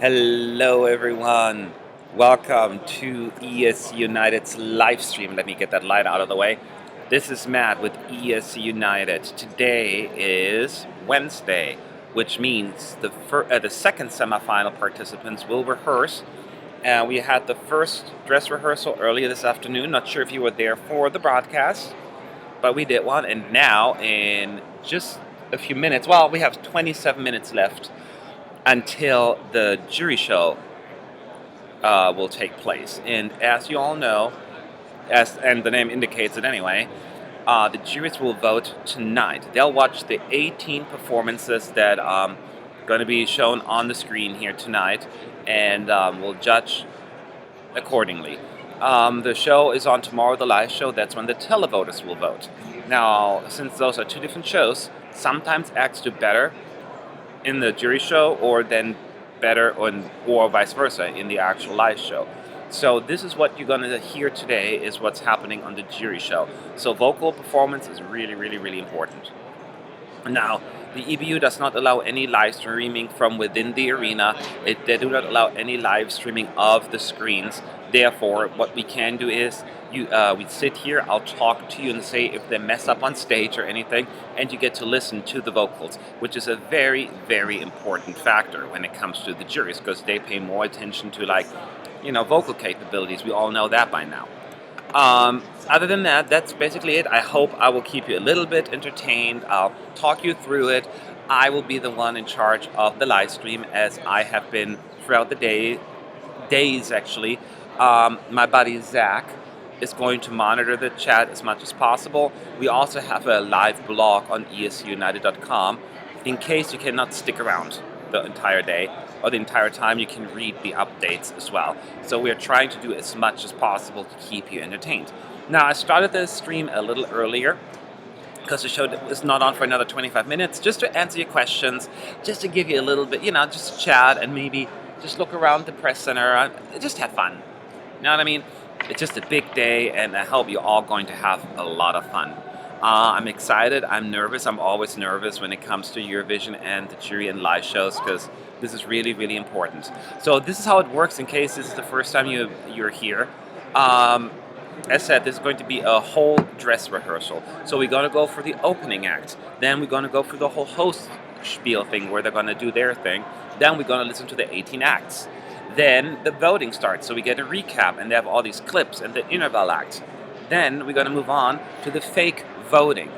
Hello, everyone. Welcome to ESC United's live stream. Let me get that light out of the way. This is Matt with ESC United. Today is Wednesday, which means the second semifinal participants will rehearse. We had the first dress rehearsal earlier this afternoon. Not sure if you were there for the broadcast, but we did one. And now, in just a few minutes, well, we have 27 minutes left until the jury show will take place. And as you all know, and the name indicates it anyway, the juries will vote tonight. They'll watch the 18 performances that going to be shown on the screen here tonight, and will judge accordingly. The show is on tomorrow, the live show. That's when the televoters will vote. Now, since those are two different shows, sometimes acts do better in the jury show or then better or vice versa in the actual live show. So this is what you're going to hear today is what's happening on the jury show. So vocal performance is really, really, really important. Now, the EBU does not allow any live streaming from within the arena. They do not allow any live streaming of the screens. Therefore, what we can do is we sit here, I'll talk to you and say if they mess up on stage or anything, and you get to listen to the vocals, which is a very, very important factor when it comes to the juries, because they pay more attention to vocal capabilities. We all know that by now. Other than that, that's basically it. I hope I will keep you a little bit entertained. I'll talk you through it. I will be the one in charge of the live stream, as I have been throughout the days actually. My buddy Zach is going to monitor the chat as much as possible. We also have a live blog on escunited.com in case you cannot stick around the entire day or the entire time. You can read the updates as well. So we are trying to do as much as possible to keep you entertained. Now, I started the stream a little earlier because the show is not on for another 25 minutes, just to answer your questions, just to give you a little bit, just chat and maybe just look around the press center, just have fun. You know what I mean? It's just a big day, and I hope you're all going to have a lot of fun. I'm excited. I'm nervous. I'm always nervous when it comes to Eurovision and the jury and live shows, because this is really, really important. So this is how it works in case this is the first time you're here. As said, this is going to be a whole dress rehearsal. So we're going to go for the opening act. Then we're going to go for the whole host spiel thing where they're going to do their thing. Then we're going to listen to the 18 acts. Then the voting starts, so we get a recap, and they have all these clips and the interval act. Then we're going to move on to the fake voting.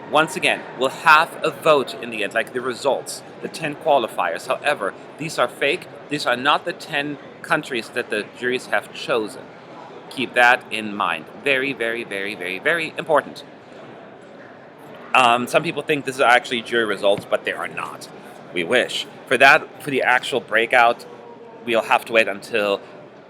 Once again, we'll have a vote in the end, like the results, the 10 qualifiers. However, these are fake. These are not the 10 countries that the juries have chosen. Keep that in mind. Very, very, very, very, very important. Some people think this is actually jury results, but they are not. We wish. For the actual breakout, we'll have to wait until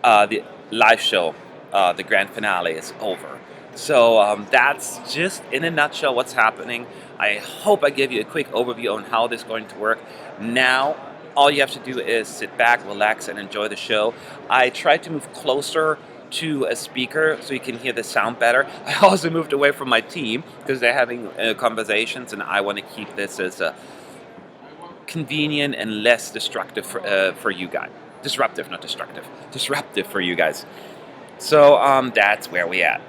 the live show, the grand finale, is over. So that's just in a nutshell what's happening. I hope I give you a quick overview on how this is going to work. Now, all you have to do is sit back, relax, and enjoy the show. I tried to move closer to a speaker so you can hear the sound better. I also moved away from my team because they're having conversations, and I want to keep this as convenient and less destructive for you guys. Disruptive, not destructive. Disruptive for you guys. So that's where we at.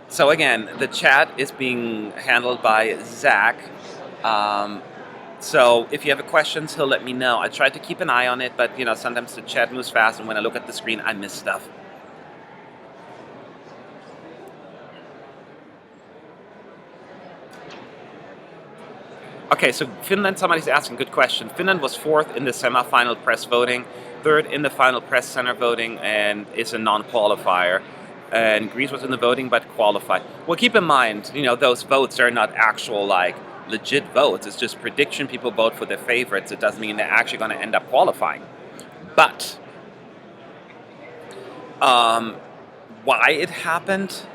So again, the chat is being handled by Zach. So if you have questions, he'll let me know. I try to keep an eye on it, but sometimes the chat moves fast, and when I look at the screen, I miss stuff. Okay, so Finland, somebody's asking, good question. Finland was 4th in the semi-final press voting, 3rd in the final press center voting, and is a non-qualifier. And Greece was in the voting but qualified. Well, keep in mind, those votes are not actual, legit votes. It's just prediction. People vote for their favorites. It doesn't mean they're actually going to end up qualifying. But why it happened,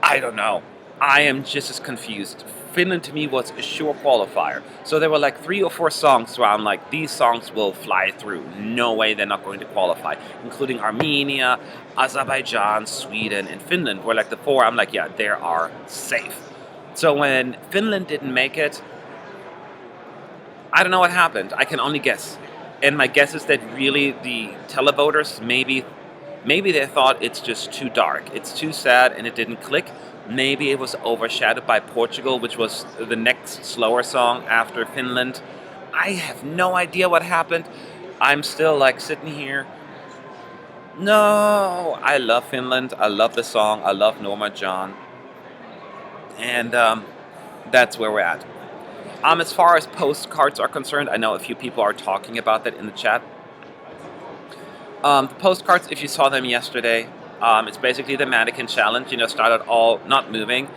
I don't know. I am just as confused. Finland to me was a sure qualifier. So there were 3 or 4 songs where I'm like, these songs will fly through. No way they're not going to qualify. Including Armenia, Azerbaijan, Sweden, and Finland were the 4. I'm like, yeah, they are safe. So when Finland didn't make it, I don't know what happened. I can only guess. And my guess is that really the televoters maybe they thought it's just too dark. It's too sad and it didn't click. Maybe it was overshadowed by Portugal, which was the next slower song after Finland. I have no idea what happened. I'm still like sitting here. No, I love Finland. I love the song. I love Norma John. And that's where we're at. As far as postcards are concerned, I know a few people are talking about that in the chat. The postcards, if you saw them yesterday, it's basically the mannequin challenge. Started all not moving,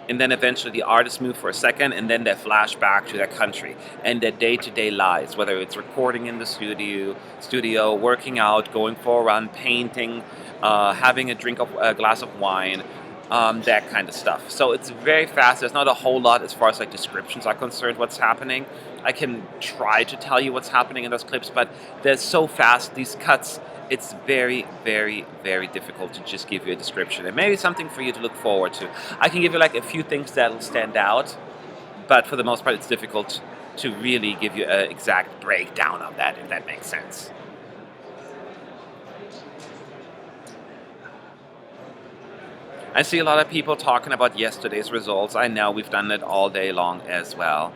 and then eventually the artists move for a second, and then they flash back to their country and their day-to-day lives, whether it's recording in the studio, working out, going for a run, painting, having a glass of wine, that kind of stuff. So it's very fast. There's not a whole lot as far as like descriptions are concerned. What's happening? I can try to tell you what's happening in those clips, but they're so fast. These cuts. It's very, very, very difficult to just give you a description. And maybe something for you to look forward to. I can give you like a few things that'll stand out, but for the most part, it's difficult to really give you an exact breakdown of that, if that makes sense. I see a lot of people talking about yesterday's results. I know we've done it all day long as well.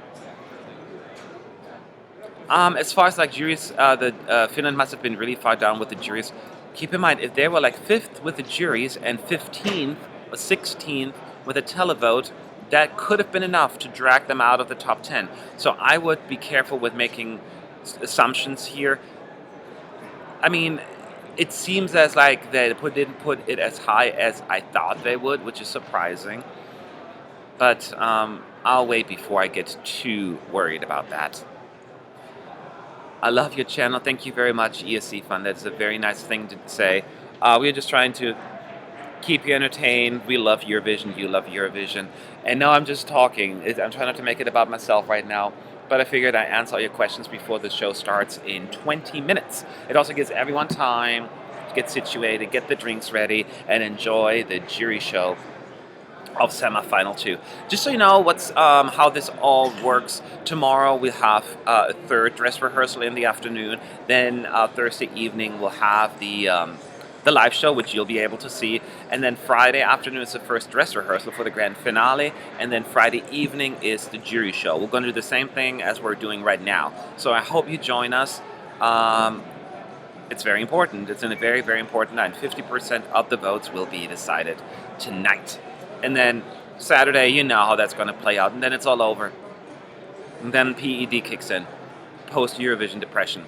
As far as like juries, Finland must have been really far down with the juries. Keep in mind, if they were like 5th with the juries and 15th or 16th with a televote, that could have been enough to drag them out of the top 10. So I would be careful with making assumptions here. I mean, it seems as like they didn't put it as high as I thought they would, which is surprising. But I'll wait before I get too worried about that. I love your channel. Thank you very much, ESC Fund. That's a very nice thing to say. We're just trying to keep you entertained. We love Eurovision. You love Eurovision. And now I'm just talking. I'm trying not to make it about myself right now. But I figured I'd answer all your questions before the show starts in 20 minutes. It also gives everyone time to get situated, get the drinks ready, and enjoy the jury show of semifinal 2. Just so you know how this all works, tomorrow we'll have a third dress rehearsal in the afternoon. Then Thursday evening we'll have the live show, which you'll be able to see. And then Friday afternoon is the first dress rehearsal for the grand finale. And then Friday evening is the jury show. We're going to do the same thing as we're doing right now. So I hope you join us. It's very important. It's a very, very important night. 50% of the votes will be decided tonight. And then Saturday, you know how that's going to play out. And then it's all over. And then PED kicks in. Post-Eurovision depression.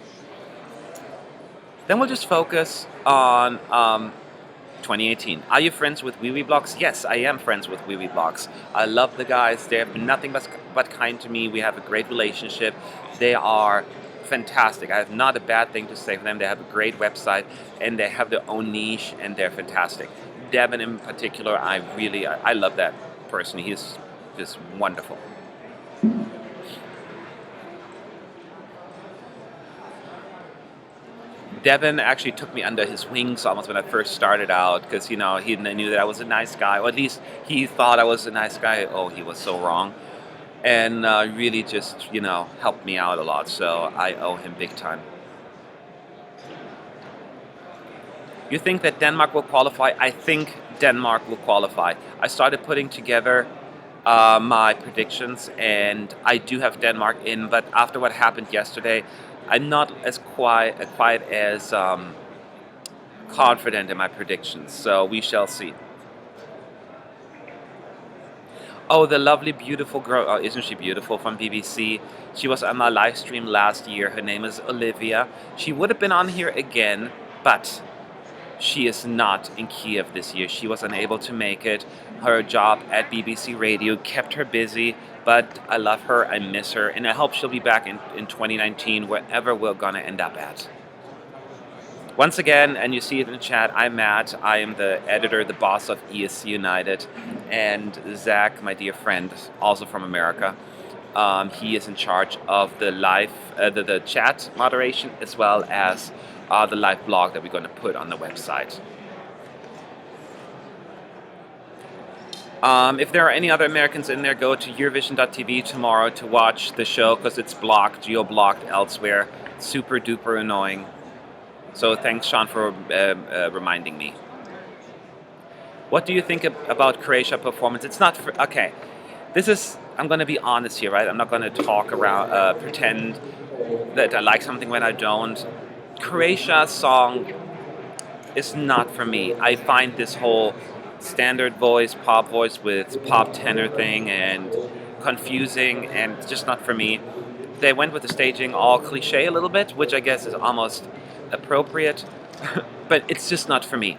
Then we'll just focus on 2018. Are you friends with Wee Wee Blocks? Yes, I am friends with Wee Wee Blocks. I love the guys. They have been nothing but kind to me. We have a great relationship. They are fantastic. I have not a bad thing to say for them. They have a great website, and they have their own niche, and they're fantastic. Devin in particular, I love that person. He's just wonderful. Devin actually took me under his wings almost when I first started out because, he knew that I was a nice guy, or at least he thought I was a nice guy. Oh, he was so wrong. And really just, helped me out a lot. So I owe him big time. You think that Denmark will qualify? I think Denmark will qualify. I started putting together my predictions, and I do have Denmark in, but after what happened yesterday, I'm not as quite as confident in my predictions, so we shall see. Oh, the lovely, beautiful girl, isn't she beautiful, from BBC. She was on my live stream last year. Her name is Olivia. She would have been on here again, but she is not in Kiev this year. She was unable to make it. Her job at BBC Radio kept her busy, but I love her, I miss her, and I hope she'll be back in 2019, wherever we're gonna end up at. Once again, and you see it in the chat, I'm Matt. I am the editor, the boss of ESC United, and Zach, my dear friend, also from America, he is in charge of the live, the chat moderation, as well as the live blog that we're going to put on the website. If there are any other Americans in there, go to Eurovision.tv tomorrow to watch the show because it's blocked, geo-blocked elsewhere. Super duper annoying. So thanks, Sean, for reminding me. What do you think about Croatia performance? It's not for, okay. This is, I'm going to be honest here, right? I'm not going to talk around, pretend that I like something when I don't. Croatia's song is not for me. I find this whole standard voice, pop voice with pop tenor thing and confusing and just not for me. They went with the staging all cliche a little bit, which I guess is almost appropriate, but it's just not for me.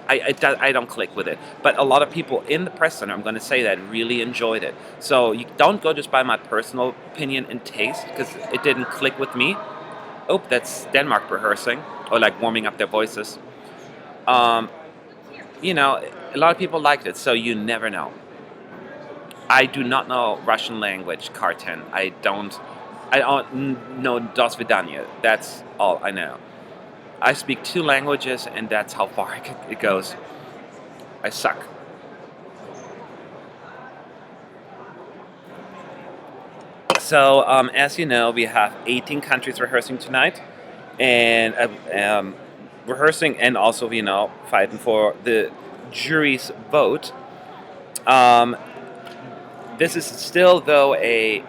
I don't click with it. But a lot of people in the press center, I'm going to say that, really enjoyed it. So you don't go just by my personal opinion and taste because it didn't click with me. Oh, that's Denmark rehearsing or like warming up their voices. Um, a lot of people liked it, so you never know. I do not know Russian language, Karten. I don't know Das Vidanya. That's all I know. I speak 2 languages, and that's how far it goes. I suck. So, as you know, we have 18 countries rehearsing tonight, and rehearsing and also, fighting for the jury's vote. This is still, though, a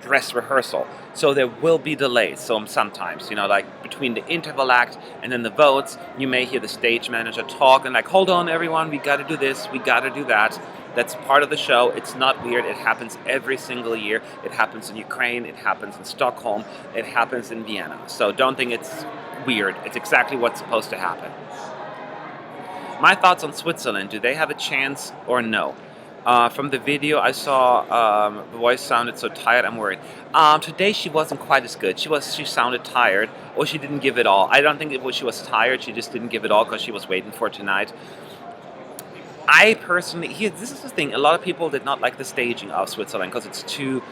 dress rehearsal. So there will be delays. So sometimes, like between the interval act and then the votes, you may hear the stage manager talk and like, hold on, everyone, we got to do this, we got to do that. That's part of the show. It's not weird. It happens every single year. It happens in Ukraine. It happens in Stockholm. It happens in Vienna. So don't think it's weird. It's exactly what's supposed to happen. My thoughts on Switzerland. Do they have a chance or no? From the video I saw, the voice sounded so tired. I'm worried. Today she wasn't quite as good. She sounded tired, or she didn't give it all. I don't think it was she was tired. She just didn't give it all because she was waiting for tonight. I personally, this is the thing. A lot of people did not like the staging of Switzerland because it's too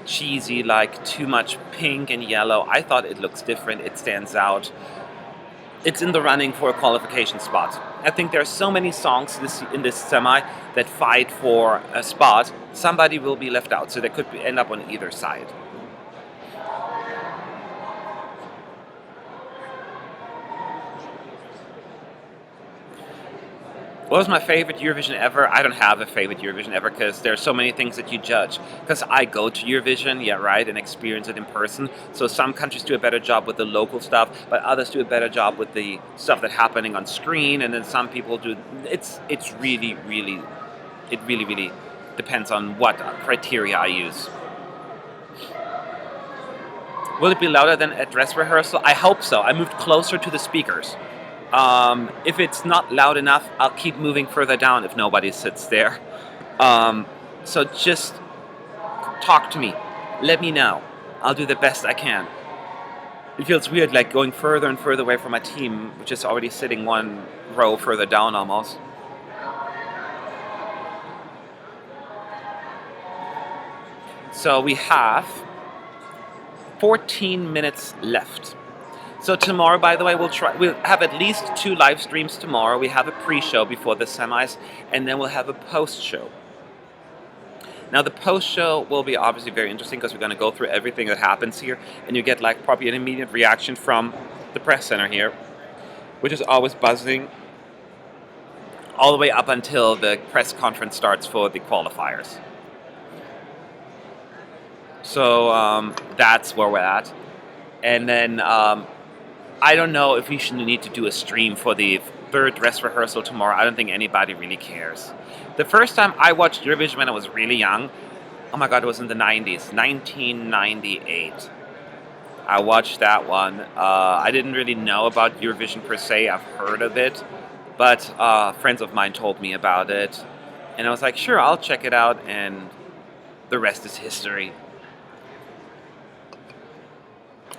cheesy, like too much pink and yellow. I thought it looks different. It stands out. It's in the running for a qualification spot. I think there are so many songs in this semi that fight for a spot. Somebody will be left out, so they could end up on either side. What was my favorite Eurovision ever? I don't have a favorite Eurovision ever because there are so many things that you judge. Because I go to Eurovision, yeah, right, and experience it in person. So some countries do a better job with the local stuff, but others do a better job with the stuff that's happening on screen. And then some people do. It really depends on what criteria I use. Will it be louder than at dress rehearsal? I hope so. I moved closer to the speakers. If it's not loud enough, I'll keep moving further down if nobody sits there. So just talk to me. Let me know. I'll do the best I can. It feels weird, like going further and further away from my team, which is already sitting 1 row further down almost. So we have 14 minutes left. So tomorrow, by the way, we'll have at least 2 live streams tomorrow. We have a pre-show before the semis, and then we'll have a post-show. Now the post-show will be obviously very interesting because we're going to go through everything that happens here, and you get like probably an immediate reaction from the press center here, which is always buzzing all the way up until the press conference starts for the qualifiers. So that's where we're at. And then I don't know if we should need to do a stream for the 3rd dress rehearsal tomorrow. I don't think anybody really cares. The first time I watched Eurovision when I was really young, oh my god, it was in the 90s, 1998. I watched that one. I didn't really know about Eurovision per se. I've heard of it, but friends of mine told me about it. And I was like, sure, I'll check it out, and the rest is history.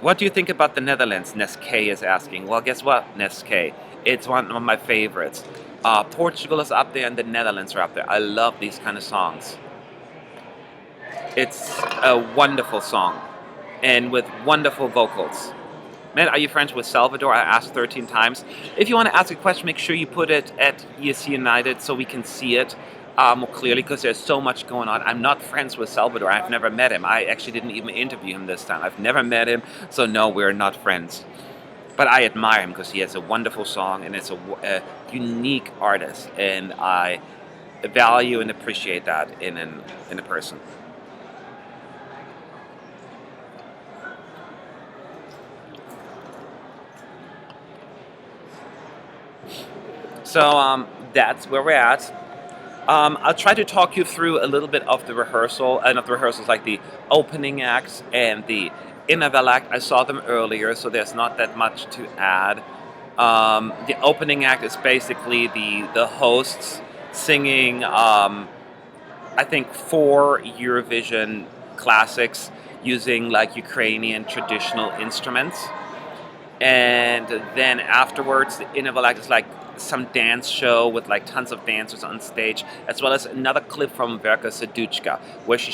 What do you think about the Netherlands? Nes K is asking. Well, guess what, Nes K? It's one of my favorites. Portugal is up there and the Netherlands are up there. I love these kind of songs. It's a wonderful song and with wonderful vocals. Man, are you friends with Salvador? I asked 13 times. If you want to ask a question, make sure you put it at ESC United so we can see it. more clearly because there's so much going on. I'm not friends with Salvador. I've never met him. I actually didn't even interview him this time. I've never met him, so no, we're not friends. But I admire him because he has a wonderful song and is a unique artist, and I value and appreciate that in a person. So that's where we're at. I'll try to talk you through a little bit of the rehearsal, not the rehearsals, like the opening acts and the Innovel act. I saw them earlier, so there's not that much to add. The opening act is basically the hosts singing, I think, four Eurovision classics using like Ukrainian traditional instruments. And then afterwards, the Innovel act is like some dance show with like tons of dancers on stage, as well as another clip from Verka Serduchka, where she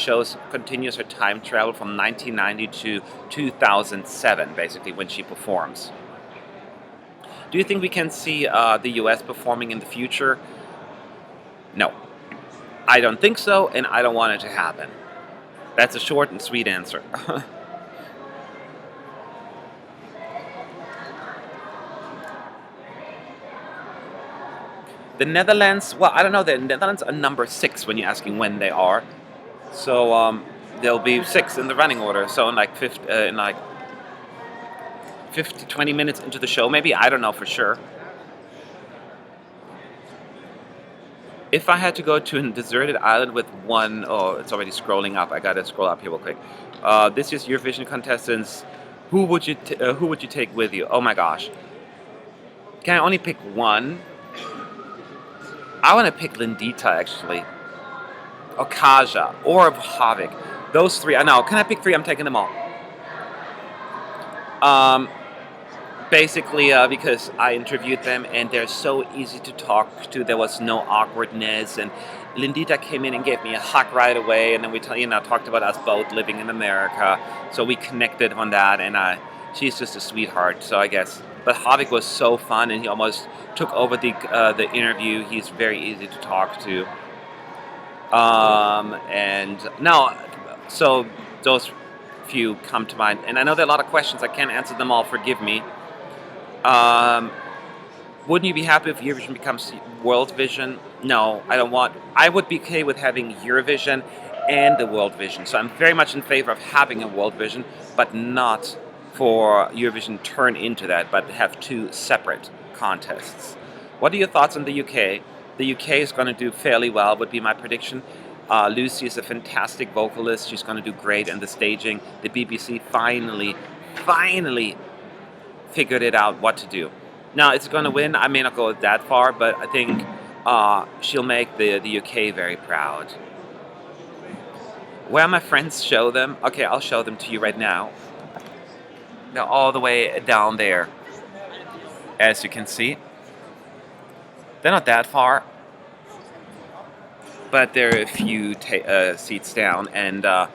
continues her time travel from 1990 to 2007, basically when she performs. Do you think we can see the US performing in the future? No, I don't think so, and I don't want it to happen. That's a short and sweet answer. The Netherlands, well, I don't know. The Netherlands are number 6 when you're asking when they are. So they'll be 6 in the running order. So in like 50, 20 minutes into the show, maybe. I don't know for sure. If I had to go to a deserted island with one, oh, it's already scrolling up. I gotta scroll up here real quick. This year's Eurovision contestants. Who would you take with you? Oh my gosh. Can I only pick one? I want to pick Lindita actually, or Kaja, or Havik. Those three. I know. Can I pick three? I'm taking them all. Um, Basically, because I interviewed them and they're so easy to talk to. There was no awkwardness, and Lindita came in and gave me a hug right away. And then we, talked about us both living in America, so we connected on that. And she's just a sweetheart. So I guess. But Havik was so fun, and he almost took over the interview. He's very easy to talk to. And now, so those few come to mind, and I know there are a lot of questions. I can't answer them all. Forgive me. Um, wouldn't you be happy if Eurovision becomes World Vision? No, I don't want. I would be okay with having Eurovision and the World Vision. So I'm very much in favor of having a World Vision, but not for Eurovision turn into that, but have two separate contests. What are your thoughts on the UK? The UK is going to do fairly well, would be my prediction. Lucy is a fantastic vocalist. She's going to do great in the staging. The BBC finally figured it out what to do. Now, it's going to win. I may not go that far, but I think she'll make the UK very proud. Where my friends show them? Okay, I'll show them to you right now. They're all the way down there, as you can see. They're not that far, but they're a few seats down, and I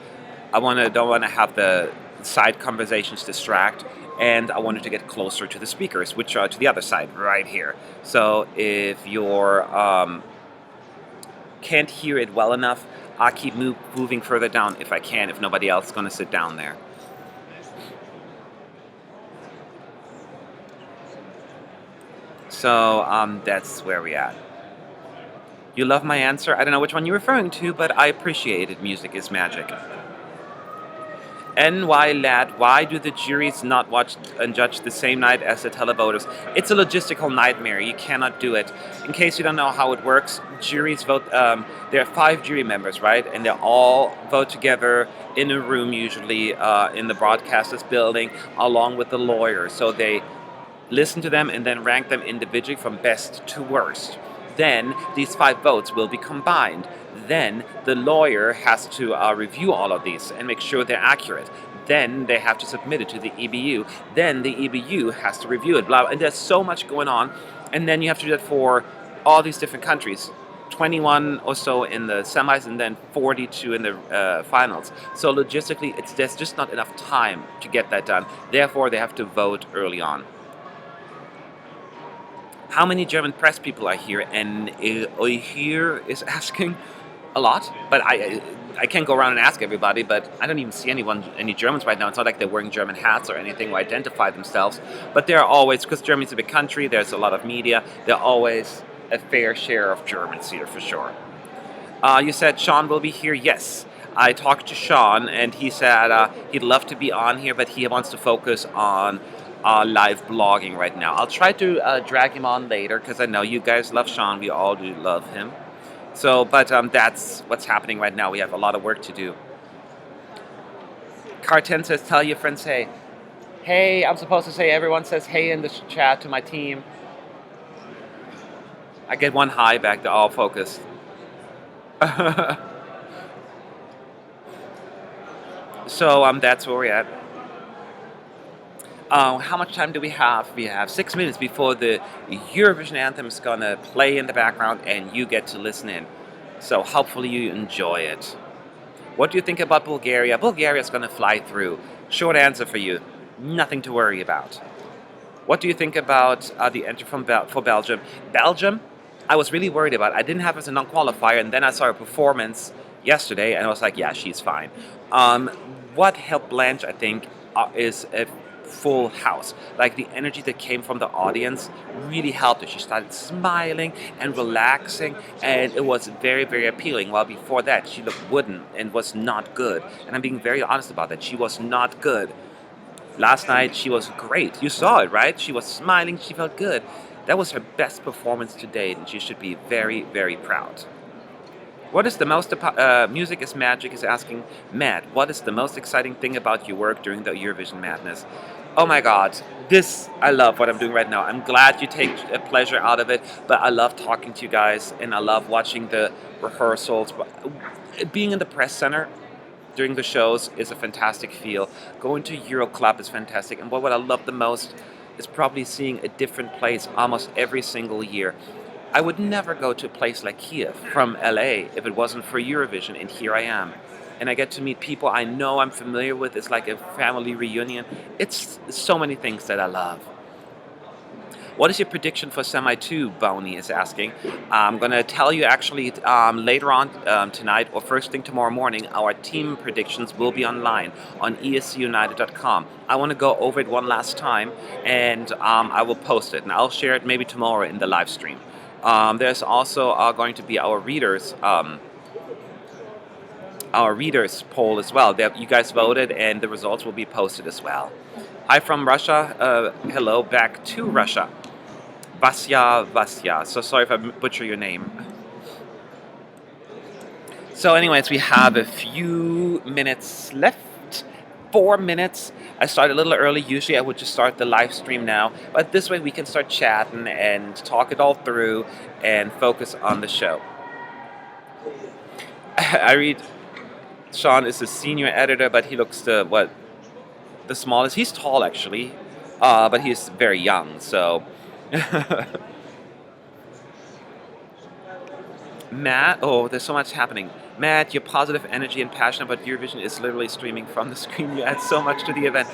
don't want to have the side conversations distract, and I wanted to get closer to the speakers, which are to the other side, right here. So if you're can't hear it well enough, I'll keep moving further down if I can, if nobody else is going to sit down there. So that's where we're at. You love my answer? I don't know which one you're referring to, but I appreciate it. Music is magic. NY lad, why do the juries not watch and judge the same night as the televoters? It's a logistical nightmare. You cannot do it. In case you don't know how it works, juries vote. There are 5 jury members, right? And they all vote together in a room, usually in the broadcaster's building, along with the lawyer. So they listen to them and then rank them individually from best to worst. Then these 5 votes will be combined. Then the lawyer has to review all of these and make sure they're accurate. Then they have to submit it to the EBU. Then the EBU has to review it. Blah, and there's so much going on. And then you have to do that for all these different countries. 21 or so in the semis, and then 42 in the finals. So logistically, there's just not enough time to get that done. Therefore, they have to vote early on. How many German press people are here? And here is asking a lot, but I can't go around and ask everybody. But I don't even see any Germans right now. It's not like they're wearing German hats or anything or identify themselves. But there are always, because Germany's a big country, there's a lot of media. There are always a fair share of Germans here for sure. You said Sean will be here. Yes, I talked to Sean, and he said he'd love to be on here, but he wants to focus on live blogging right now. I'll try to drag him on later because I know you guys love Sean. We all do love him. So, but that's what's happening right now. We have a lot of work to do. Car10 says, tell your friends hey. Hey, I'm supposed to say everyone says hey in the chat to my team. I get one hi back, they're all focused. So that's where we're at. How much time do we have? We have 6 minutes before the Eurovision anthem is gonna play in the background and you get to listen in. So hopefully you enjoy it. What do you think about Bulgaria? Bulgaria's gonna fly through. Short answer for you, nothing to worry about. What do you think about the entry for Belgium? Belgium, I was really worried about. I didn't have it as a non-qualifier, and then I saw her performance yesterday, and I was like, yeah, she's fine. What helped Blanche, I think, is a full house. Like the energy that came from the audience really helped her. She started smiling and relaxing, and it was very, very appealing. While before that, she looked wooden and was not good. And I'm being very honest about that. She was not good. Last night, she was great. You saw it, right? She was smiling. She felt good. That was her best performance to date, and she should be very, very proud. What is the most music is magic is asking Matt, what is the most exciting thing about your work during the Eurovision madness? Oh my god, I love what I'm doing right now. I'm glad you take a pleasure out of it, but I love talking to you guys and I love watching the rehearsals. Being in the press center during the shows is a fantastic feel. Going to Euro Club is fantastic, and what I love the most is probably seeing a different place almost every single year. I would never go to a place like Kiev from LA if it wasn't for Eurovision, and here I am. And I get to meet people I know I'm familiar with. It's like a family reunion. It's so many things that I love. What is your prediction for Semi 2, Boney is asking. I'm going to tell you actually later on tonight or first thing tomorrow morning, our team predictions will be online on escunited.com. I want to go over it one last time, and I will post it. And I'll share it maybe tomorrow in the live stream. There's also going to be our readers poll as well. You guys voted, and the results will be posted as well. Hi from Russia. Hello back to Russia. Vasya. So sorry if I butcher your name. So anyways, we have a few minutes left. 4 minutes. I started a little early. Usually I would just start the live stream now. But this way we can start chatting and talk it all through and focus on the show. I read Sean is a senior editor, but he looks the smallest. He's tall actually, but he's very young. So, Matt, there's so much happening. Matt, your positive energy and passion about Eurovision is literally streaming from the screen. You add so much to the event.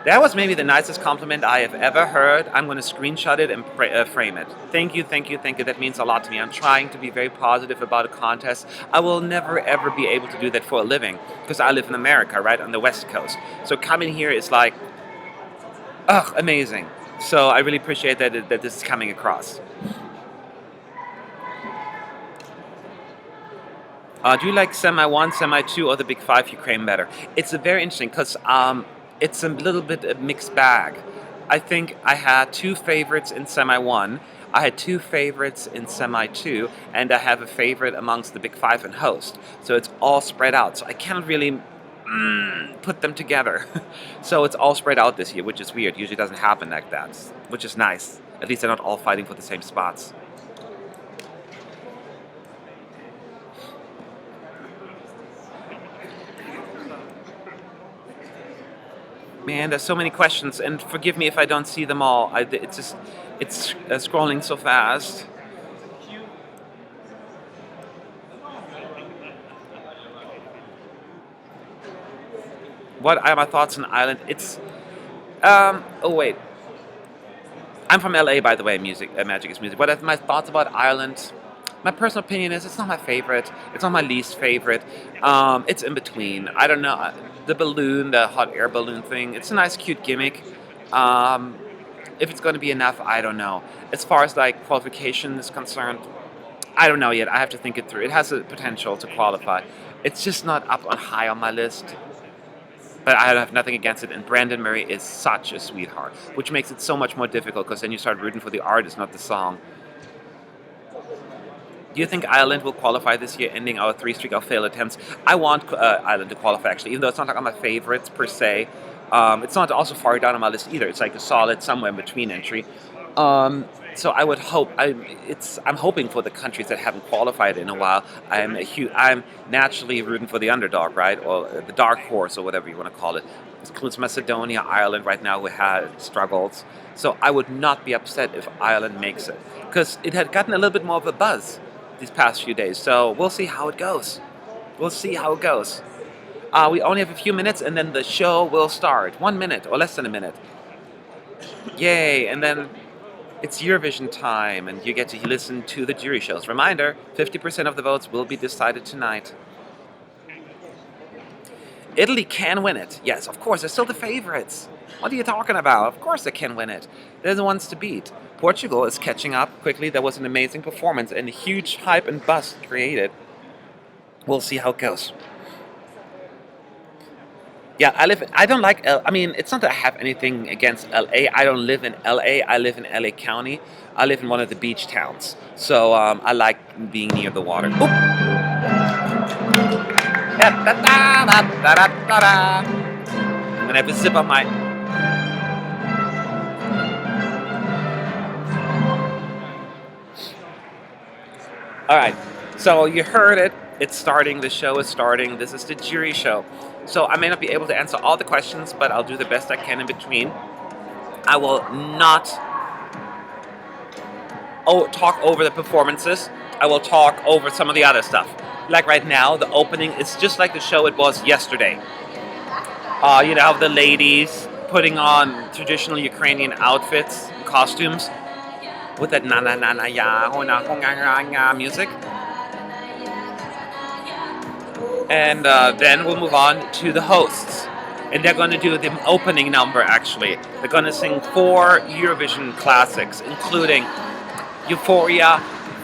That was maybe the nicest compliment I have ever heard. I'm going to screenshot it and frame it. Thank you. That means a lot to me. I'm trying to be very positive about a contest. I will never, ever be able to do that for a living because I live in America, right, on the West Coast. So coming here is like, amazing. So I really appreciate that this is coming across. Do you like Semi 1, Semi 2, or the Big 5 Ukraine better? It's very interesting because it's a little bit a mixed bag. I think I had two favorites in Semi 1, I had two favorites in Semi 2, and I have a favorite amongst the Big 5 and Host. So it's all spread out. So I cannot really put them together. So it's all spread out this year, which is weird. Usually doesn't happen like that, which is nice. At least they're not all fighting for the same spots. Man, there's so many questions, and forgive me if I don't see them all. It's scrolling so fast. What are my thoughts on Ireland? It's, oh wait. I'm from LA, by the way. Magic is music. What are my thoughts about Ireland? My personal opinion is it's not my favorite. It's not my least favorite. It's in between. I don't know. The balloon, the hot air balloon thing. It's a nice, cute gimmick. Um, if it's going to be enough, I don't know. As far as like qualification is concerned, I don't know yet. I have to think it through. It has the potential to qualify. It's just not up on high on my list. But I have nothing against it. And Brandon Murray is such a sweetheart, which makes it so much more difficult because then you start rooting for the artist, not the song. Do you think Ireland will qualify this year, ending our 3 streak of failed attempts? I want Ireland to qualify, actually, even though it's not like on my favorites per se. It's not also far down on my list either. It's like a solid somewhere in between entry. So I would hope. I'm hoping for the countries that haven't qualified in a while. I'm naturally rooting for the underdog, right, or the dark horse, or whatever you want to call it. This includes Macedonia, Ireland right now, who had struggles. So I would not be upset if Ireland makes it, because it had gotten a little bit more of a buzz these past few days. So we'll see how it goes. We'll see how it goes. We only have a few minutes, and then the show will start. 1 minute or less than a minute. Yay! And then it's Eurovision time, and you get to listen to the jury shows. Reminder, 50% of the votes will be decided tonight. Italy can win it. Yes, of course, they're still the favorites. What are you talking about? Of course they can win it. They're the ones to beat. Portugal is catching up quickly. There was an amazing performance and a huge hype and buzz created. We'll see how it goes. Yeah, I don't like I mean, it's not that I have anything against LA. I don't live in LA. I live in LA County. I live in one of the beach towns. So I like being near the water. Oop. I'm gonna have to sip on my. All right, so you heard it. It's starting. The show is starting. This is the jury show. So I may not be able to answer all the questions, but I'll do the best I can in between. I will not talk over the performances. I will talk over some of the other stuff. Like right now, the opening is just like the show it was yesterday. You know, the ladies putting on traditional Ukrainian outfits, costumes, with that na na na na ya ya music. And then we'll move on to the hosts. And they're going to do the opening number, actually. They're going to sing 4 Eurovision classics, including Euphoria,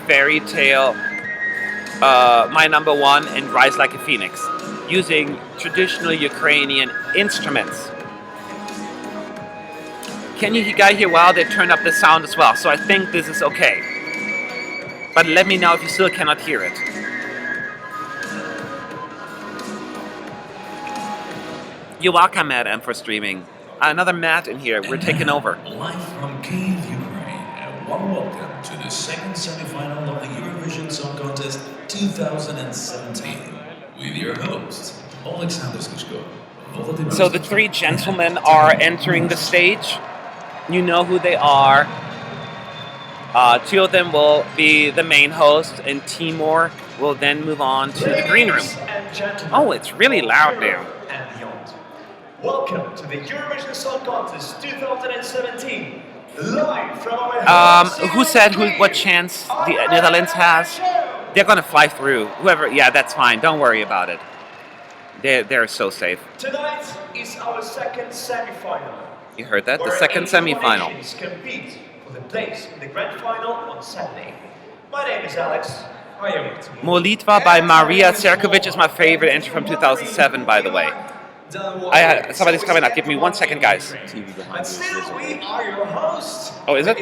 Fairy Tale, My Number One, and Rise Like a Phoenix, using traditional Ukrainian instruments. Can you guys hear? Wow, they turned up the sound as well, so I think this is okay. But let me know if you still cannot hear it. You're welcome, Matt M, for streaming. Another Matt in here. We're taking over. Live from Kyiv, Ukraine, and warm welcome to the second semifinal of the Eurovision Song Contest 2017 with your hosts, Alexander Skishko. So the 3 gentlemen are entering the stage. You know who they are. 2 of them will be the main host, and Timur will then move on to the green room. Oh, it's really loud now. Welcome to the Eurovision Song Contest 2017, live from our who said what chance the Netherlands has? They're gonna fly through. Whoever, yeah, that's fine. Don't worry about it. They're so safe. Tonight is our second semi-final. You heard that? The second semi-final. Compete for the place in the grand final on Saturday. My name is Alex. I am Molitva by Maria Serkovic is my favorite entry from 2007, by the way. Somebody's coming up. Give me 1 second, guys. And still, we are your hosts. Oh, is it?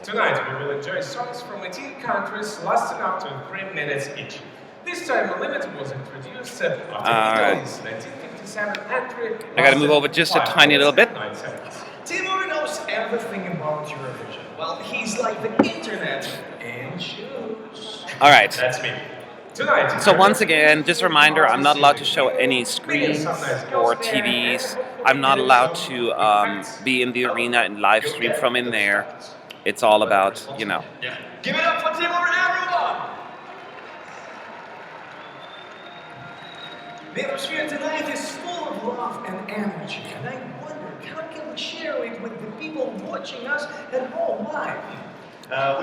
Tonight, we will enjoy songs from 18 countries lasting up to 3 minutes each. This time, a limit was introduced after Italy's 1957 entry. I gotta move over just a tiny little bit. Timur knows everything about Eurovision. Well, he's like the internet in shoes. All right. That's me. Tonight. So once again, just a reminder, I'm not allowed to show any screens or TVs. I'm not allowed to be in the arena and live stream from in there. It's all about, you know. Give it up for Timur, everyone! The atmosphere tonight is full of love and energy, and I wonder, how can not share it with the people watching us at home live?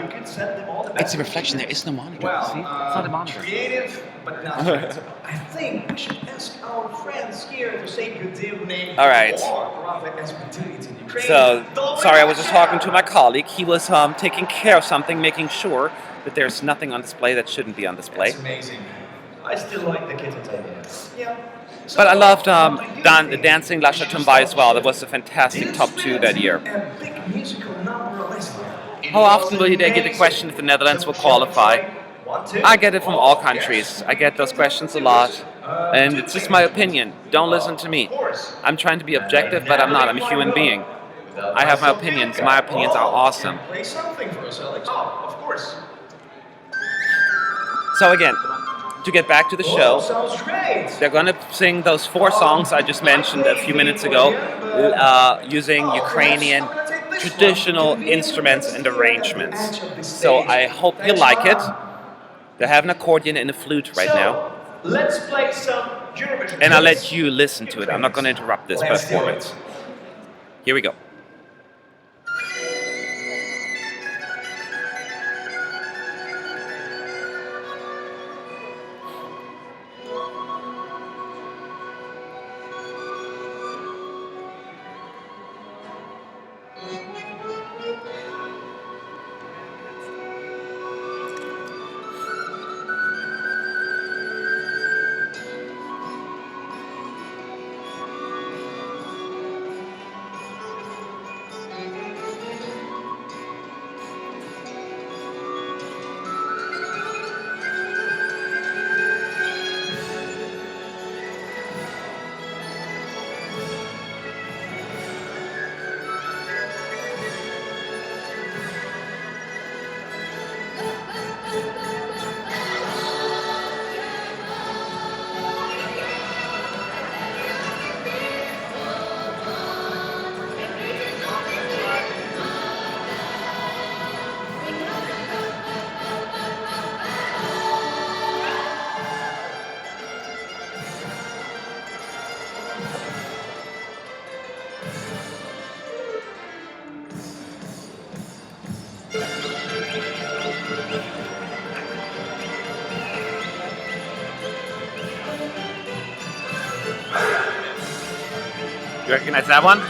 We could send them all the best. It's a reflection. There is no monitor. Well, See? It's not a monitor. creative, but not creative. I think we should ask our friends here to say good evening. All right. Or rather, as we do it in Ukraine. So, sorry, I was just talking to my colleague. He was taking care of something, making sure that there's nothing on display that shouldn't be on display. That's amazing. I still like the kittens idea. Yeah. So But I loved what do you think? Dancing Lascia Tumbai as well. That was a fantastic top 2 that year. A big musical number list. How often will you get the question if the Netherlands will qualify? I get it from all countries. I get those questions a lot. And it's just my opinion. Don't listen to me. I'm trying to be objective, but I'm not. I'm a human being. I have my opinions. My opinions are awesome. Play something for us, Alex. Oh, of course. So again, to get back to the Oh, show, sounds great. they're going to sing those 4 songs I just mentioned a few minutes ago, using Ukrainian traditional instruments and arrangements. So I hope you like it. They have an accordion and a flute right now. Let's play some Eurovision. And I'll let you listen to it. I'm not going to interrupt this Let's do performance. Here we go. You recognize that one?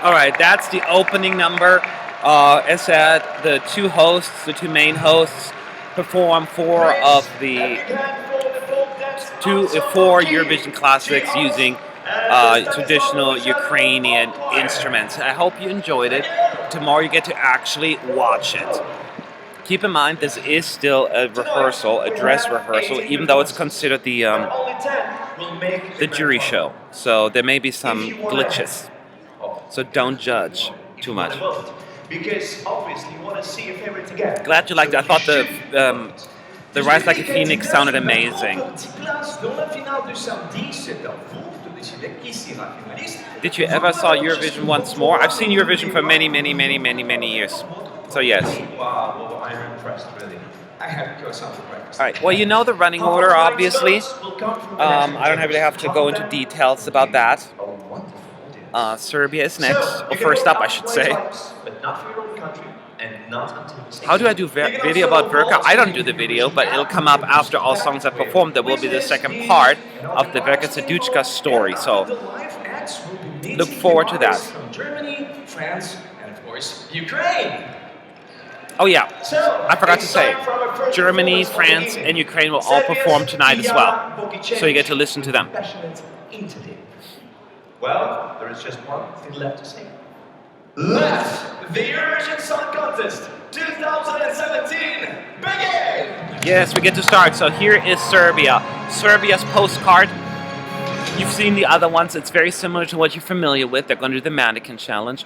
All right, that's the opening number. As said, the two main hosts, perform four Eurovision classics using traditional Ukrainian instruments. I hope you enjoyed it. Tomorrow you get to actually watch it. Keep in mind, this is still a rehearsal, a dress rehearsal, even though it's considered the jury show. So there may be some glitches. So don't judge too much. Because obviously you want to see your favorite again. Glad you liked it. I thought the Rise Like a Phoenix sounded amazing. Did you ever saw Eurovision once more? I've seen Eurovision for many years. So yes. Wow, well, I'm impressed, really. I have to go something breakfast. All right. Well, you know the running order, obviously. I don't really have to go into details about that. Serbia is next, or first up, I should say. But not for your own country, and not until How do I do video about Verka? I don't do the video, but it'll come up after all songs are performed. There will be the second part of the Verka Serduchka story. So look forward to that. From Germany, France, and of course, Ukraine. Oh yeah, I forgot to say, Germany, France, and Ukraine will all perform tonight as well. So you get to listen to them. Well, there is just one thing left to say. Let the Eurovision Song Contest 2017 begin! Yes, we get to start. So here is Serbia. Serbia's postcard. You've seen the other ones. It's very similar to what you're familiar with. They're going to do the mannequin challenge.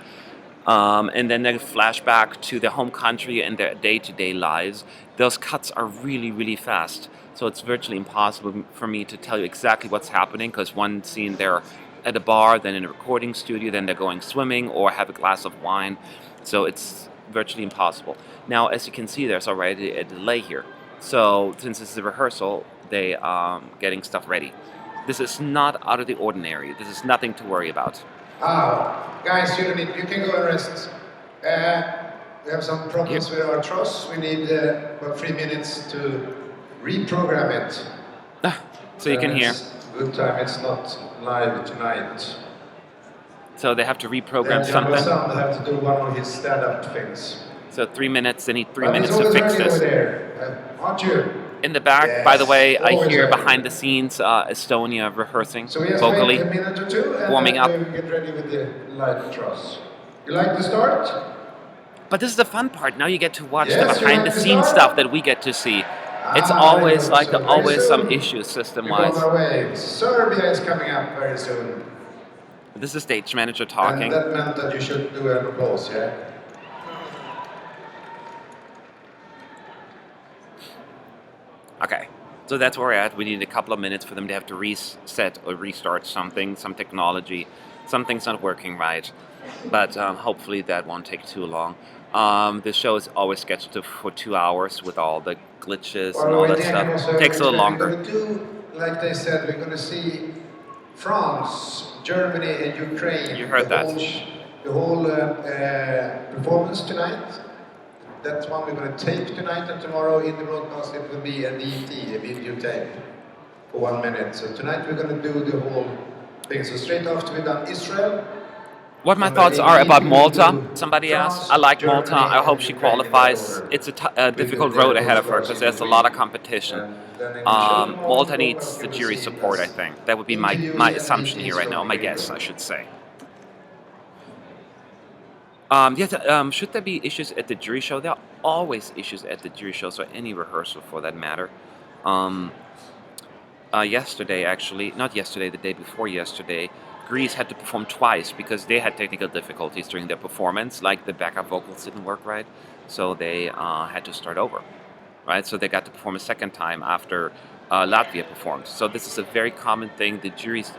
And then they flash back to their home country and their day-to-day lives. Those cuts are really fast. So it's virtually impossible for me to tell you exactly what's happening, because one scene they're at a bar, then in a recording studio, then they're going swimming or have a glass of wine. So it's virtually impossible. Now, as you can see, there's already a delay here. So since this is a rehearsal, they are getting stuff ready. This is not out of the ordinary. This is nothing to worry about. Guys, you can go and rest. We have some problems with our truss. We need about 3 minutes to reprogram it. So you can hear. Good time, it's not live tonight. So they have to reprogram They something. have to do one of his stand-up things. So 3 minutes, they need 3 minutes to fix this. Aren't you? In the back, Yes, by the way, I always hear ready. behind the scenes Estonia rehearsing So we just vocally. wait a minute or two and warming up. we get ready with the live truss. You like to start? But this is the fun part. Now you get to watch Yes, the you like behind-the-scenes to start? stuff that we get to see. It's always very good. So always very some soon, issues we're system-wise. on our way. Serbia is coming up very soon. This is stage manager And talking. that meant that you should do an applause, yeah? Okay, so that's where we're at. We need a couple of minutes for them to have to reset or restart something, some technology. Something's not working right, but hopefully that won't take too long. This show is always scheduled for 2 hours with all the glitches and all that stuff. Takes a little We're longer. going to do, like they said, we're going to see France, Germany, and Ukraine. You heard that. The whole performance tonight. That's one we're going to tape tonight, and tomorrow in the broadcast it will be an ET, a video tape, for 1 minute. So tonight we're going to do the whole thing. So straight after we've done Israel. What my thoughts are about Malta, somebody asked. I like Malta. I hope she qualifies. It's a difficult road ahead of her because there's a lot of competition. Malta needs the jury support, I think. That would be my assumption here right now, my guess, I should say. Should there be issues at the jury show? There are always issues at the jury show, so any rehearsal for that matter. Yesterday, actually, not yesterday, the day before yesterday, Greece had to perform twice because they had technical difficulties during their performance, like the backup vocals didn't work right, so they had to start over, right? So they got to perform a second time after Latvia performed. So this is a very common thing. The juries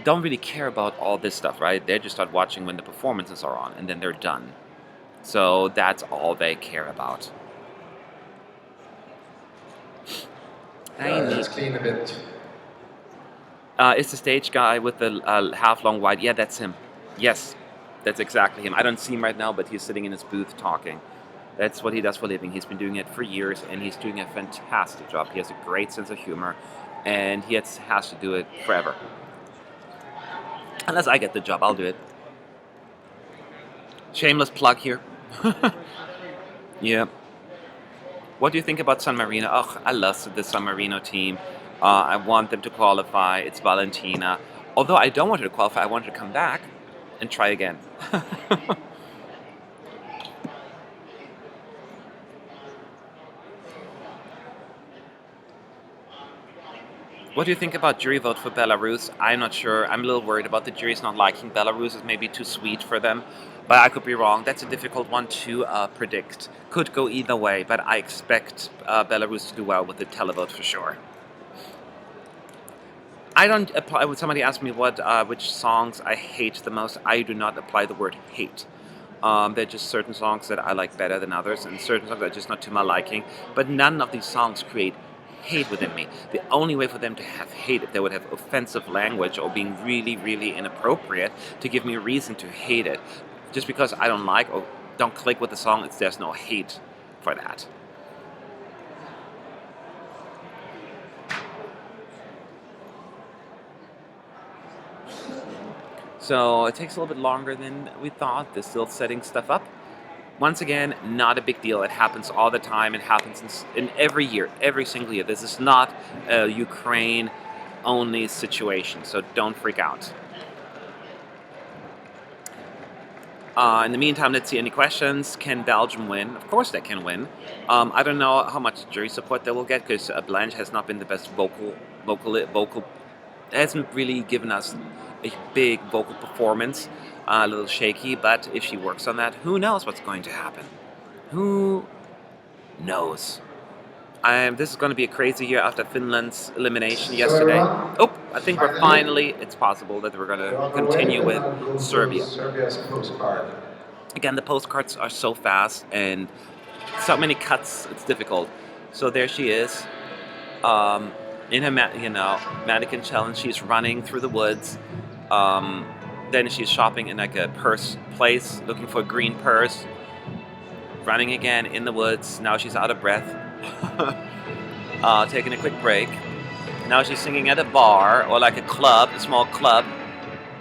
don't really care about all this stuff, right? They just start watching when the performances are on, and then they're done. So that's all they care about. Let's clean a bit. Is the stage guy with the half-long white? Yeah, that's him. Yes, that's exactly him. I don't see him right now, but he's sitting in his booth talking. That's what he does for a living. He's been doing it for years, and he's doing a fantastic job. He has a great sense of humor, and he has to do it forever. Unless I get the job, I'll do it. Shameless plug here. Yeah. What do you think about San Marino? Oh, I love the San Marino team. I want them to qualify. It's Valentina. Although I don't want her to qualify, I want her to come back and try again. What do you think about jury vote for Belarus? I'm not sure. I'm a little worried about the juries not liking Belarus. It's maybe too sweet for them. But I could be wrong. That's a difficult one to predict. Could go either way, but I expect Belarus to do well with the televote for sure. I don't apply. When somebody asks me which songs I hate the most, I do not apply the word hate. There are just certain songs that I like better than others, and certain songs that are just not to my liking. But none of these songs create hate within me. The only way for them to have hate if they would have offensive language or being really, really inappropriate to give me a reason to hate it. Just because I don't like or don't click with the song, there's no hate for that. So it takes a little bit longer than we thought. They're still setting stuff up. Once again, not a big deal. It happens all the time. It happens in every year, every single year. This is not a Ukraine-only situation, so don't freak out. In the meantime, let's see any questions. Can Belgium win? Of course they can win. I don't know how much jury support they will get because Blanche has not been the best vocal. Hasn't really given us a big vocal performance. A little shaky, but if she works on that, who knows what's going to happen? Who knows? This is going to be a crazy year after Finland's elimination yesterday. Oh, I think it's possible that we're going to continue with Serbia. Serbia's postcard. Again, the postcards are so fast and so many cuts, it's difficult. So there she is. In her mannequin challenge, she's running through the woods. Then she's shopping in like a purse place, looking for a green purse. Running again in the woods. Now she's out of breath. Taking a quick break. Now she's singing at a bar or like a small club.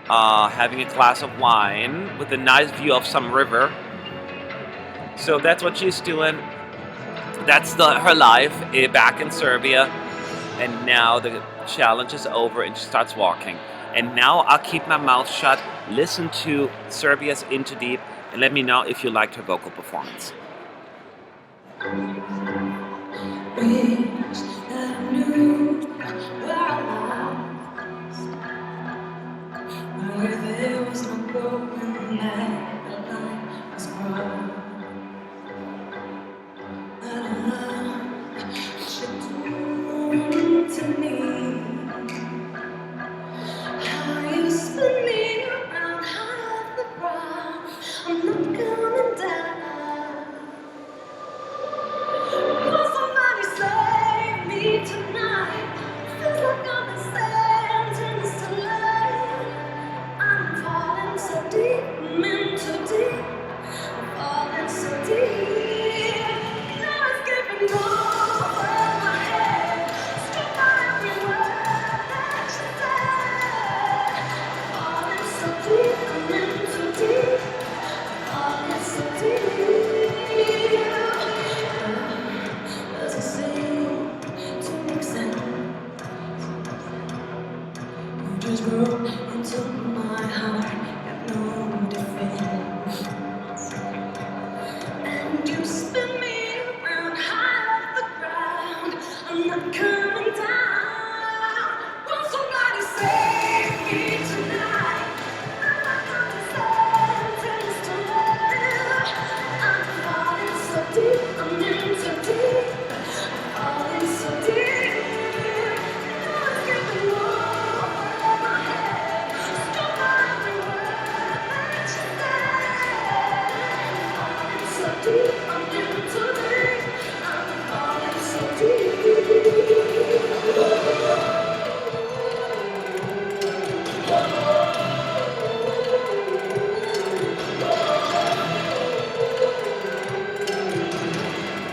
Having a glass of wine with a nice view of some river. So that's what she's doing. That's her life back in Serbia. And now the challenge is over and she starts walking. And now I'll keep my mouth shut, listen to Serbia's Into Deep, and let me know if you liked her vocal performance. Wish that I knew where I was, where there was no going back, the line was crossed. What you do to me. You spin me around high off the ground. I'm not coming down. Will somebody save me tonight? Feels like I've been sentenced to life. I'm falling so deep, I'm in too deep. I'm falling so deep. Now it's getting over my head. Skip by every word that you said. Falling so deep, I'm in too deep. Falling so deep. Doesn't seem to make sense. You just broke into my heart, got no defense. And you spin me around high off the ground. I'm not coming down. Will somebody save me tonight? I'm not coming sentenced to live. I'm falling so deep, I'm in so deep. I'm falling so deep. Now it's getting over my head. Stop every word that you said. I'm falling so deep, I'm in too deep. I'm falling so deep.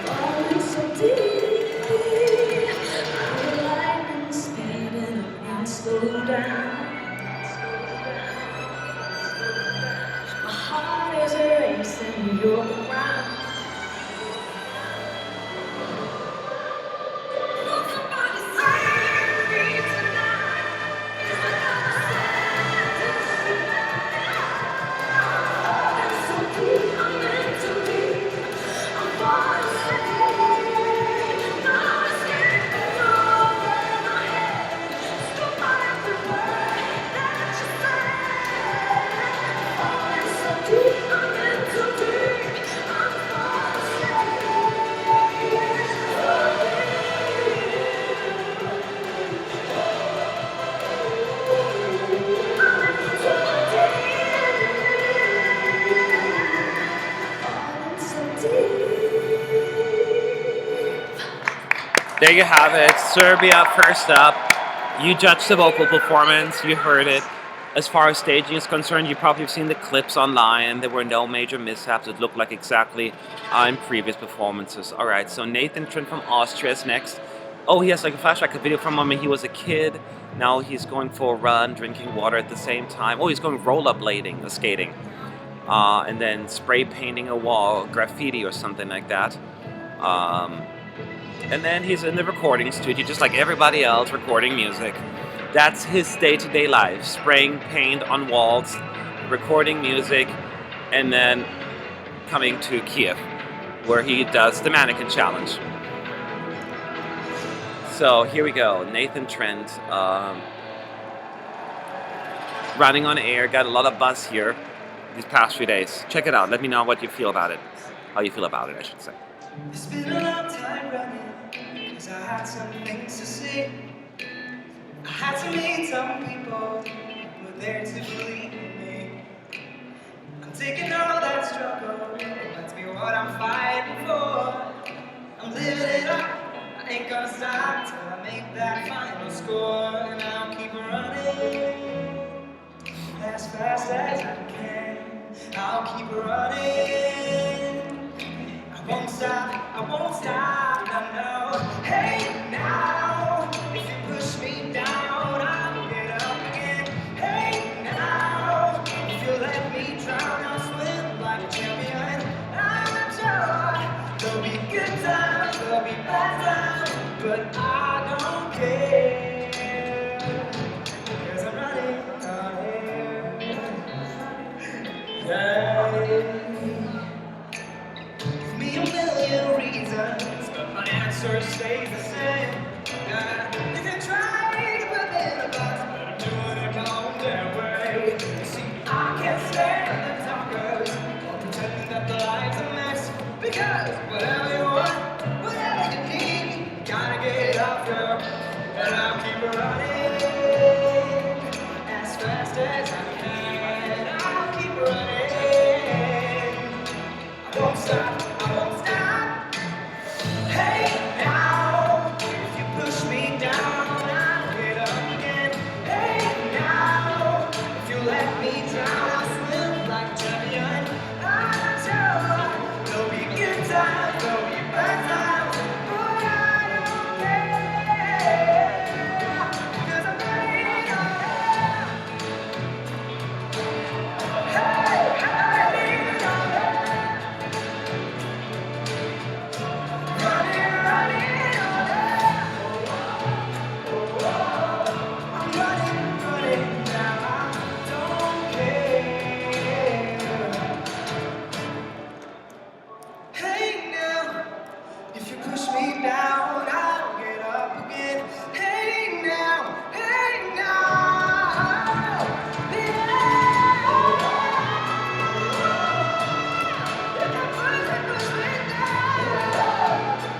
Falling so deep. I'm lightning speeding, I can't slow down. My heart is racing, you're around. There you have it. Serbia first up. You judged the vocal performance. You heard it. As far as staging is concerned, you probably have seen the clips online. There were no major mishaps. It looked like exactly in previous performances. All right, so Nathan Trent from Austria is next. Oh, he has like a flashback, a video from when he was a kid. Now he's going for a run, drinking water at the same time. Oh, he's going rollerblading, skating. And then spray painting a wall, graffiti or something like that. And then he's in the recording studio, just like everybody else, recording music. That's his day-to-day life, spraying paint on walls, recording music, and then coming to Kiev, where he does the mannequin challenge. So here we go, Nathan Trent, running on air, got a lot of buzz here these past few days. Check it out, let me know what you feel about it. How you feel about it, I should say. It's been a long time running, 'cause I had some things to say. I had to meet some people who were there to believe in me. I'm taking all that struggle, that's me what I'm fighting for. I'm living it up, I ain't gonna stop till I make that final score. And I'll keep running, as fast as I can. I'll keep running, I won't stop, no. Hey now, if you push me down, I'll get up again. Hey now, if you let me drown, I'll swim like a champion. I'm sure there'll be good times, there'll be bad times, but I don't care, 'cause I'm running on air. Yeah. Give me a million reasons, but my answer stays the same. You can try to put me in a box, but I'm doing it my own damn way. You see, I can't stand the talkers or pretending that the life's a mess. Because whatever you want, whatever you need, you gotta get out there. And I'll keep running as fast as I can. I'll keep running, I won't stop, I won't stop. Hey now, if you push me down, I'll get up again. Hey now, if you let me drown, I'll swim like a champion. I'm sure there'll be good times, there'll be bad times, but I don't care, 'cause I'm running on air. Hey, I'm running on air. Running on air. I'm running now, I don't care. Hey now, if you push me down, I'll get up again. Hey now, hey now, yeah. If you push me down,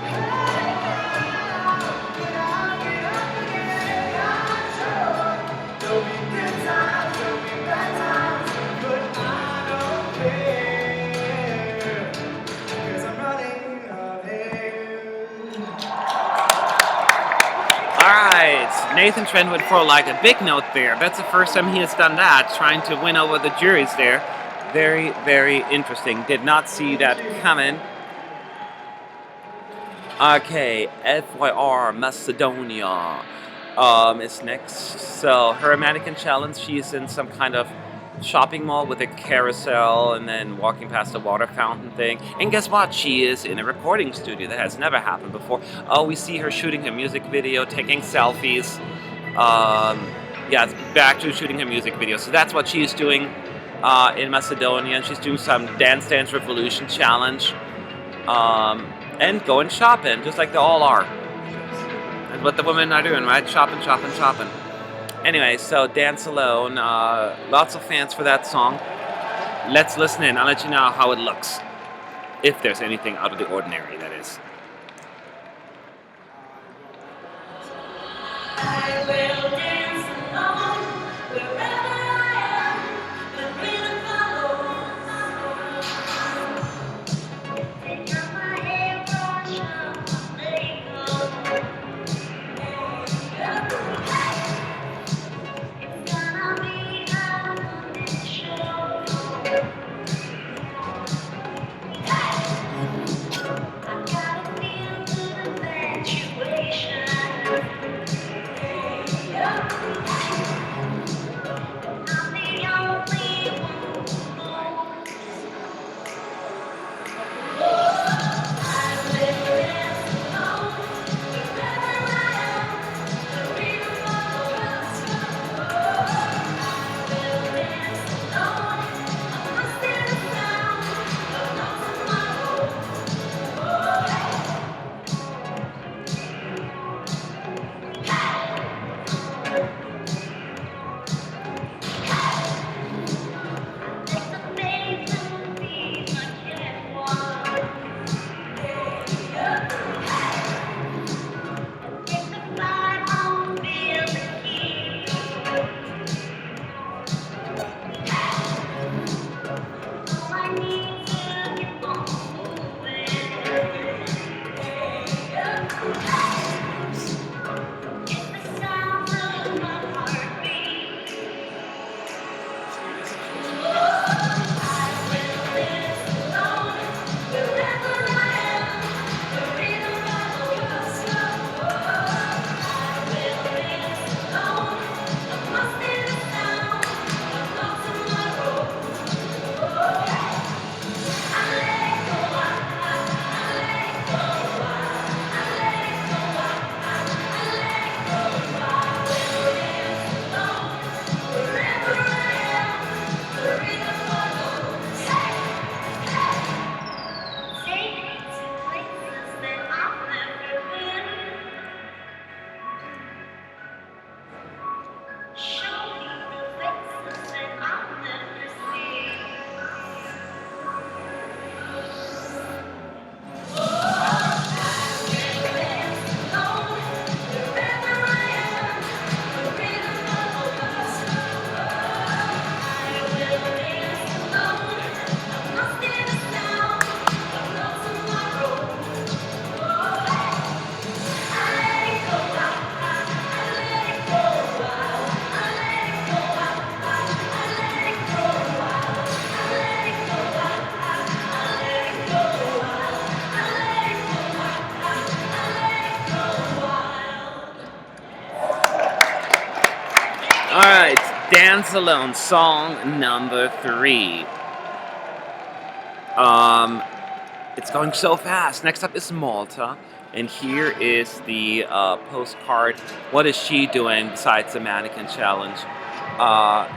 hey now, get up again. I'm sure there'll be good times, there'll be bad times, but I don't care, 'cause I'm running on air. Alright, Nathan Trent went for like a big note there. That's the first time he has done that, trying to win over the juries there. Very, very interesting. Did not see that coming. Okay, FYR Macedonia is next. So her mannequin challenge, she's in some kind of shopping mall with a carousel and then walking past a water fountain thing. And guess what? She is in a recording studio. That has never happened before. Oh, we see her shooting her music video, taking selfies. Yeah, it's back to shooting her music video. So that's what she's doing in Macedonia. And she's doing some Dance Dance Revolution challenge. And going shopping, just like they all are. That's what the women are doing, right? Shopping, shopping, shopping. Anyway, so Dance Alone. Lots of fans for that song. Let's listen in. I'll let you know how it looks. If there's anything out of the ordinary, that is. I will dance alone wherever I am. The rhythm follows. Take out my hair, brush up my makeup. Dance Alone, song number 3. It's going so fast. Next up is Malta, and here is the postcard. What is she doing besides the mannequin challenge?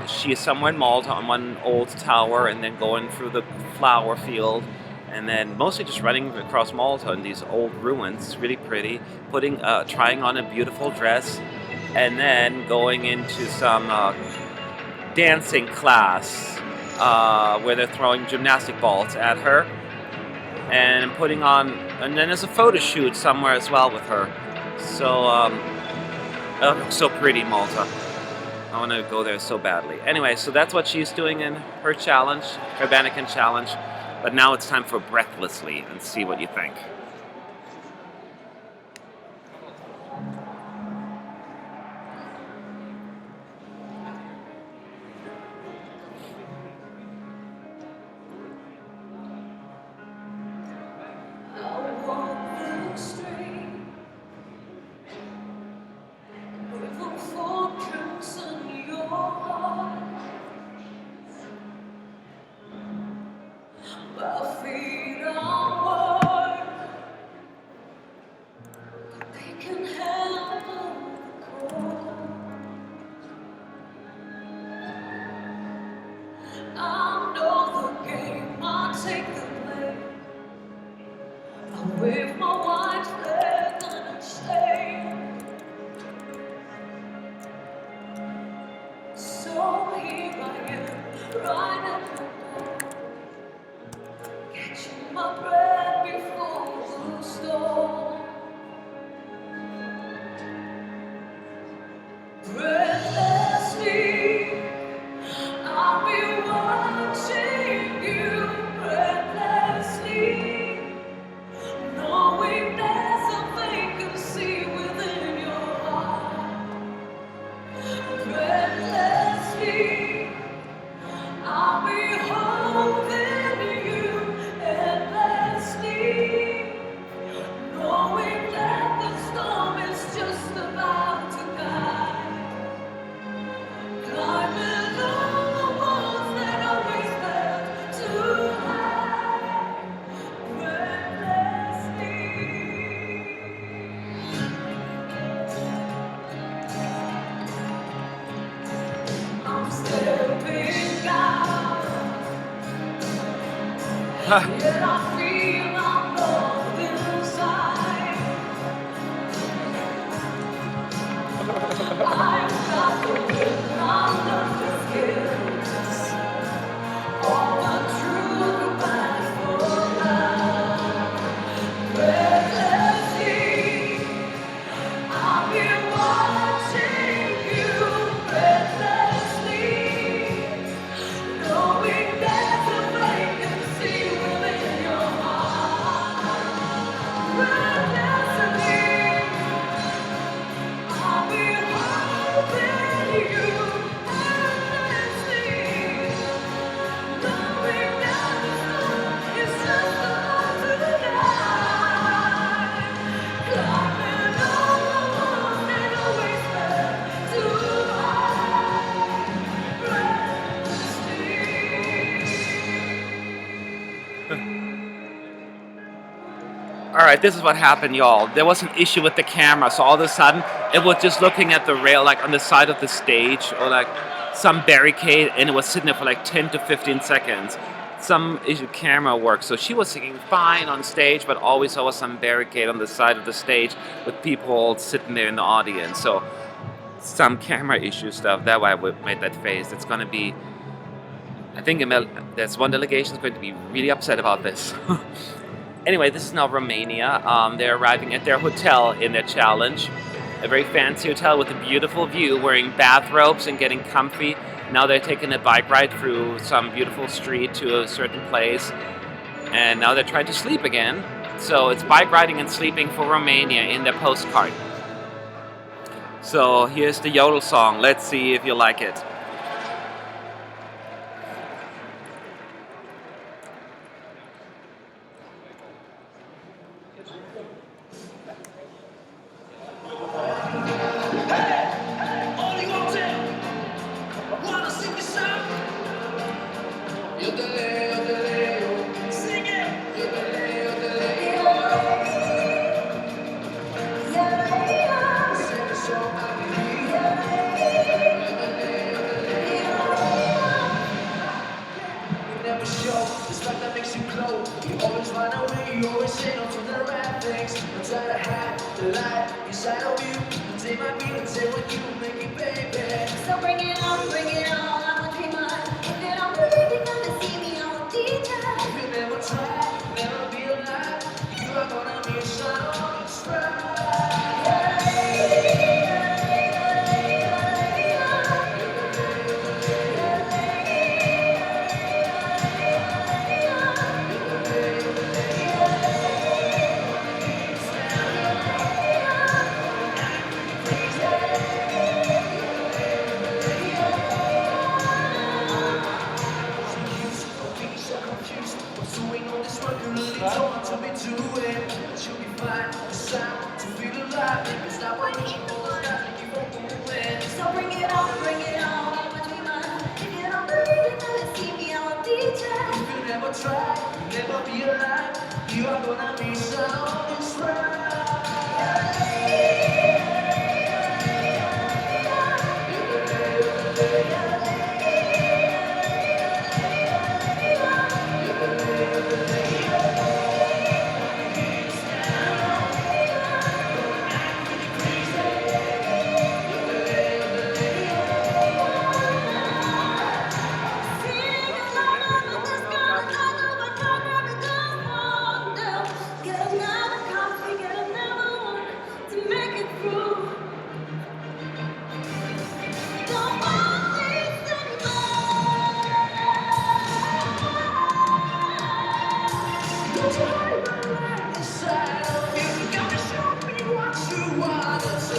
She is somewhere in Malta on one old tower, and then going through the flower field, and then mostly just running across Malta in these old ruins. It's really pretty. Trying on a beautiful dress, and then going into some dancing class where they're throwing gymnastic balls at her. And putting on, and then there's a photo shoot somewhere as well with her. So, it looks so pretty, Malta. I want to go there so badly. Anyway, so that's what she's doing in her challenge, her mannequin challenge. But now it's time for Breathlessly, and see what you think. With my white flag unchained, so here I am, right at your door, catching my breath before the storm. Breathlessly, I'll be watching you breathlessly. Knowing there's a vacancy within your heart. Breathlessly, I'll be holding you endlessly. Knowing that the storm is just about to guide. Climbing all the walls that always felt too high. Breathlessly. I'm stepping out, yet I feel I'm lost inside. I've got the will, I'm not just skills. All the truth about for love. Breathlessly, I'll be watching you breathlessly, knowing there's a vacancy within your heart. Breathlessly, I'll be holding you endlessly, knowing that the storm is just about to die. Climbing all the walls that always felt too high. Breathlessly. Alright, this is what happened, y'all. There was an issue with the camera, so all of a sudden, it was just looking at the rail, like on the side of the stage, or like some barricade, and it was sitting there for like 10 to 15 seconds. Some issue camera work, so she was singing fine on stage, but always there was some barricade on the side of the stage with people sitting there in the audience. So, some camera issue stuff, that why I made that face. It's gonna be, I think there's one delegation is going to be really upset about this. Anyway, this is now Romania. They're arriving at their hotel in their challenge. A very fancy hotel with a beautiful view, wearing bathrobes and getting comfy. Now they're taking a bike ride through some beautiful street to a certain place. And now they're trying to sleep again. So it's bike riding and sleeping for Romania in their postcard. So here's the yodel song. Let's see if you like it. All you want to You always say no to the right things. Don't try to hide the light inside of you. Don't take my beat and say what you make it, baby. So bring it on, I'm a dreamer. If you don't believe you're gonna see me on a detail. If you never try, never be alive, you are gonna miss out on this ride. So bring it on, I'm a dreamer. If you don't believe you're gonna see me on a detail. If you never try, never be alive, you are gonna miss out on this ride. Get another coffee, get another one to make it through. Don't want this anymore. Don't you hide the light inside of you. You gotta show me what you wanna see.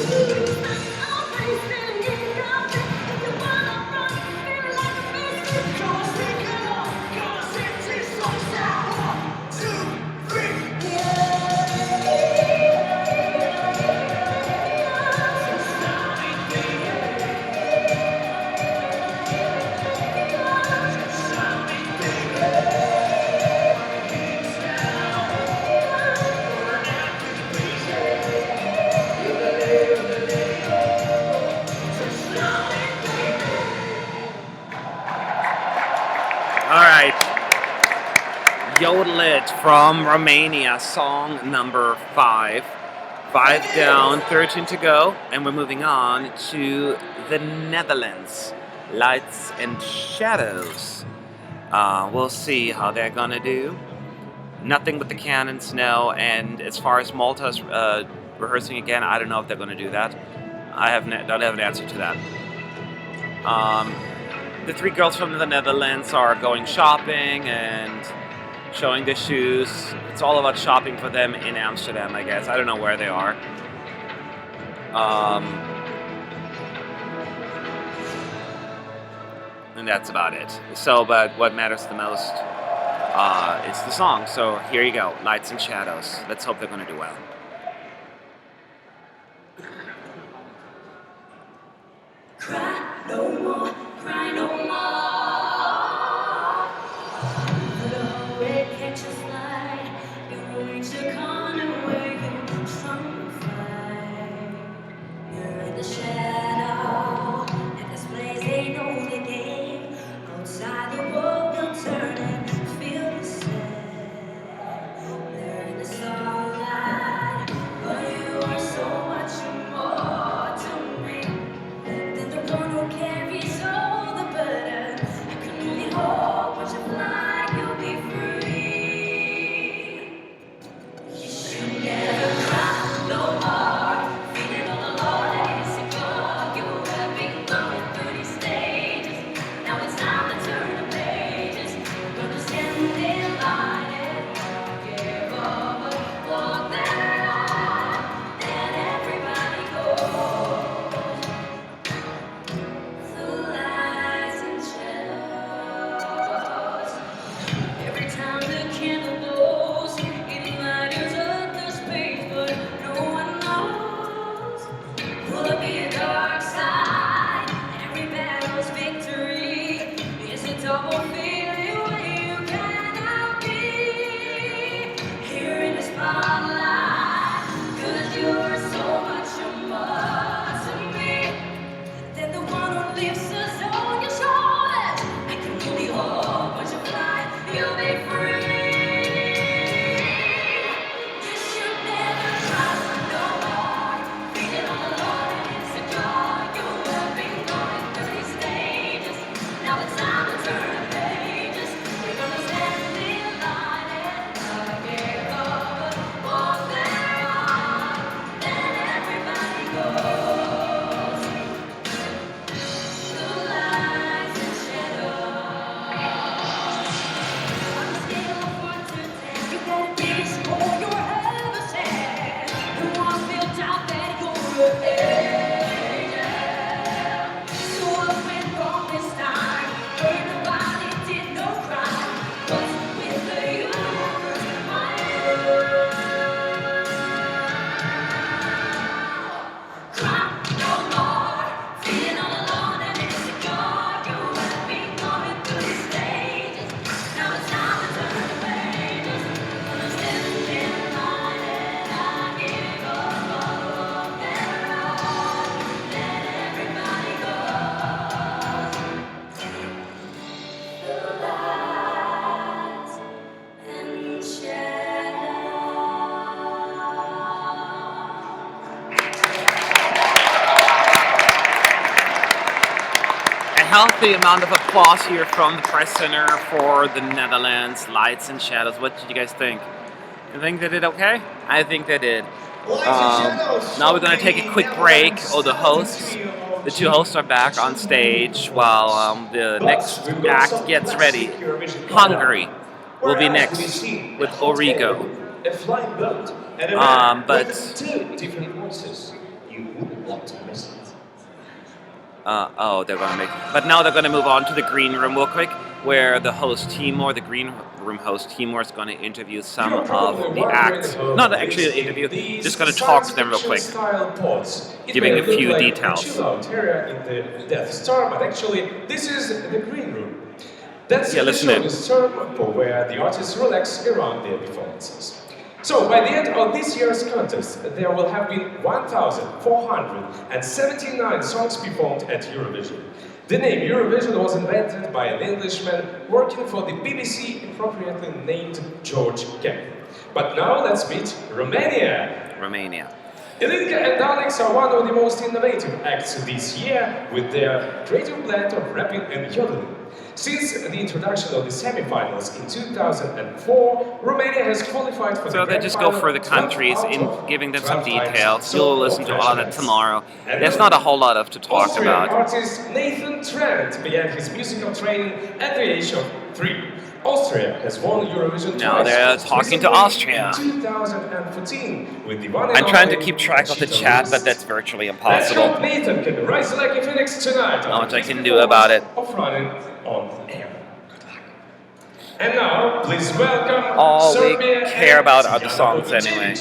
I'm facing getting coffee. If you wanna run, feel like a biscuit. Come on, sing it on. Come on, sing this song out. 1, 2, 3. All right. Yodel It from Romania, song number 5. 5 down, 13 to go, and we're moving on to the Netherlands. Lights and Shadows. We'll see how they're gonna do. Nothing but the cannons, no. And as far as Malta's rehearsing again, I don't know if they're gonna do that. I don't have an answer to that. The 3 girls from the Netherlands are going shopping and showing their shoes. It's all about shopping for them in Amsterdam, I guess. I don't know where they are. And that's about it. So, but what matters the most is the song. So here you go, Lights and Shadows. Let's hope they're going to do well. Cry no more, cry no more. For the whole red catch a slide. You will reach the corner where you from fly. You're in the shadow, and this place ain't know the game. Outside the world will turn and feel the same. They're in the starlight. healthy amount of applause here from the press center for the Netherlands. Lights and shadows. What did you guys think? You think they did okay? I think they did. Now we're gonna take a quick break. The two hosts are back on stage while the next act gets ready. Hungary will be next with Origo. A flying boat and a Um, man but- with two different voices. You wouldn't want to miss it. They're gonna make. But now they're gonna move on to the green room real quick, where the host Timur, the green room host Timur, is gonna interview some of the acts. Not actually an interview, just gonna talk to them real quick, giving a few details. Area in the Death Star, but actually this is the green room. That's Yeah, the listen show in. is term for where the artists relax around their performances. So by the end of this year's contest, there will have been 1,479 songs performed at Eurovision. The name Eurovision was invented by an Englishman working for the BBC, appropriately named George Kemp. But now let's meet Romania. Romania. Ilinka and Alex are one of the most innovative acts this year with their creative blend of rapping and yodeling. Since the introduction of the semi-finals in 2004, Romania has qualified for the So they grand just go final for the 12 countries out in of giving them some 12 times. details. So You'll listen to all of that tomorrow. There's not a whole lot of to talk Austrian about. artist Nathan Trent began his musical training at the age of 3. Austria has won Eurovision Now twice. they're talking to recently Austria. in 2014 with the one and I'm trying to only keep track of the Cheetah chat, List. but that's virtually Let's impossible. hope Nathan can rise like a phoenix tonight. Not much I after can his do about it. performance of running on air. And now, please welcome All we Serbia care and about are the Tijana songs Botijević. anyway.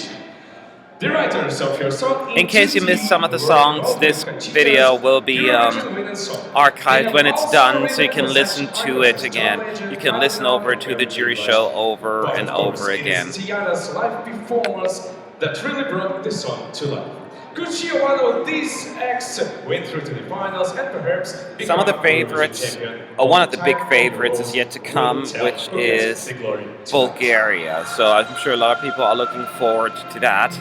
The writers of your song In case you missed some of the songs, this video will be archived when it's done, so you can listen to it again. You can listen over to the jury show over and over again. It's Tijana's live performance that really brought the song to life. Could she one of these acts went through to the finals and perhaps Some of the become favorites, champion one of the big time favorites is overall? yet to come, Will tell which who gets is the glory tonight. Bulgaria. So I'm sure a lot of people are looking forward to that.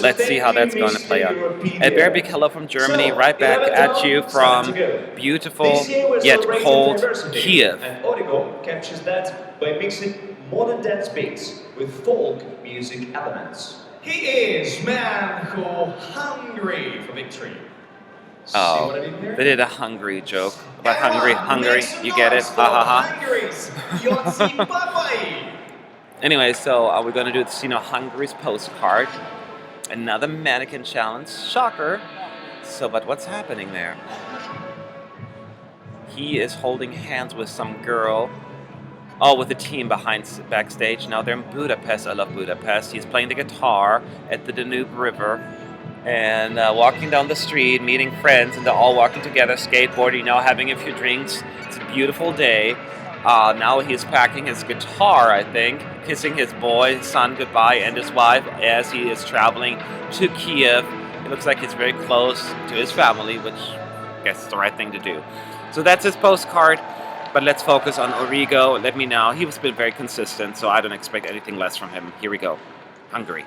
Let's see how that's going to play out. A very big hello from Germany, right back at you from beautiful yet cold Kiev. And Origo captures that by mixing modern dance beats with folk music elements. He is man who hungry for victory. See Oh, what I did there? they did a Hungary joke about Hungary. You get it? Ha ha ha. Anyway, so we're going to do Hungary's postcard. Another mannequin challenge. Shocker. So, but what's happening there? He is holding hands with some girl. Oh, with the team backstage. Now they're in Budapest. I love Budapest. He's playing the guitar at the Danube River and walking down the street, meeting friends, and they're all walking together, skateboarding, having a few drinks. It's a beautiful day. Now he's packing his guitar, I think, kissing his son goodbye and his wife as he is traveling to Kiev. It looks like he's very close to his family, which I guess is the right thing to do. So that's his postcard, but let's focus on Origo. Let me know. He's been very consistent, so I don't expect anything less from him. Here we go. Hungary.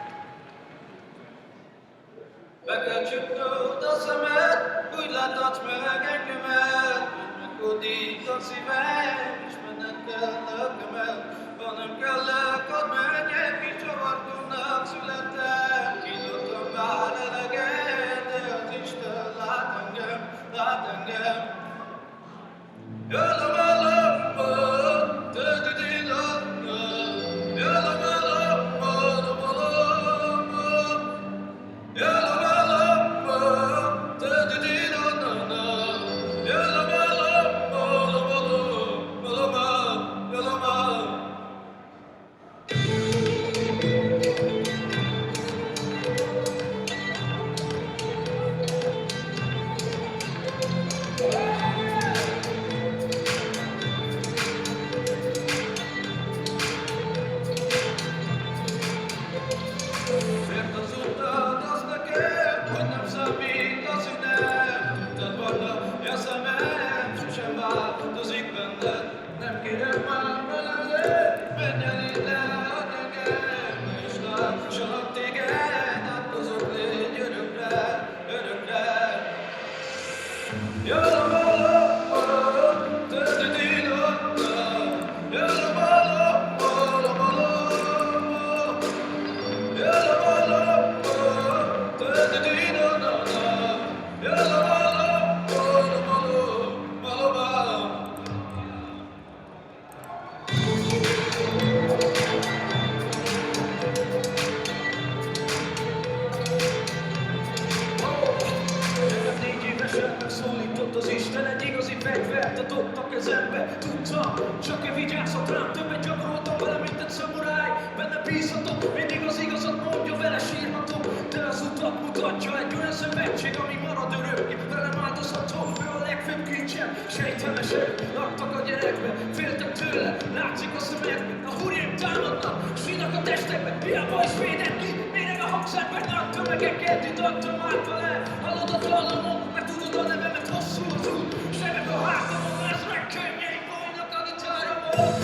bízható, mindig az igazat mondja, vele sírható. De az utat mutatja, egy olyan szövetség, ami marad örökké. Velem áldozható, ő a legfőbb kincsem. Sejtelmesek laktak a gyerekbe, féltek tőle, látszik a szemekben. A hurjék támadnak, sínak a testekben. Hiába is védett ki, méreg a hangszár, mert nagy tömegeket itattam át vele. Hallod a dallamon, meg tudod a nevemet, hosszú az út. Sebek a hátamon, ez meg könnyeik folynak a gitáromon.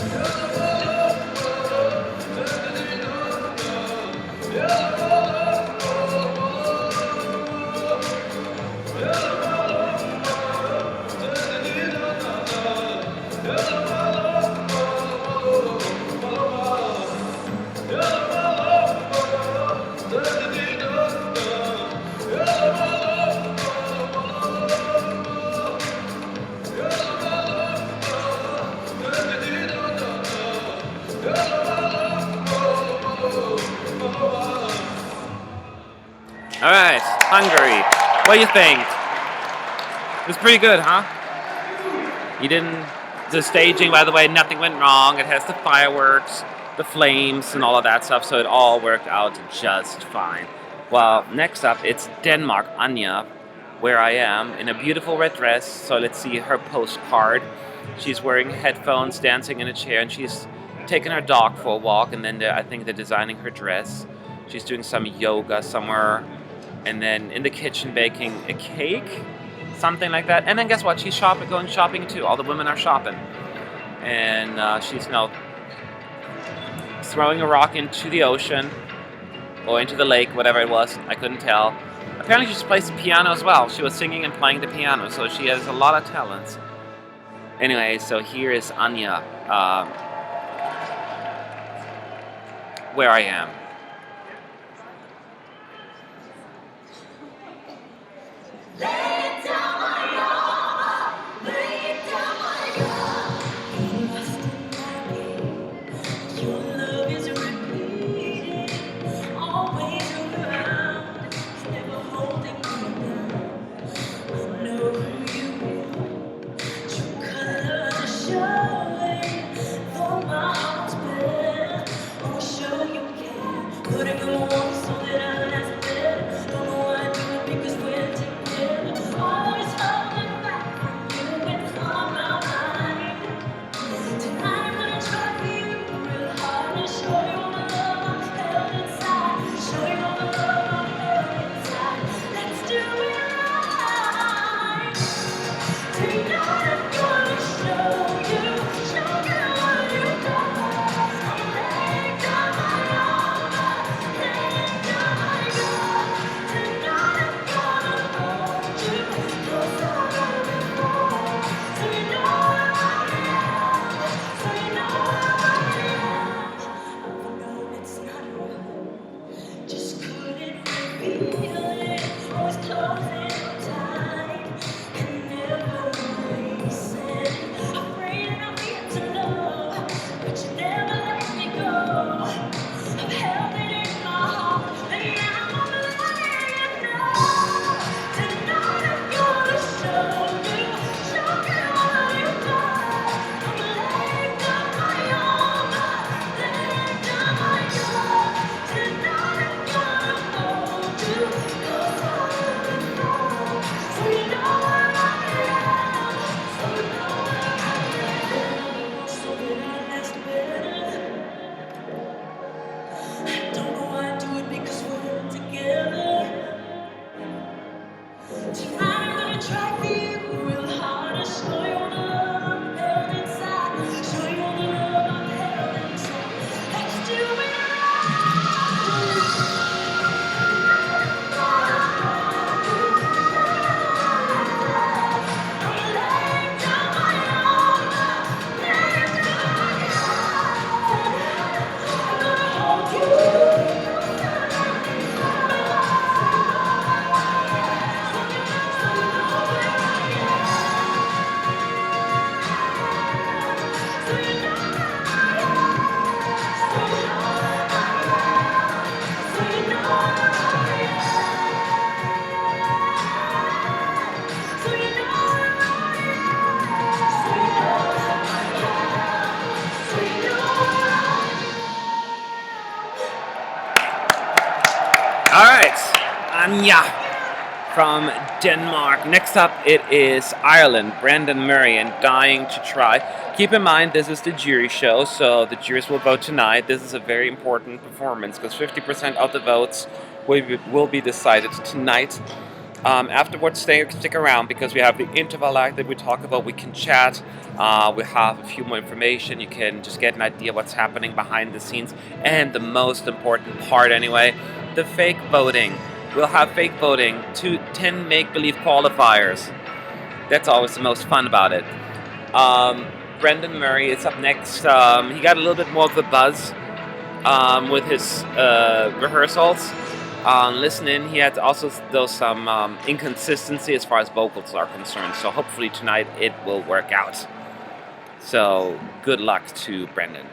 All right, Hungary. What do you think? It was pretty good, huh? You didn't. The staging, by the way, nothing went wrong. It has the fireworks, the flames, and all of that stuff, so it all worked out just fine. Well, next up, it's Denmark, Anja, where I am, in a beautiful red dress. So let's see her postcard. She's wearing headphones, dancing in a chair, and she's taking her dog for a walk, and then I think they're designing her dress. She's doing some yoga somewhere, and then in the kitchen baking a cake, something like that. And then guess what? She's going shopping too. All the women are shopping. And she's now throwing a rock into the ocean, or into the lake, whatever it was. I couldn't tell. Apparently she plays the piano as well. She was singing and playing the piano, so she has a lot of talents. Anyway, so here is Anja, where I am. All right, Anya from Denmark. Next up, it is Ireland, Brandon Murray, and Dying to Try. Keep in mind, this is the jury show, so the jurors will vote tonight. This is a very important performance because 50% of the votes will be decided tonight. Afterwards, stick around because we have the interval act that we talk about. We can chat. We have a few more information. You can just get an idea what's happening behind the scenes. And the most important part, anyway, the fake voting. We'll have fake voting to 10 make-believe qualifiers. That's always the most fun about it. Brendan Murray is up next. He got a little bit more of a buzz with his rehearsals. Listen in, he had also some inconsistency as far as vocals are concerned. So hopefully tonight it will work out. So good luck to Brendan.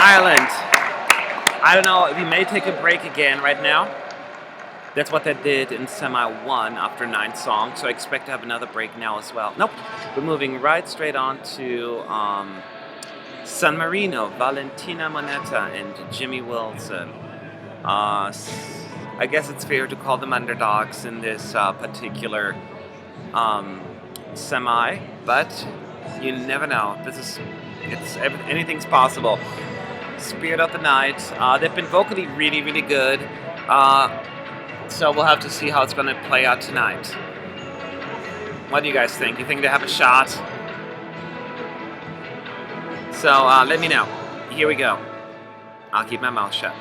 Ireland. I don't know, we may take a break again right now. That's what they did in Semi 1 after 9 songs, so I expect to have another break now as well. Nope, we're moving right straight on to San Marino, Valentina Monetta and Jimmy Wilson. I guess it's fair to call them underdogs in this particular semi, but you never know. Anything's possible. Spirit of the Night. They've been vocally really, really good. So we'll have to see how it's going to play out tonight. What do you guys think? You think they have a shot? So let me know. Here we go. I'll keep my mouth shut.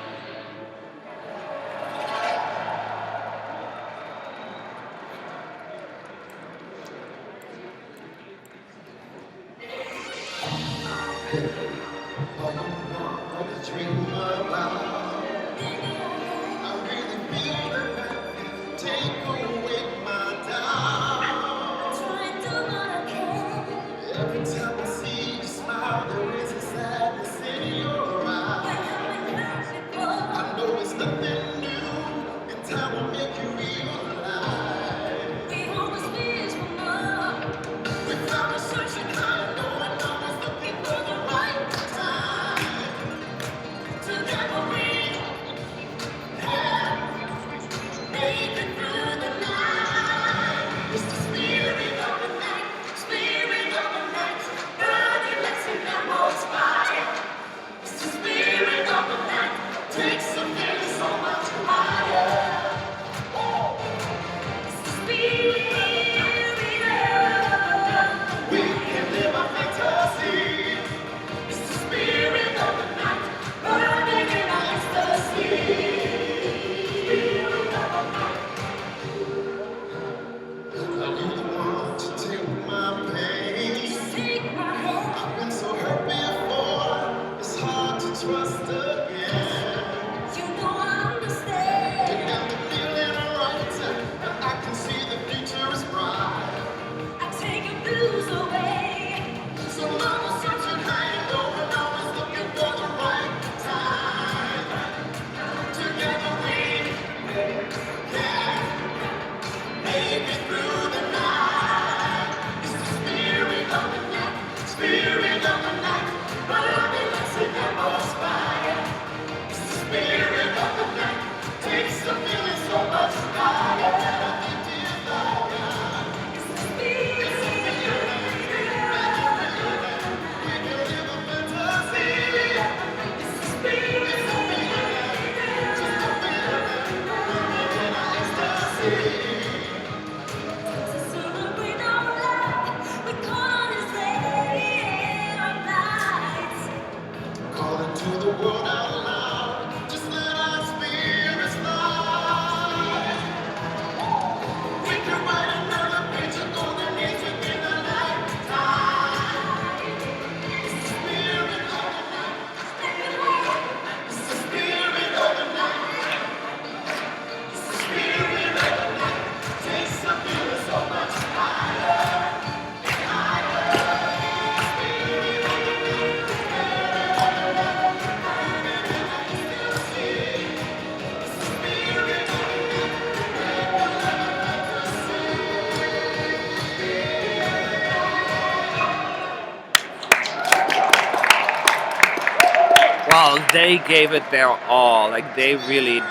they gave it their all. Like they really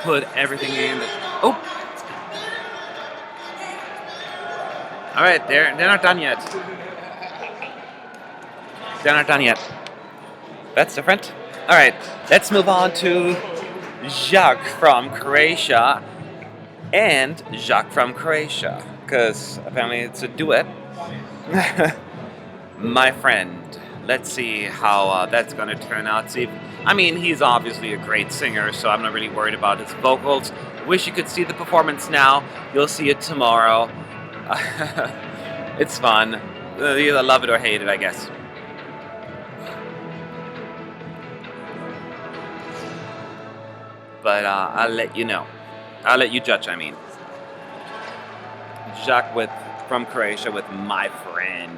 put everything in. Oh, all right, they're not done yet. They're not done yet. That's different. All right, let's move on to Jacques from Croatia and Jacques from Croatia, because apparently it's a duet. My friend. Let's see how that's going to turn out. I mean, he's obviously a great singer, so I'm not really worried about his vocals. Wish you could see the performance now. You'll see it tomorrow. It's fun. You either love it or hate it, I guess. But I'll let you know. I'll let you judge, I mean. Jacques from Croatia with My Friend.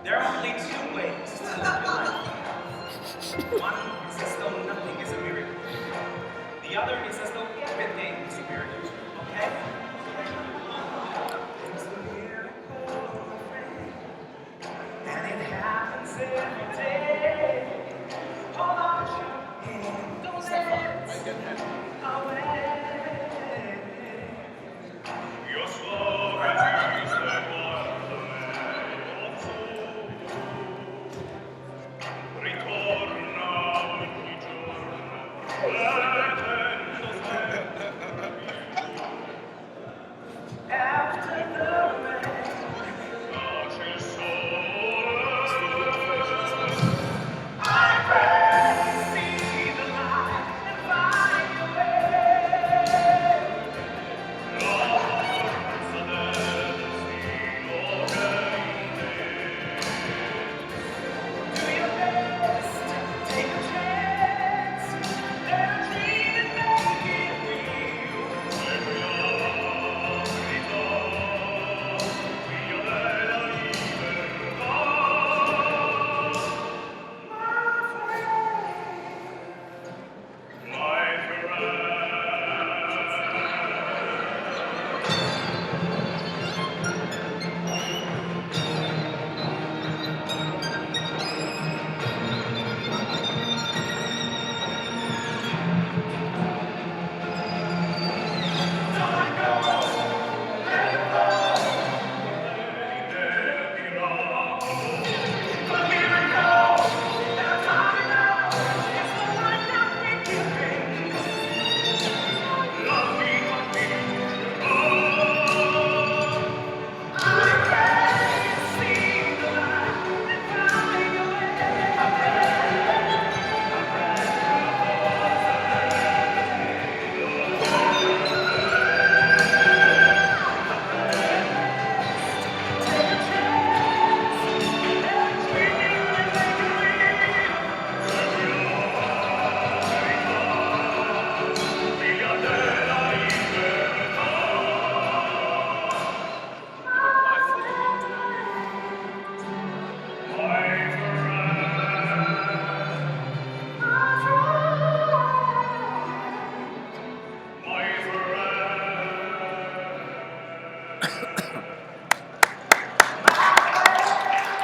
There are only two ways to live your life. One is as though nothing is a miracle. The other is as though everything is a miracle. Okay? It's a miracle, and it happens every day. Hold on to your hand, don't let it away. Your slow returns the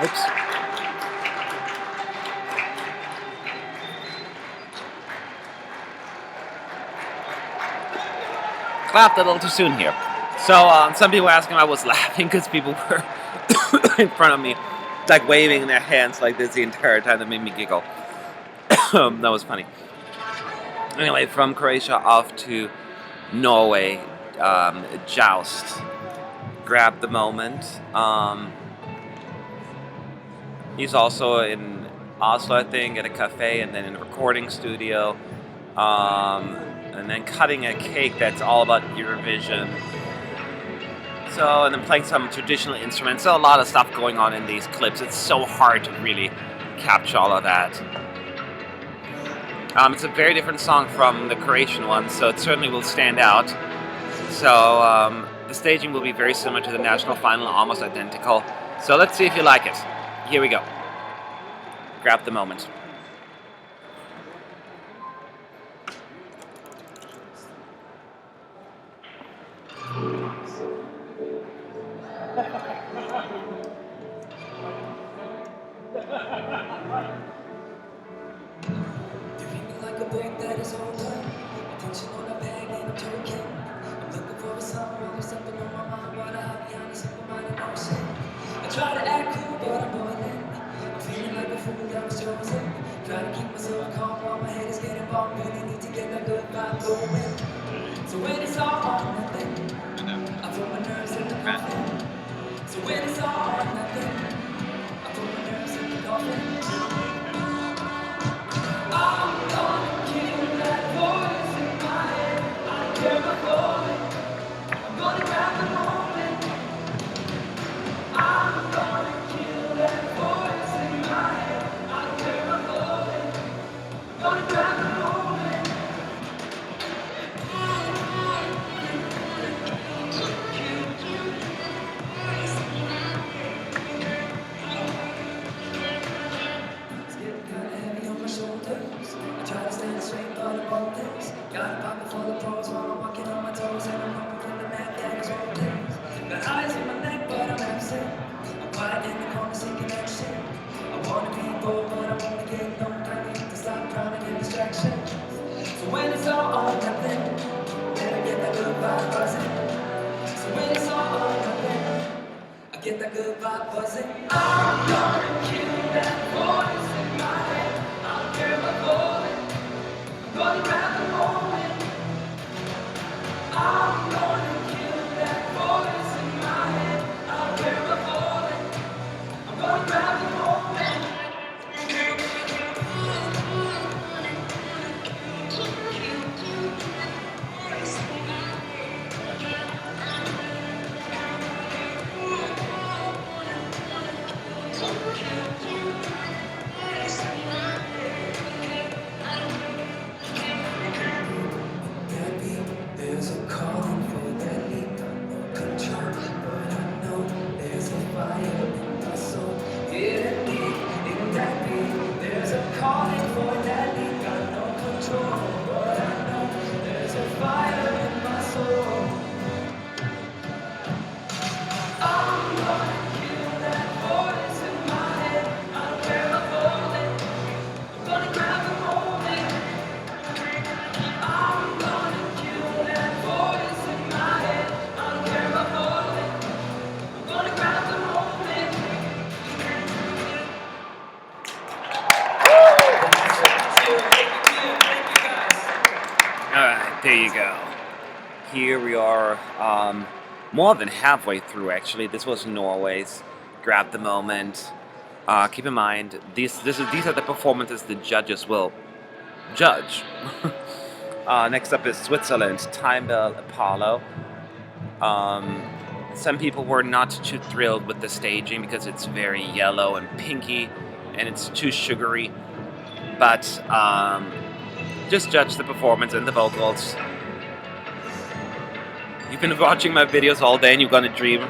Oops. Clapped a little too soon here. So some people were asking if I was laughing because people were in front of me, like waving their hands like this the entire time. That made me giggle. That was funny. Anyway, from Croatia off to Norway, Joust. Grab the moment. He's also in Oslo, I think, at a cafe, and then in a recording studio, and then cutting a cake that's all about Eurovision. So, and then playing some traditional instruments. So a lot of stuff going on in these clips. It's so hard to really capture all of that. It's a very different song from the Croatian one, so it certainly will stand out. So the staging will be very similar to the national final, almost identical. So let's see if you like it. Here we go. Grab the moment. Like a book that is open, attention on a bag and I'm joking. I'm looking for a song where there's something on my mind, but I have the honest simple mind and notion. I try to act cool, but I'm boiling. I'm feeling like a fool that was chosen. Try to keep myself calm while my head is getting bombed. Really need to get that good vibe going. So when it's all or nothing, I put my nerves in the coffin. So when it's all or nothing, I put my nerves in the coffin. I'm gonna kill that voice in my head. I don't care about going. I'm gonna grab the moment. I'm gonna kill that voice in my head. I don't care about going. I'm gonna grab the moment. It's getting kinda heavy on my shoulders. I try to stand straight, but I'm on this. Got a pocket full of pros while I'm walking on my toes, and I'm hoping from the map that is all this. Got eyes in my neck, but I'm absent. I'm quiet in the corner, seeking action. I wanna be bold, but I'm only getting on. I need to stop trying to get distractions. So when it's all or nothing, better get that good vibe buzzing. So when it's all or nothing, I get that good vibe buzzing. I'm gonna kill that voice in my head. I don't care about going. I'm gonna grab the moment. I'm gonna kill that voice in my head. I don't care about going. I'm gonna grab the moment. There's a calling for that leap, no control, but I know there's a fire in my soul. Hidden deep in that beat, there's a calling for that leap, got no control, but I know there's a fire in my soul. I'm gonna kill that voice in my head. I don't care about falling. I'm gonna grab the moment. I'm gonna kill that voice in my head. I don't care about falling. I'm gonna grab the moment. Thank you guys. All right, there you go. Here we are, more than halfway through. Actually, this was Norway's "Grab the Moment." Keep in mind, these are the performances the judges will judge. Next up is Switzerland, Time Bell Apollo. Some people were not too thrilled with the staging because it's very yellow and pinky and it's too sugary. But just judge the performance and the vocals. You've been watching my videos all day and you're gonna dream.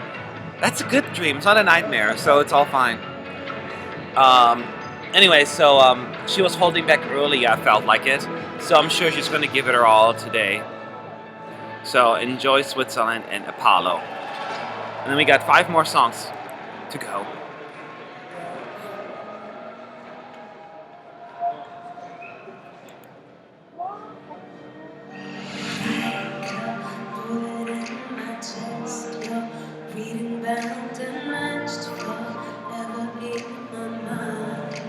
That's a good dream, it's not a nightmare, so it's all fine. Anyway, so she was holding back early, I felt like it. So I'm sure she's gonna give it her all today. So enjoy Switzerland and Apollo. And then we got 5 more songs to go. Bullet in my chest, you're reading bound and matched forever in my mind.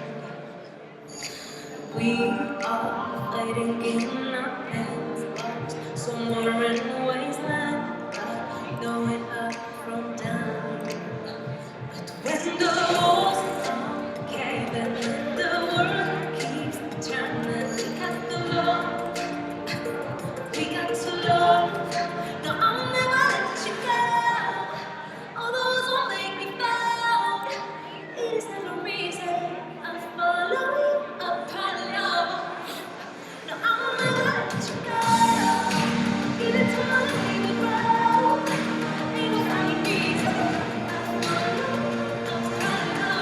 We are fighting in our heads, lost somewhere in the wasteland. I know it up from down. But when the walls are caving and the world keeps turning, we got to love, we got to love. No, I'll never let you go. All those won't make me fall. It is never reason I follow you Apollo. No, I'll never let you go. Even till the day we grow. Ain't no funny reason I follow Apollo.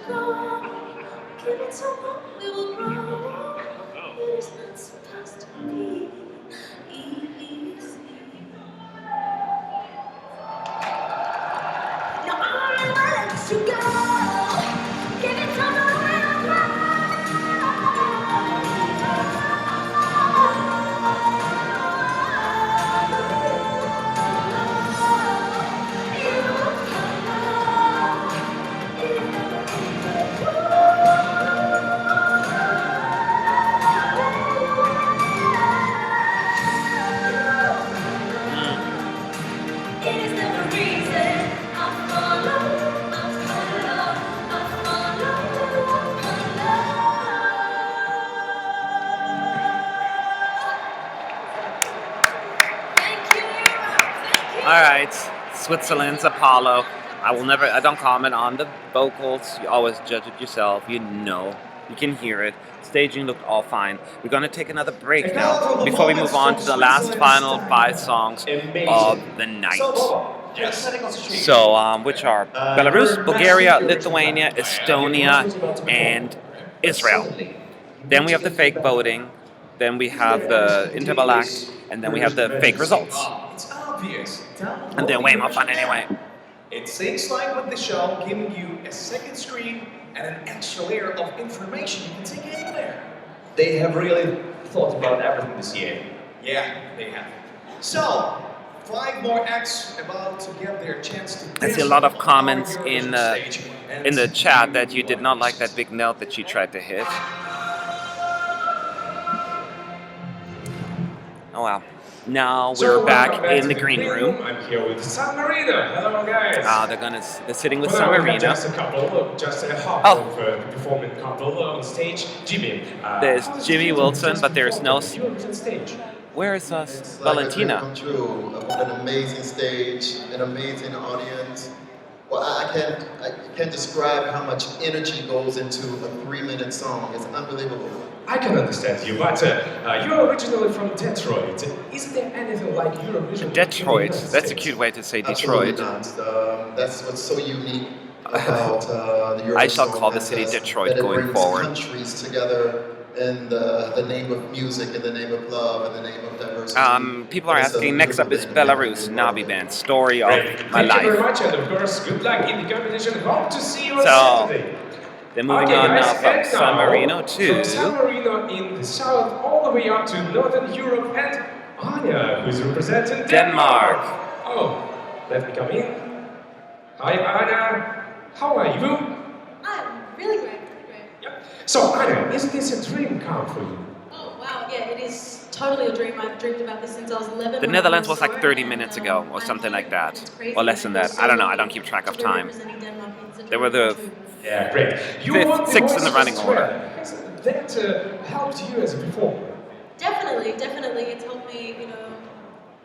go. Give it so long, we will grow. It is not supposed to be easy. Now I will let you go. Give it so long, we will grow. It is never reason I follow, Thank you, Thank you. All right, Switzerland's Apollo. I don't comment on the vocals. You always judge it yourself. You know. You can hear it. Staging looked all fine. We're going to take another break now before we move on to the last final 5 songs of the night. So, which are Belarus, Bulgaria, Lithuania, Estonia, and Israel. Then we have the fake voting. Then we have the interval act. And then we have the fake results. It's obvious. And they're way more fun anyway. It seems like with the show, giving you a second screen and an extra layer of information you can take anywhere. They have really thought about everything this year. Yeah, they have. So, 5 more acts about to get their chance to. I see a lot of comments in the chat that you did not like that big note that you tried to hit. Oh wow. Now we're back in the green room. I'm here with San Marino. Hello, guys. They're sitting with Well, San we have Marino. just a couple, just a half Oh. of the performing couple on stage. Jimmy. There's how does it Jimmy feel to Wilson, just but there's no. perform on Eurovision stage? Where is It's like a dream Valentina? come true. An amazing stage, an amazing audience. Well, I can't describe how much energy goes into a 3-minute song. It's unbelievable. I can understand you, but you're originally from Detroit. Isn't there anything like Eurovision? Detroit. in the United That's a States? cute way to say Absolutely Detroit. not. That's what's so unique about the Eurovision I shall Song call the city Contest, Detroit that it going brings forward. countries together in the name of music, in the name of love, in the name of diversity. People are It's a asking. Next up is beautiful thing. Belarus, Navi band, story of Great. my Thank you very life. much, and of course, good luck in the competition. Hope to see you on So, Saturday. They're moving Okay, on now guys, from and San now, Marino from to. San Marino in the south, all the way up to Northern Europe, and Anya, who's representing Denmark. Oh, let me come in. Hi, Anya. How are you? I'm really great. Yep. So, Anya, is this a dream come for you? Oh wow, yeah, it is totally a dream. I've dreamed about this since I was 11. The when I Netherlands first was like saw it, 30 and, minutes ago, or I'm something like here. that. It's crazy. Or less than that. I'm I don't know. I so don't keep track of lucky to be time. representing Denmark. It's a They were dream the come true. Yeah, great. You Fifth, won the sixth in Voice the running of order. Australia. Has that helped you as a performer? Definitely. It's helped me,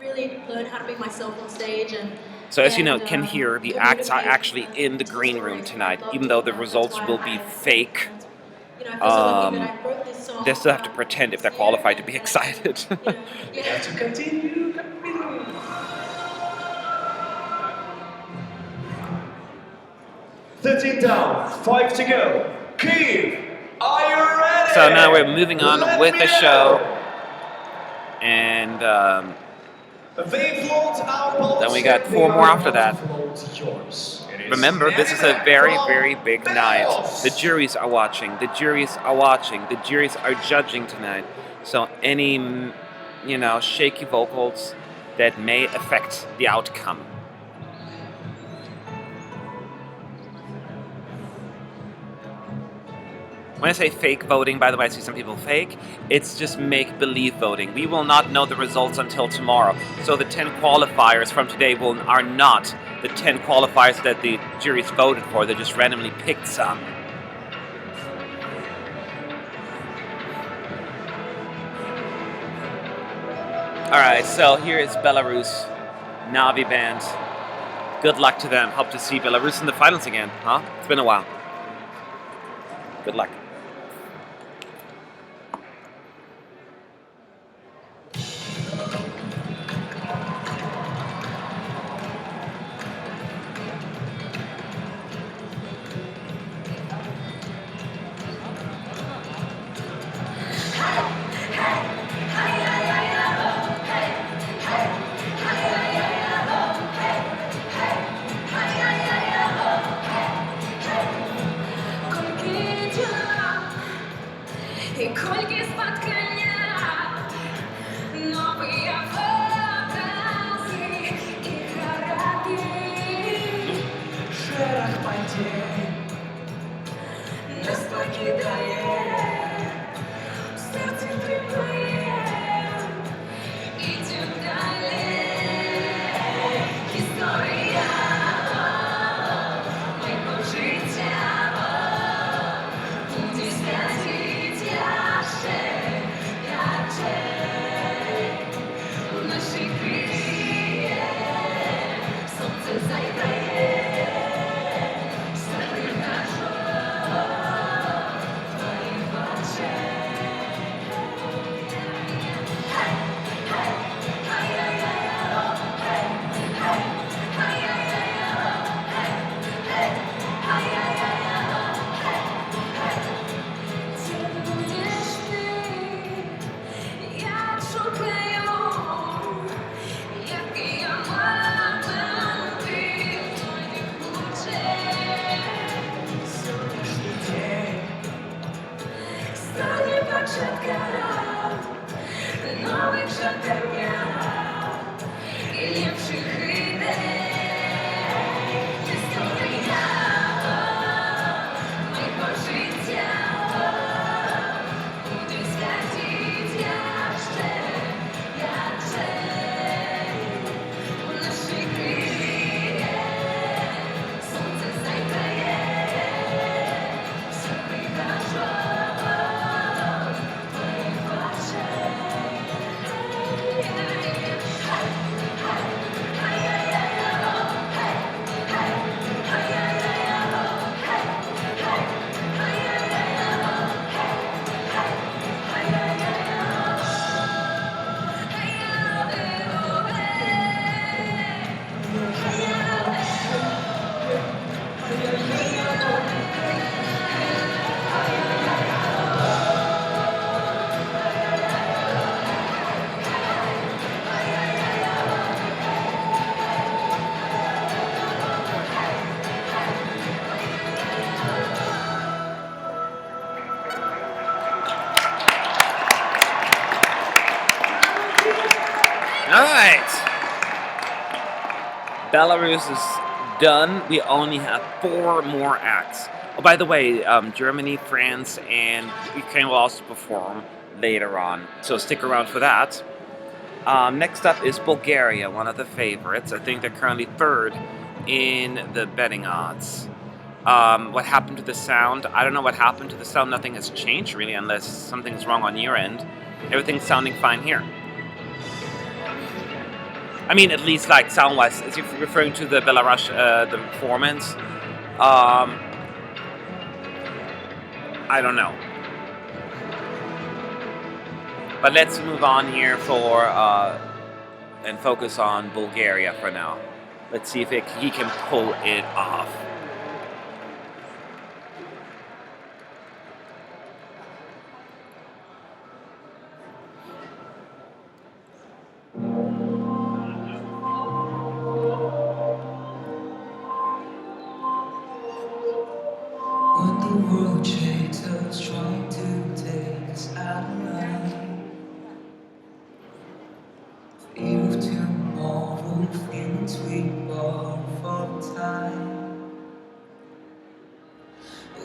really learn how to be myself on stage and. So as you know, and, can hear the communicate, acts are actually in the green room tonight, even though the results will be fake. I feel so lucky that I wrote this song. They still have to pretend if they're qualified to be excited. You have to continue. 13 down, 5 to go. Kyiv, are you ready? So now we're moving on Let with me the know. show. And They float our then we got 4 more after that. Yours. It is Remember, this is a Nana very, from very big night. Belarus. The juries are watching. The juries are watching. The juries are judging tonight. So any, shaky vocals that may affect the outcome. When I say fake voting, by the way, I see some people fake, it's just make-believe voting. We will not know the results until tomorrow. So the 10 qualifiers from today are not the 10 qualifiers that the juries voted for. They just randomly picked some. Alright, so here is Belarus, Navi band. Good luck to them. Hope to see Belarus in the finals again, huh? It's been a while. Good luck. i kolkie spotkania, nowe fantazje i charakter. Szereg będzie Nas покидає, в серці тримає, ідем далі. Історія мого життя буде святить яще, ярче у нашій кріє, сонце зайграє, серед нашого. Stanie początka nowych żądania i lepszych idei. Historia mojego życia będzie świecić jeszcze, ярче u naszej kryje, słońce zajmuje sobie naszą. All right. Belarus is done. We only have 4 more acts. Oh, by the way, Germany, France, and Ukraine will also perform later on. So stick around for that. Next up is Bulgaria, one of the favorites. I think they're currently 3rd in the betting odds. What happened to the sound? I don't know what happened to the sound. Nothing has changed really, unless something's wrong on your end. Everything's sounding fine here. I mean, at least like sound-wise, is he referring to the Belarus, the performance? I don't know. But let's move on here for and focus on Bulgaria for now. Let's see if he can pull it off. when the world shakes us, trying to take us out of line. Fear of tomorrow, feelings we borrow for time.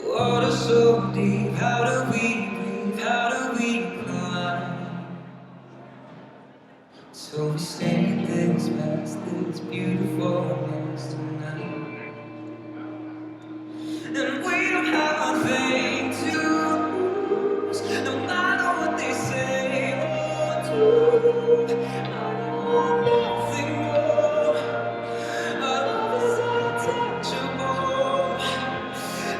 Water so deep, how do we breathe? How do we climb? So we stay in this mess, this beautiful mess tonight. And we don't have a thing to lose, no matter what they say or do. I want nothing more. Our love is untouchable.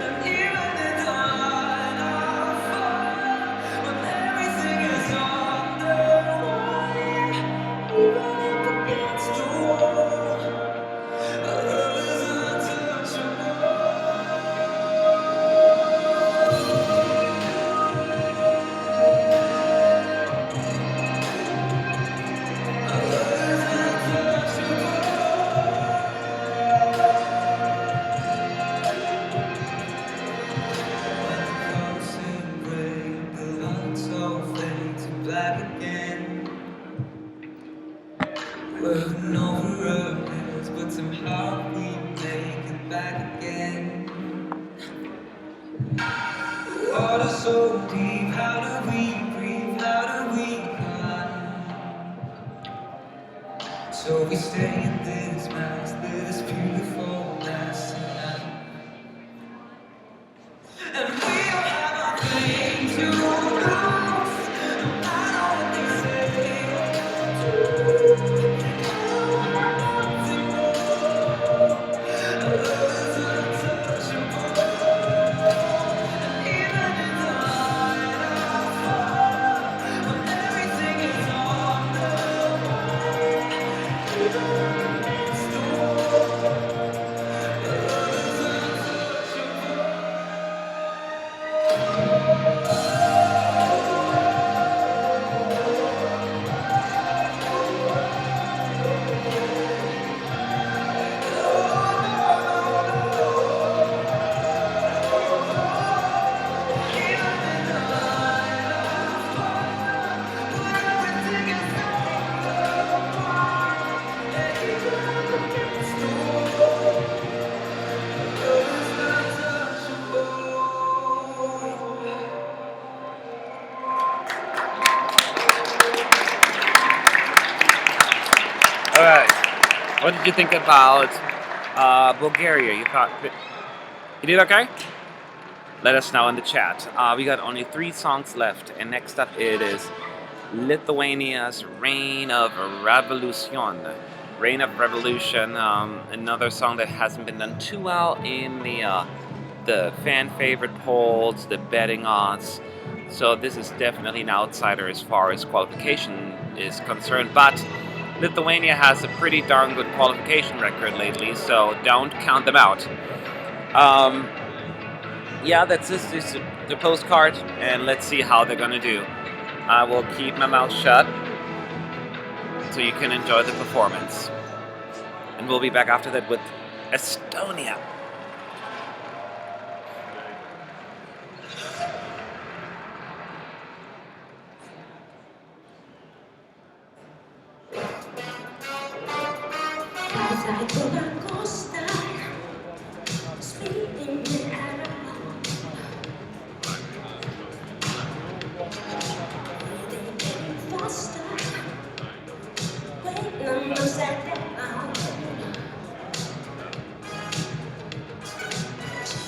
And even in the line of fire, when everything is underway, even up against the wall, so deep. How do we breathe? How do we climb? So we stay in this mess, this beautiful mess tonight. And we'll have our thing to lose. I know what they say. All right. What did you think about Bulgaria? You thought you did okay? Let us know in the chat. We got only 3 songs left, and next up it is Lithuania's Reign of Revolution. Reign of Revolution, another song that hasn't been done too well in the fan favorite polls, the betting odds. So this is definitely an outsider as far as qualification is concerned. But Lithuania has a pretty darn good qualification record lately, so don't count them out. Yeah, that's just the postcard, and let's see how they're gonna do. I will keep my mouth shut so you can enjoy the performance. And we'll be back after that with Estonia.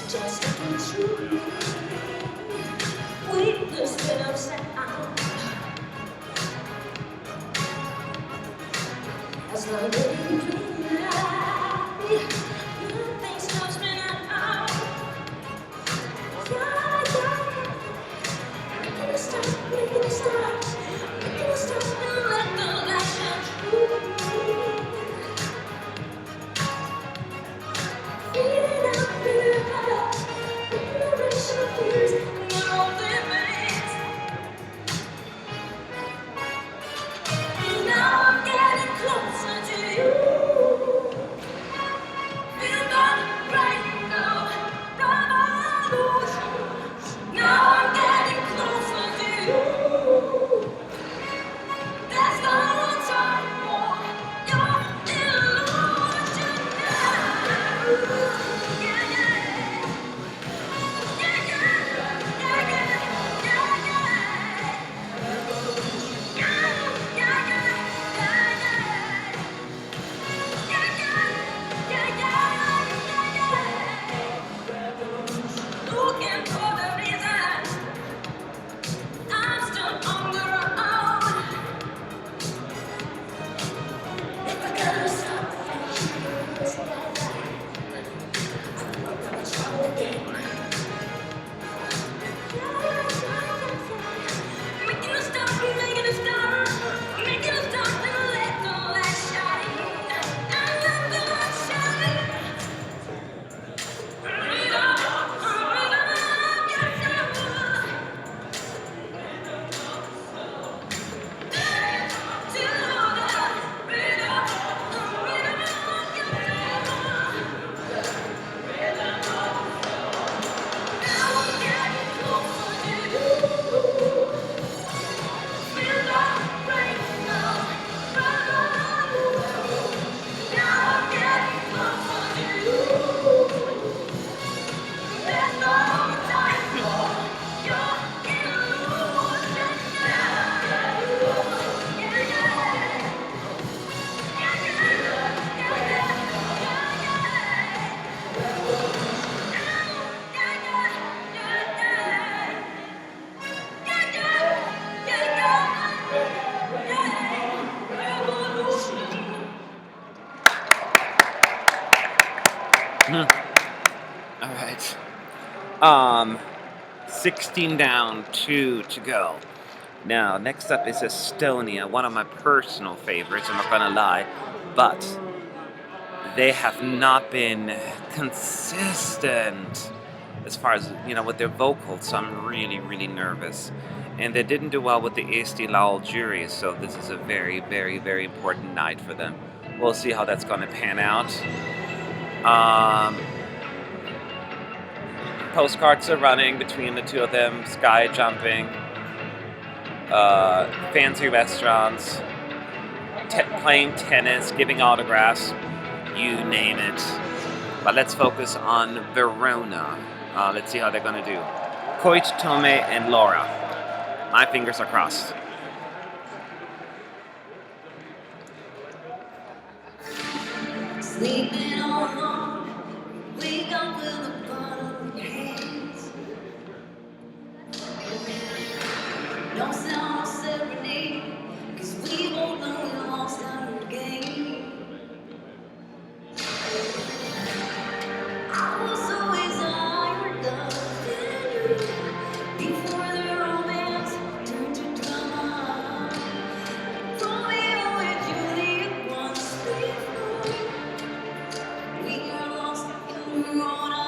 Just looking through me, weakness that upset as long as you dream light, nothing stops me now. Making a stop, making a stop, making a stop and let the light shine through. Feeling up, generation of fears, no limits. Now I'm getting closer to you. Feel the rain of revolution. Now I'm getting closer to you. There's no time for your illusion now. Yeah, yeah. Looking for the reason I'm still on the road. If I gotta stop making a stop, making a stop, making a stop and let the light shine. And let the light shine. Freedom, freedom, yeah. Um, 16 down, 2 to go. Now, next up is Estonia, one of my personal favorites, I'm not gonna lie, but they have not been consistent as far as, with their vocals, so I'm really, really nervous. And they didn't do well with the Eesti Laul jury, so this is a very, very, very important night for them. We'll see how that's gonna pan out. Postcards are running between the two of them, sky jumping, fancy restaurants, playing tennis, giving autographs, you name it. But let's focus on Verona. Let's see how they're gonna do. Koit, Tome, and Laura. My fingers are crossed. Sleeping all alone, wake up with a bottle in your hands. No sound, no serenade, 'cause we won't know we lost our game. I was always higher than you, before the romance turned to drama. Romeo and Juliet once before. We are lost in Verona.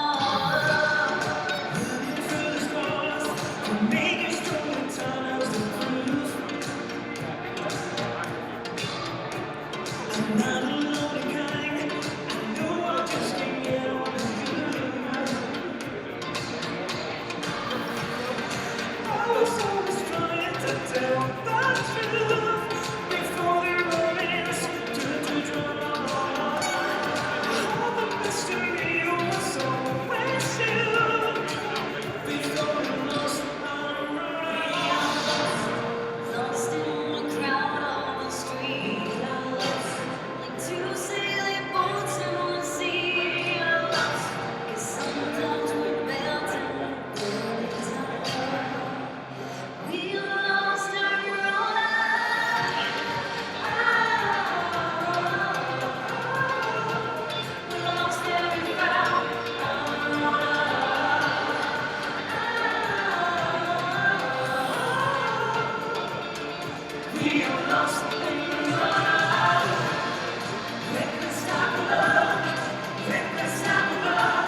Looking through the stars to make it stronger tunnels to cruise. I'm not alone in kind. I know I just can't get over you. I was always trying to tell the truth before the romance turned to drama. All the mystery was always you. Before we lost our Lost in the crowd on the street, like two sailing boats on the sea. 'Cause sometimes we're built in time. We lost our Verona. We lost every ground. we are lost in Verona. Reckless type of love, reckless type of love.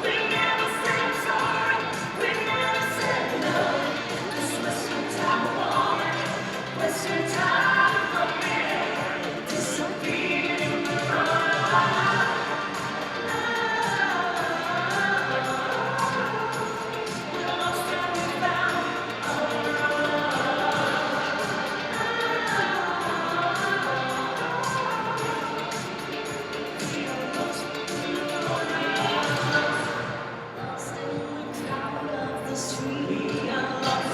We never said sorry, we never said no. This Western type of woman, Western type of man, disappeared in Verona. We lost and we found Lost in the crowd of the street. Like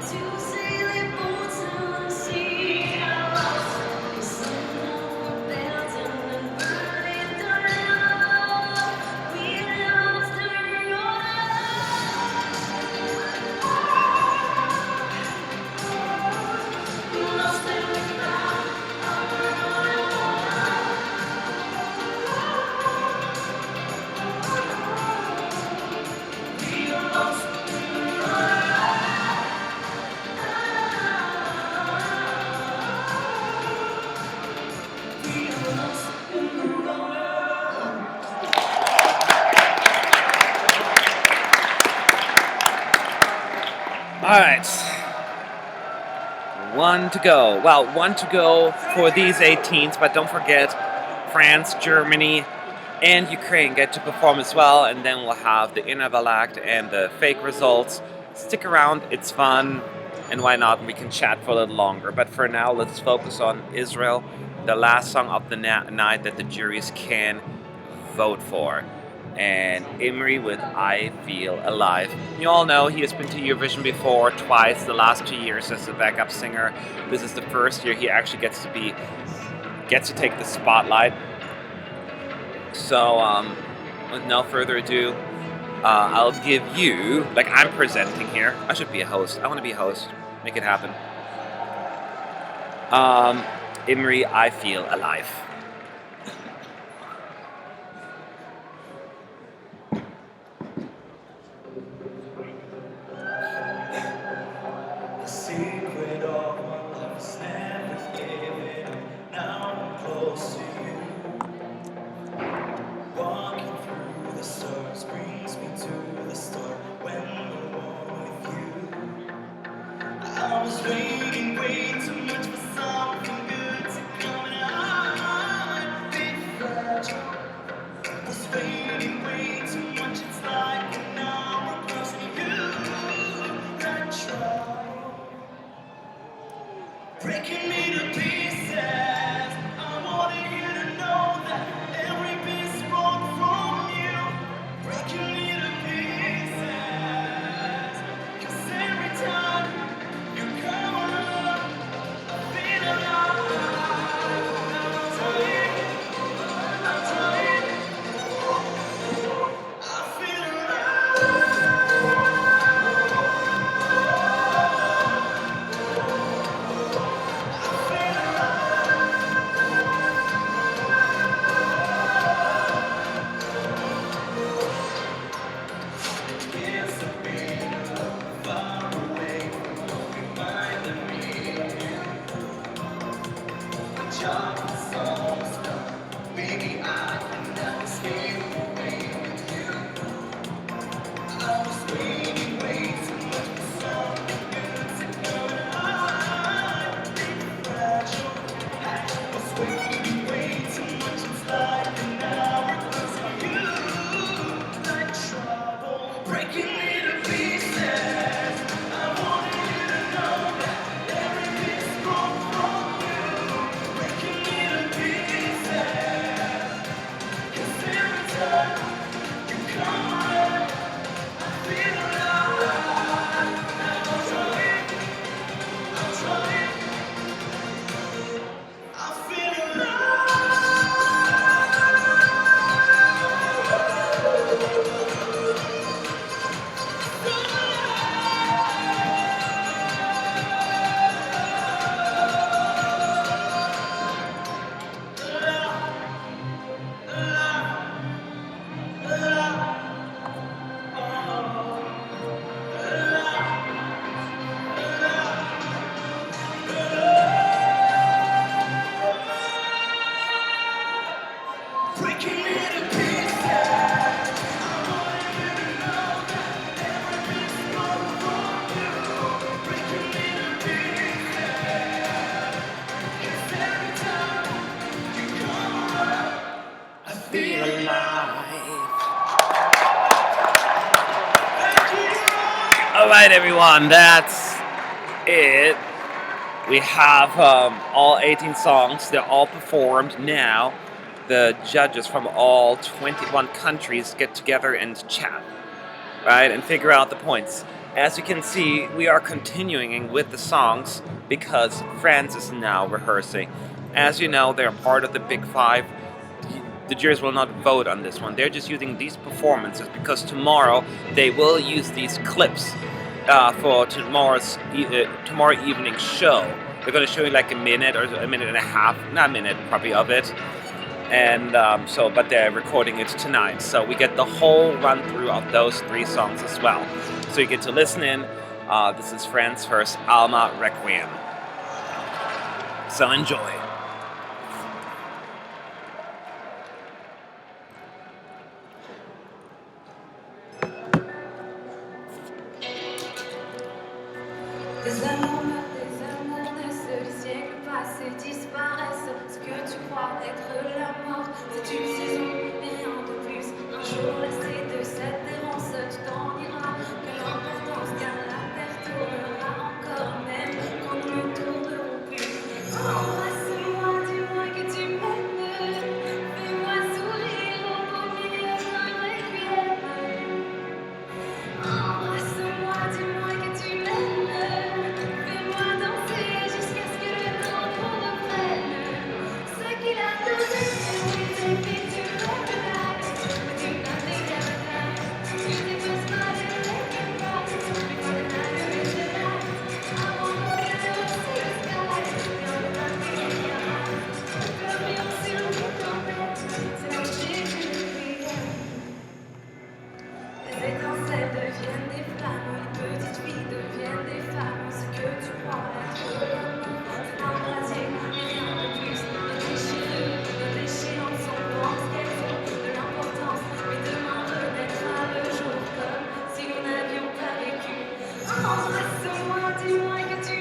two sailing boats on the sea. 'Cause somehow we're built and burning down. We lost our Verona. We lost and we found. All right. One to go. Well, one to go for these 18s, but don't forget France, Germany, and Ukraine get to perform as well, and then we'll have the interval act and the fake results. Stick around, it's fun, and why not? We can chat for a little longer. But for now, let's focus on Israel, the last song of the night that the juries can vote for. And Imri with I Feel Alive. You all know he has been to Eurovision before, twice, the last 2 years as a backup singer. This is the first year he actually gets to take the spotlight. So, with no further ado, I'll give you, like I'm presenting here. I should be a host. I want to be a host. Make it happen. Imri, I Feel Alive. was waiting way too much for something good to come out. Big fragile. Was waiting way too much. It's like an hour crossing you. That trouble. Breaking me to pieces. I wanted you to know that every piece broke from you. Breaking me to pieces. 'Cause every time you come around, I feel alive. I'm trying, I feel breaking me to pieces. I wanted you to know that every piece broke from you. Breaking me to pieces. 'Cause every time you come around, I feel alive. I'm trying, I feel breaking me to pieces. I wanted you to know that every piece broke from you. Breaking me to pieces. 'Cause every time you come around, I feel alive. Thank you. All right, everyone, that's it. We have all 18 songs. They're all performed now. The judges from all 21 countries get together and chat, right, and figure out the points. As you can see, we are continuing with the songs because France is now rehearsing. As you know, they're part of the Big Five. The jurors will not vote on this one. They're just using these performances because tomorrow they will use these clips for tomorrow evening show. They're going to show you like a minute or a minute and a half, not a minute probably of it. And but they're recording it tonight. So we get the whole run through of those 3 songs as well. So you get to listen in. This is Fran's first Alma Requiem. So enjoy. Des amours naissent, les siècles passés disparaissent. Ce que tu crois être la mort, c'est une saison, mais rien de plus. Un jour lassé de cette errance, tu t'en iras. Que l'importance, car la terre tournera encore, même quand nous ne tournerons plus. Embrasse-moi, dis-moi que tu m'aimes. Fais-moi sourire au beau milieu d'un requiem. Embrasse-moi, dis-moi que tu m'aimes. Fais-moi danser jusqu'à ce que le temps nous reprenne. Ce qu'il a donné, oui, c'est que tu reconnais. Mais tu n'as déjà pas. Tu t'épouses pas de quelque part. Mais quand la nuit est là, avant qu'on ne sur le sky. Dans le parc il y aura. Comme bien sur le tempête. C'est la musique que je prie. Les étincelles deviennent des flammes, les petites filles deviennent des femmes. Ce que tu crois être l'amour, c'est un brasier et rien de plus. Nos déchirures, nos déchirantes sont penses qu'elles ont de l'importance. Mais demain renaîtra le jour comme si nous n'avions pas vécu. Embrasse-moi, dis-moi que tu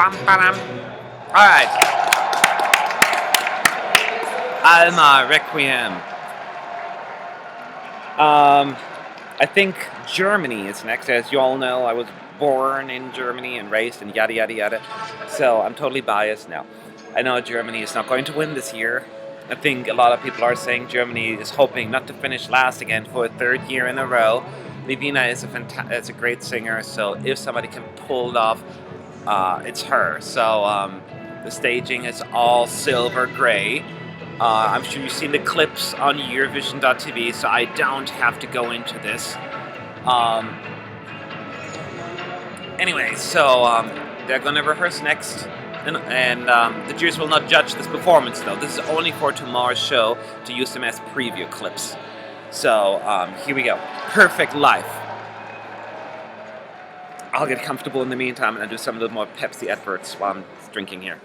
Alright. Alma Requiem. I think Germany is next. As you all know, I was born in Germany and raised in yada yada yada. So I'm totally biased now. I know Germany is not going to win this year. I think a lot of people are saying Germany is hoping not to finish last again for a third year in a row. Livina is a great singer, so if somebody can pull it off, it's her. So the staging is all silver gray. I'm sure you've seen the clips on Eurovision.tv, so I don't have to go into this. Anyway, so they're gonna rehearse next, and the jurors will not judge this performance though. This is only for tomorrow's show to use them as preview clips. So here we go. Perfect Life. I'll get comfortable in the meantime and I'll do some little more Pepsi adverts while I'm drinking here.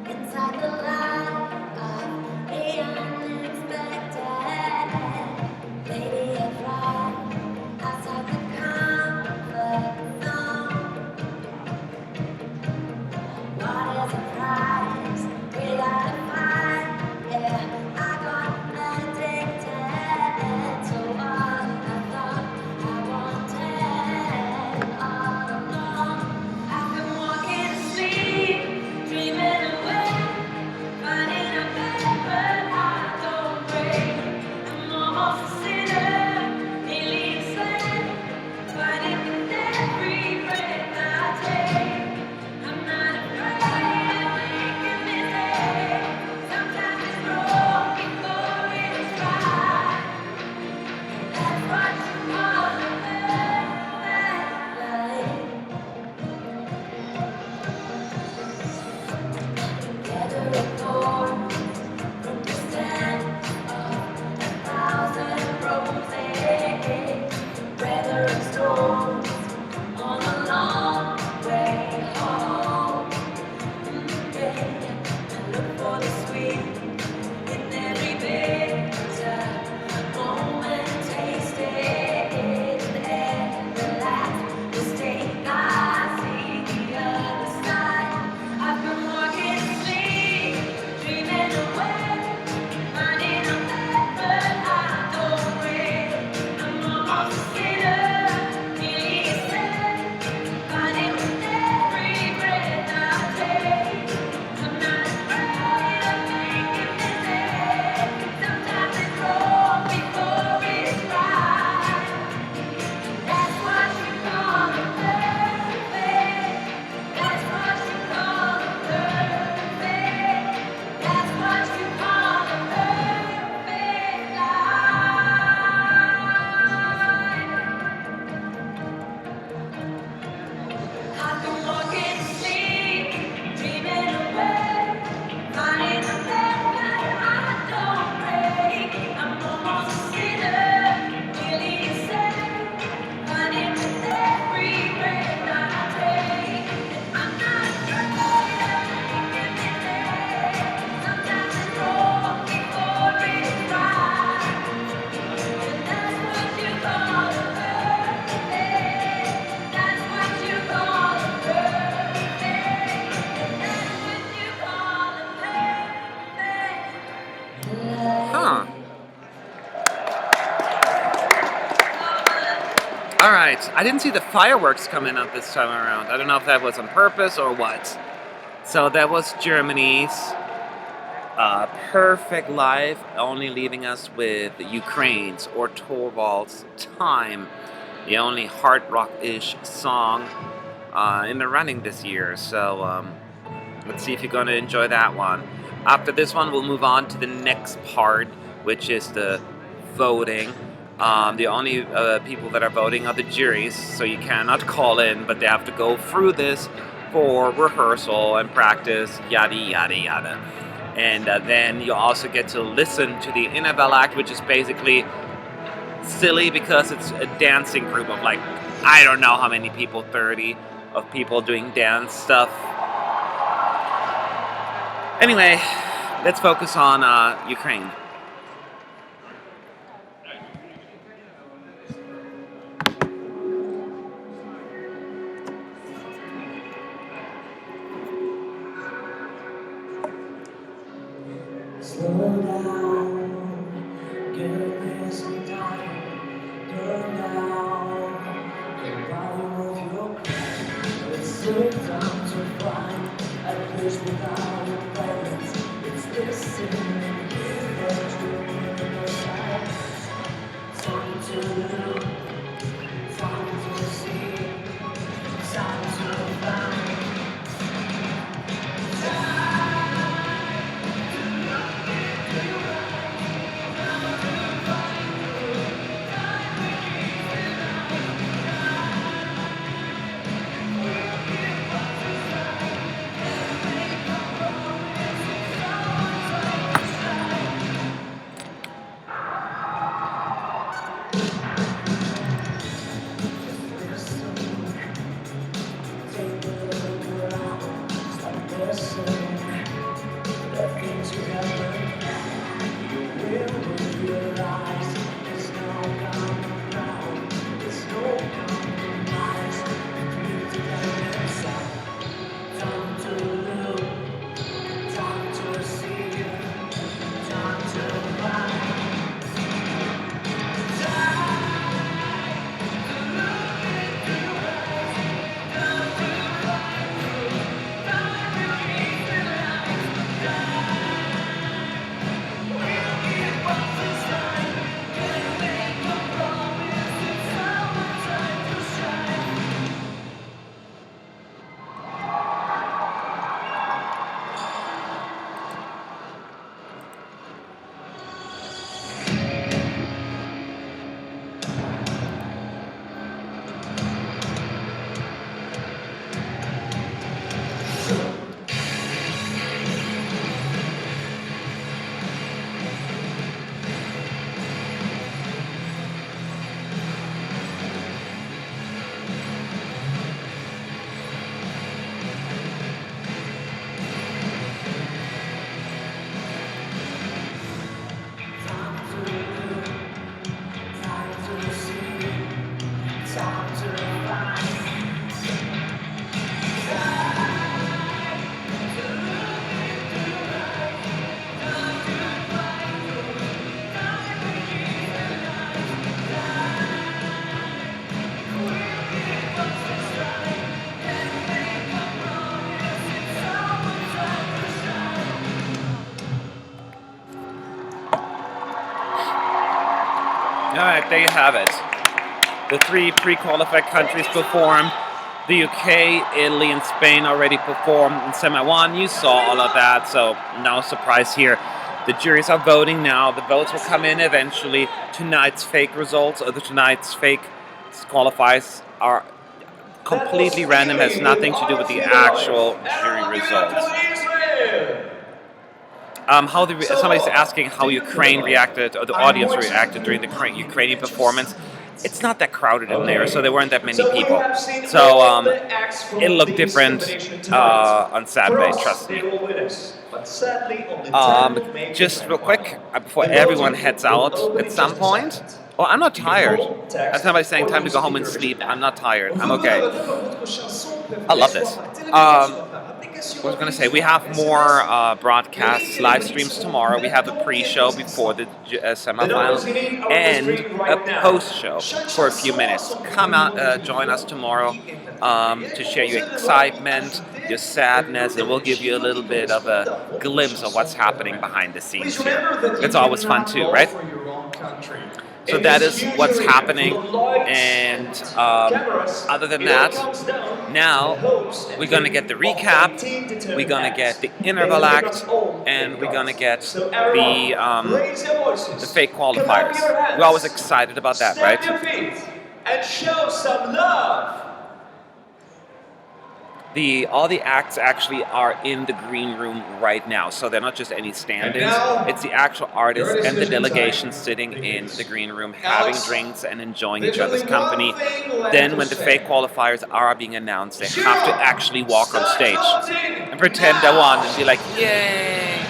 Inside the light of the unexpected, maybe I fly outside the comfort zone. What is a prize without a fight? Yeah, I got addicted to what I thought I wanted all along. I've been walking asleep, dreaming away, finding a bed, but I don't break. I'm almost a sinner, nearly a slave, fighting with every breath I take. I'm not afraid of making mistakes. Sometimes it's wrong before it's right. That's what you call a perfect life. Together we're born from the stand of 1,000 roses, weather and storms on a long way home. And look for the sweet in every bitter moment tasted, and relax, mistake. I see the other side. I've been walking asleep, dreaming away, finding a bed, but I don't break. I'm almost a sinner, nearly a saint, fighting with every breath I take. I'm not afraid of making mistakes. Sometimes it's wrong before it's right. That's what you call a perfect. That's what you call a perfect. That's what you call a perfect life. I've been walking asleep, dreaming away, finding a bed, but I don't break. I'm almost a sinner, nearly a saint, fighting with every breath I take. And I'm not afraid of making mistakes. Sometimes it's wrong before it's right. And that's what you call a perfect. That's what you call a perfect. That's what you call a perfect life. Huh. Alright, I didn't see the fireworks coming up this time around. I don't know if that was on purpose or what. So that was Germany's Perfect Life, only leaving us with Ukraine's or Torvald's Time, the only hard rock-ish song in the running this year. So let's see if you're going to enjoy that one. After this one, we'll move on to the next part, which is the voting. The only people that are voting are the juries, so you cannot call in, but they have to go through this for rehearsal and practice, yada yada yada. And then you also get to listen to the Innerval Act, which is basically silly because it's a dancing group of like, I don't know how many people, 30 of people doing dance stuff. Anyway, let's focus on Ukraine. Slow down, goodness me dying, burn down, the bottom of your crack. It's so time to find a place without your parents. It's listening and give that you're in the side. Time to look, time to see, time to find. Alright, there you have it. The three pre-qualified countries performed. The UK, Italy, and Spain already performed in semi-1. You saw all of that, so no surprise here. The juries are voting now. The votes will come in eventually. Tonight's fake results, or tonight's fake qualifiers, are completely random, has nothing to do with the actual jury results. Somebody's asking how Ukraine reacted, or the audience reacted during the Ukrainian performance. It's not that crowded in there, so there weren't that many people. So it'll look different on Saturday, trust me. Just real quick, before everyone heads out at some point. Oh, I'm not tired. That's somebody saying time to go home and sleep. I'm not tired. I'm okay. I love this. What was I going to say? We have more broadcasts, live streams tomorrow. We have a pre-show before the semifinals and a post-show for a few minutes. Come out, join us tomorrow to share your excitement, your sadness, and we'll give you a little bit of a glimpse of what's happening behind the scenes here. It's always fun too, right? So that is what's happening, and other than that, now we're going to get the recap, we're going to get the interval act, and we're going to get the fake qualifiers. We're always excited about that, right? And show some love. All the acts actually are in the green room right now, so they're not just any stand-ins. It's the actual artists and the delegation sitting in the green room, having drinks and enjoying each other's company. Then, when the fake qualifiers are being announced, they have to actually walk on stage and pretend they won and be like, "Yay!"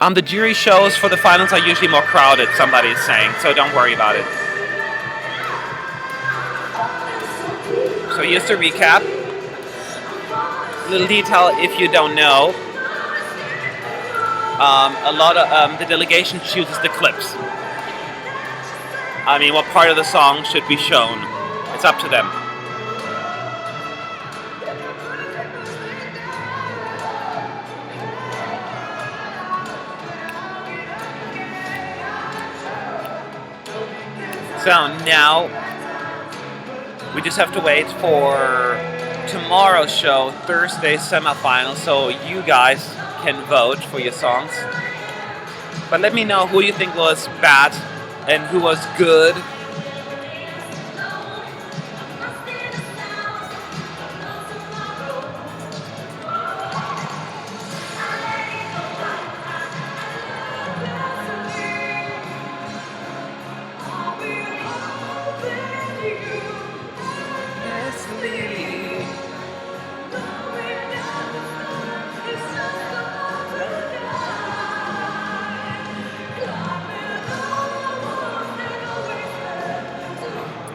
The jury shows for the finals are usually more crowded, somebody is saying, so don't worry about it. So here's the recap. Little detail if you don't know. A lot of the delegation chooses the clips. I mean, what part of the song should be shown? It's up to them. So now we just have to wait for tomorrow's show, Thursday's semifinal, so you guys can vote for your songs. But let me know who you think was bad and who was good.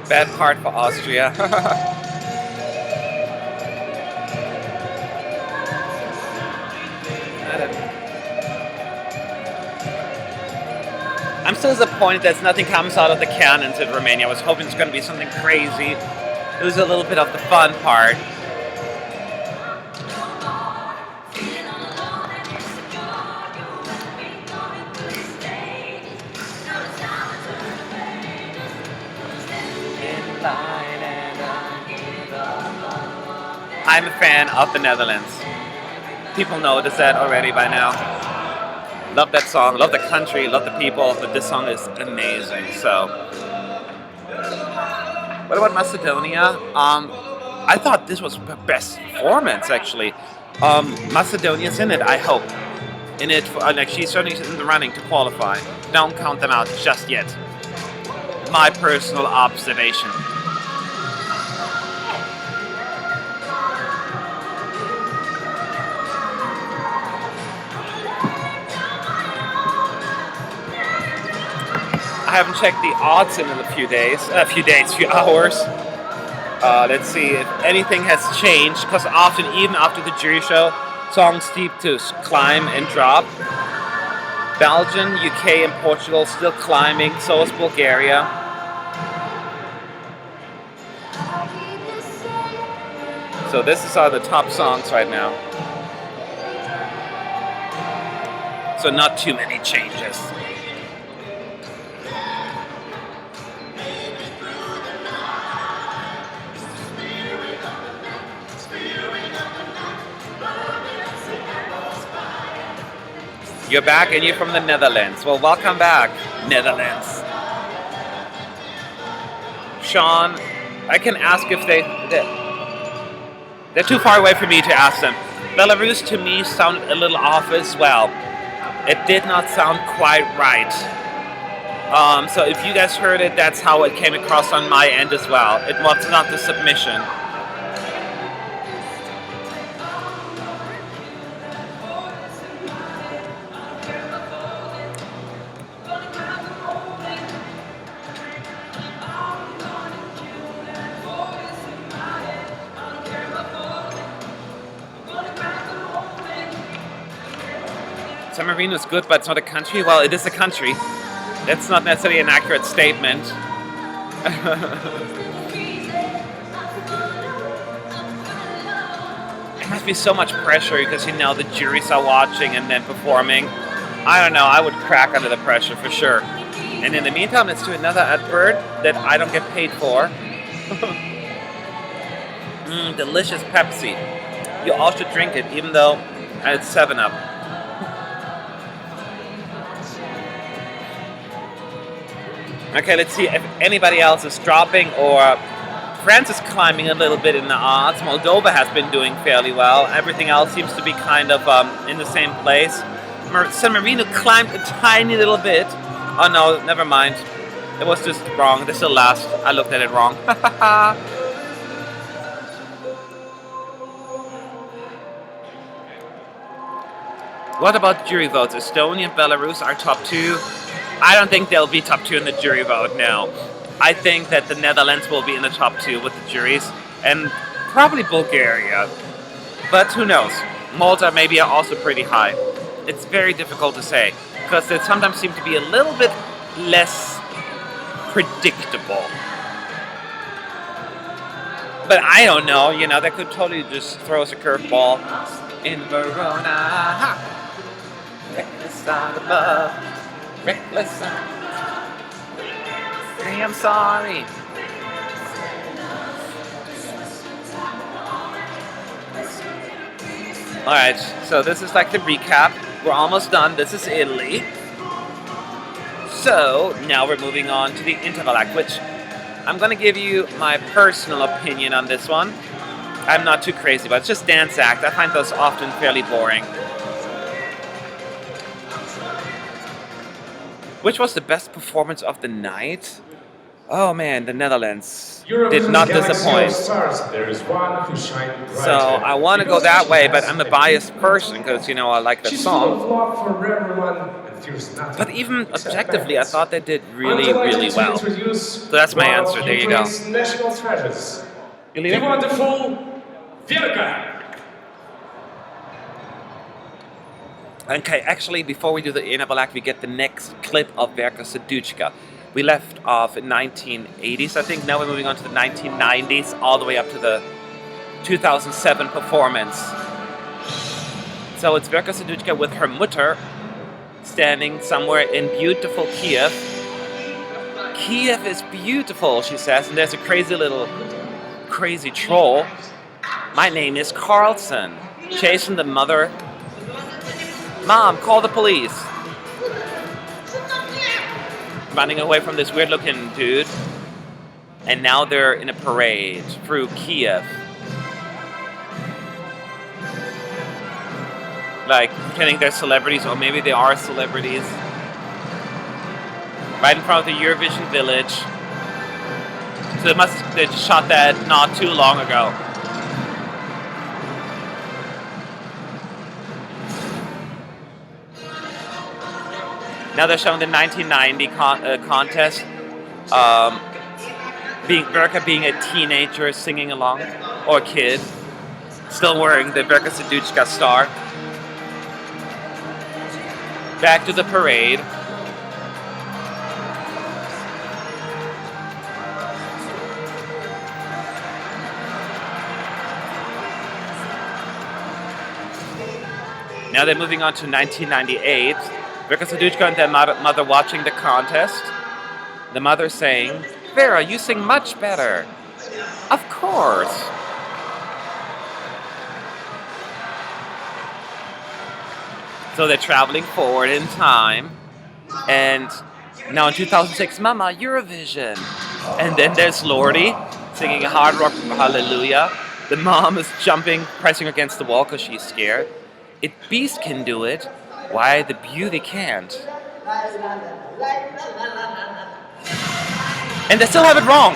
Bad part for Austria. I'm still disappointed that nothing comes out of the cannons in Romania. I was hoping it's going to be something crazy. It was a little bit of the fun part. I'm a fan of the Netherlands. People notice that already by now. Love that song, love the country, love the people, but this song is amazing. So, what about Macedonia? I thought this was the best performance actually. Macedonia's in it, I hope. In it, like she's certainly in the running to qualify. Don't count them out just yet. My personal observation. I haven't checked the odds in a few hours. Let's see if anything has changed, because often, even after the jury show, songs seem to climb and drop. Belgium, UK, and Portugal still climbing, so is Bulgaria. So this are the top songs right now. So not too many changes. You're back and you're from the Netherlands. Well, welcome back, Netherlands. Sean, I can ask if they're too far away for me to ask them. Belarus to me sounded a little off as well. It did not sound quite right. So if you guys heard it, that's how it came across on my end as well. It was not the submission. San Marino is good, but it's not a country. Well, it is a country. That's not necessarily an accurate statement. It must be so much pressure because the juries are watching and then performing. I don't know. I would crack under the pressure for sure. And in the meantime, let's do another advert that I don't get paid for. Delicious Pepsi. You all should drink it, even though it's 7-Up. Okay, let's see if anybody else is dropping, or France is climbing a little bit in the odds. Moldova has been doing fairly well. Everything else seems to be kind of in the same place. San Marino climbed a tiny little bit. Oh no, never mind. It was just wrong. They're still last. I looked at it wrong. What about jury votes? Estonia and Belarus are top 2. I don't think they'll be top 2 in the jury vote, no. I think that the Netherlands will be in the top 2 with the juries, and probably Bulgaria. But who knows? Malta maybe are also pretty high. It's very difficult to say, because they sometimes seem to be a little bit less predictable. But I don't know, you know, they could totally just throw us a curveball in Verona. Ha! Reckless on above, reckless on. Hey, I'm sorry. Alright, so this is like the recap. We're almost done. This is Italy. So now we're moving on to the interval act, which I'm going to give you my personal opinion on this one. I'm not too crazy about it. It's just dance act. I find those often fairly boring. Which was the best performance of the night? Oh man, the Netherlands did not disappoint. There is one who shines brighter. So I want to go that way, but I'm a biased person because, you know, I like that She's full of song. love for everyone and fears nothing. But even except objectively, I happiness. thought they did I'm really, delighted really to well. introduce So that's my one of answer. There you go. Ukraine's national treasures. You The leave it? wonderful Verka. Okay, actually, before we do the interval act, we get the next clip of Verka Serduchka. We left off in 1980s, I think. Now we're moving on to the 1990s, all the way up to the 2007 performance. So it's Verka Serduchka with her mutter standing somewhere in beautiful Kiev. Kiev is beautiful, she says, and there's a crazy troll. My name is Carlson, chasing the mother. Mom, call the police. Running away from this weird looking dude. And now they're in a parade through Kiev. Like pretending they're celebrities, or maybe they are celebrities. Right in front of the Eurovision village. So they shot that not too long ago. Now they're showing the 1990 contest. Verka being a teenager singing along, or a kid, still wearing the Verka Serduchka star. Back to the parade. Now they're moving on to 1998. Verka Serduchka and their mother watching the contest. The mother saying, Vera, you sing much better. Of course. So they're traveling forward in time. And now in 2006, Mama, Eurovision. And then there's Lordi singing a hard rock hallelujah. The mom is jumping, pressing against the wall because she's scared. If Beast can do it, why the beauty can't? And they still have it wrong.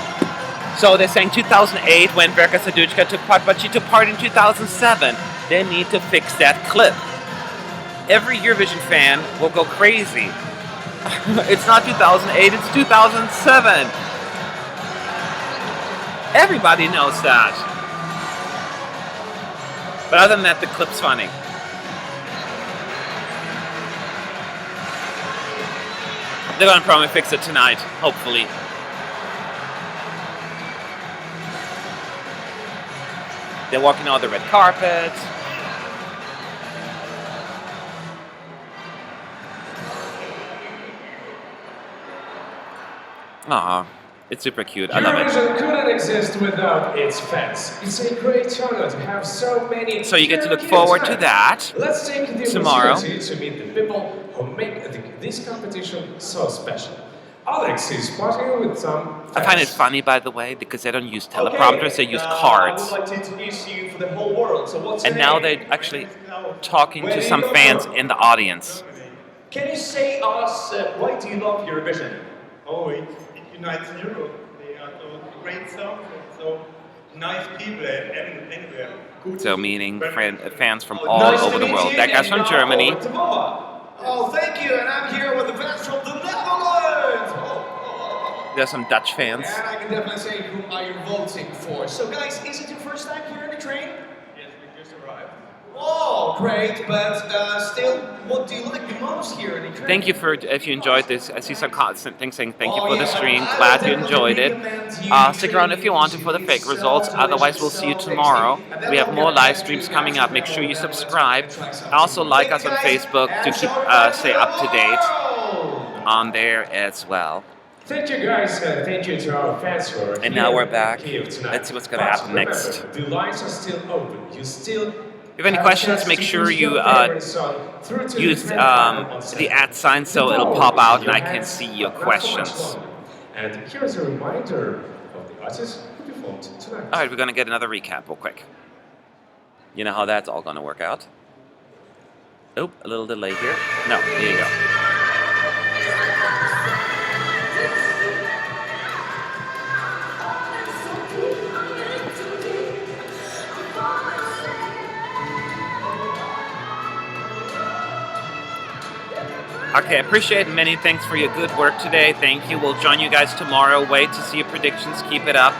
So they're saying 2008 when Verka Serduchka took part, but she took part in 2007. They need to fix that clip. Every Eurovision fan will go crazy. It's not 2008, it's 2007. Everybody knows that. But other than that, the clip's funny. They're gonna probably fix it tonight, hopefully. They're walking on the red carpet. Aw, it's super cute. I love it. Eurovision couldn't exist without its fans. It's a great honor to have so many. So you get to look forward to that Let's take the tomorrow. opportunity to meet the people who make this competition so special. Alex is partnering with some fans. I find it funny, by the way, because they don't use teleprompters, they use cards. I would like to introduce you for the whole world. So what's And your now name? they're actually talking to some fans in the audience. Can you say us why do you love Eurovision? Oh, it unites Europe. They are a great song. So nice people anywhere. So meaning fans from Oh, all nice over to the meet world. you, That guy's and from now Germany. over to Baba. Oh, thank you, and I'm here with the fans from the Netherlands. Oh. There's some Dutch fans. And I can definitely say whom are you voting for. So guys, is it your first time here in the train? Yes, we just arrived. Oh, great, but still, what do you like the most here in the train? Thank you for, if you enjoyed this, I see some constant things saying thank you Oh, for the yeah, stream, I glad would you enjoyed it. definitely recommend you Stick around if you want to to for the fake so results, otherwise we'll delicious, see you so tomorrow. tasty. And then We have we'll more get live back streams to coming up, make sure you Amsterdam and subscribe. try something Also new. like Thank us you, on guys, Facebook to and keep, so back stay to up to date tomorrow. on there as well. Thank you guys, thank you to our fans who are And here now we're in back. Kyiv tonight. Let's see what's gonna But happen remember, next. The lines are still open. You still If you have any have questions, chance make to sure push you your favorite song through to use the grand final on the Saturday. @ sign so The it'll ball pop is in out and your I can hands, see your but not for much questions. longer. And here's a reminder of the artists who performed tonight. Alright, we're gonna get another recap real quick. You know how that's all gonna work out. Oh, a little delay here. No, there you go. Okay, appreciate many thanks for your good work today. Thank you. We'll join you guys tomorrow. Wait to see your predictions. Keep it up.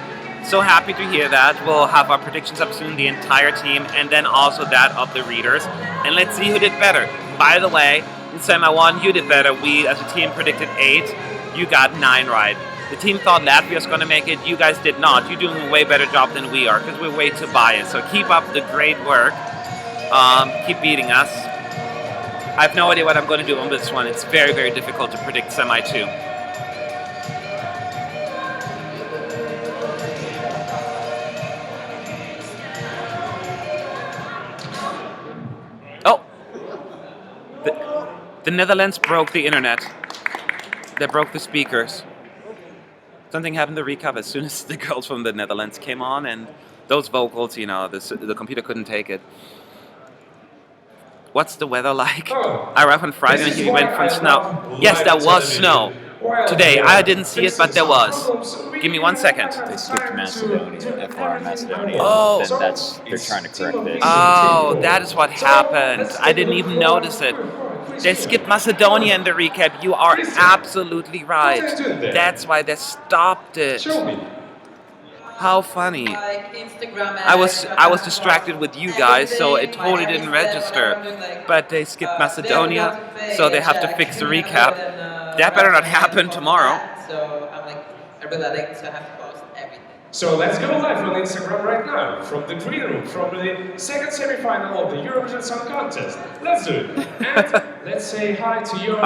So happy to hear that. We'll have our predictions up soon, the entire team, and then also that of the readers. And let's see who did better. By the way, in Semi 1, you did better. We, as a team, predicted 8. You got 9 right. The team thought Latvia was going to make it. You guys did not. You're doing a way better job than we are because we're way too biased. So keep up the great work. Keep beating us. I have no idea what I'm going to do on this one. It's very, very difficult to predict Semi 2. Oh! The Netherlands broke the internet. They broke the speakers. Something happened to recap as soon as the girls from the Netherlands came on, and those vocals, you know, the computer couldn't take it. What's the weather like? Oh, I arrived on Friday and he went from snow. Yes, there was snow. Today, I didn't see it, but there was. Give me 1 second. They skipped Macedonia, FR Macedonia. Oh. Then they're trying to correct this. Oh, that is what happened. I didn't even notice it. They skipped Macedonia in the recap. You are absolutely right. That's why they stopped it. Show me. How funny. Like Instagram I was distracted with you guys, so it totally didn't register. But they skipped Macedonia, so they have to fix the recap. That better not happen tomorrow. So I'm like, I really like to have to post everything. So let's go live on Instagram right now, from the green room, from the second semi-final of the Eurovision Song Contest. Let's do it. And let's say hi to your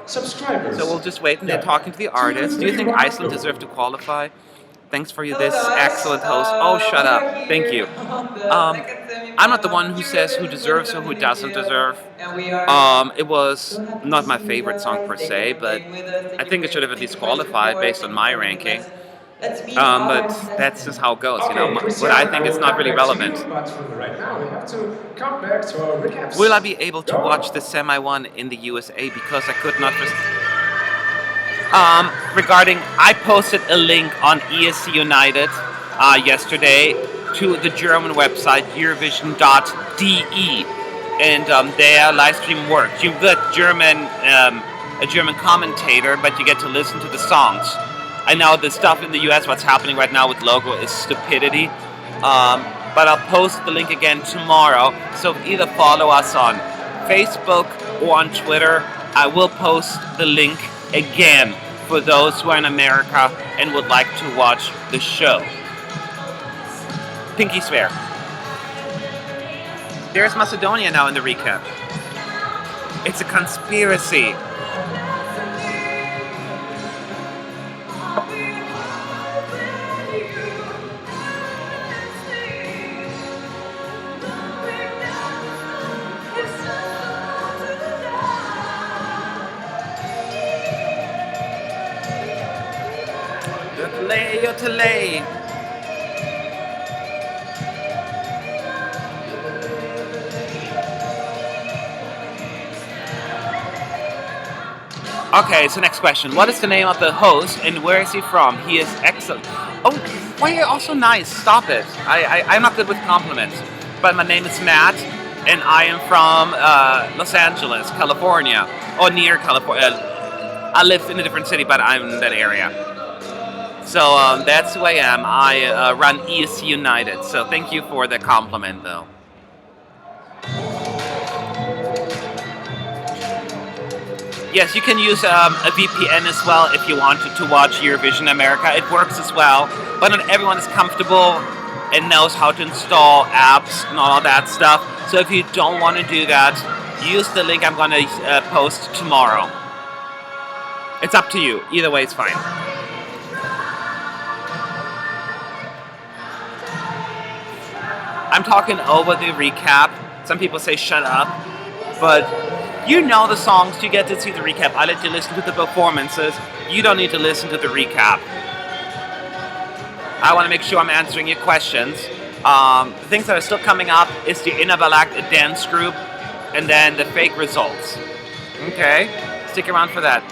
subscribers. So we'll just wait and they're talking to the artists. Do you think Iceland deserved to qualify? Thanks for this excellent host. Oh, shut up. Thank you. I'm not the one who says who deserves or who doesn't deserve. It was not my favorite song per se, but I think it should have at least qualified based on my ranking. But that's just how it goes, you know. What I think is not really relevant. Right now, we have to come back to our recaps. Will I be able to watch the Semi 1 in the USA because I could not... regarding, I posted a link on ESC United yesterday to the German website Eurovision.de, and their live stream works. You've got a German commentator, but you get to listen to the songs. I know the stuff in the US, what's happening right now with Logo is stupidity, but I'll post the link again tomorrow, so either follow us on Facebook or on Twitter. I will post the link again for those who are in America and would like to watch the show. Pinky swear. There's Macedonia now in the recap. It's a conspiracy. Yotelay. Okay, so next question. What is the name of the host and where is he from? He is excellent. Oh, Why are you also nice? Stop it. I'm not good with compliments. But my name is Matt, and I am from Los Angeles, California, or near California. I live in a different city, but I'm in that area. So that's who I am. I run ESC United. So thank you for the compliment, though. Yes, you can use a VPN as well if you wanted to watch Eurovision America. It works as well, but not everyone is comfortable and knows how to install apps and all that stuff. So if you don't want to do that, use the link I'm going to post tomorrow. It's up to you. Either way, it's fine. I'm talking over the recap. Some people say shut up, but you know the songs, you get to see the recap. I let you listen to the performances. You don't need to listen to the recap. I want to make sure I'm answering your questions. The things that are still coming up is the Innerbalak dance group, and then the fake results. Okay, stick around for that.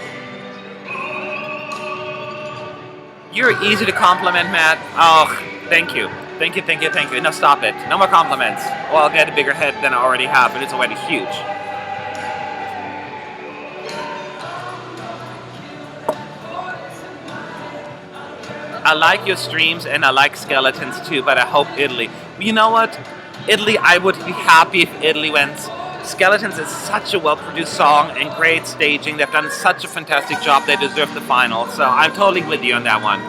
You're easy to compliment, Matt. Oh, thank you. Thank you, thank you, thank you. Now stop it. No more compliments. Well, I'll get a bigger head than I already have, but it's already huge. I like your streams and I like Skeletons too, but I hope Italy. You know what? Italy, I would be happy if Italy wins. Skeletons is such a well-produced song and great staging. They've done such a fantastic job. They deserve the final. So I'm totally with you on that one.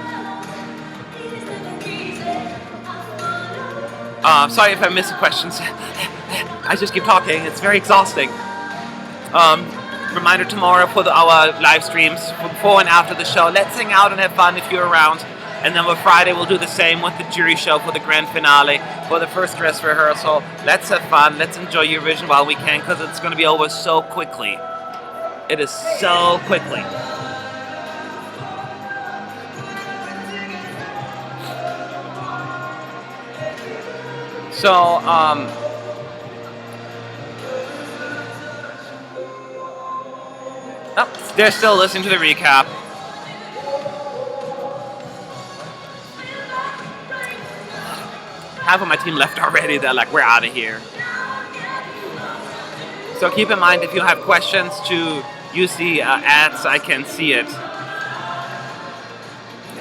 Sorry if I missed the questions. I just keep talking. It's very exhausting. Reminder tomorrow for our live streams before and after the show. Let's hang out and have fun if you're around. And then on Friday we'll do the same with the jury show for the grand finale, for the first dress rehearsal. Let's have fun. Let's enjoy Eurovision while we can, because it's going to be over so quickly. It is so quickly. So, oh, they're still listening to the recap. Half of my team left already. They're like, we're out of here. So keep in mind, if you have questions, to use the ads. I can see it.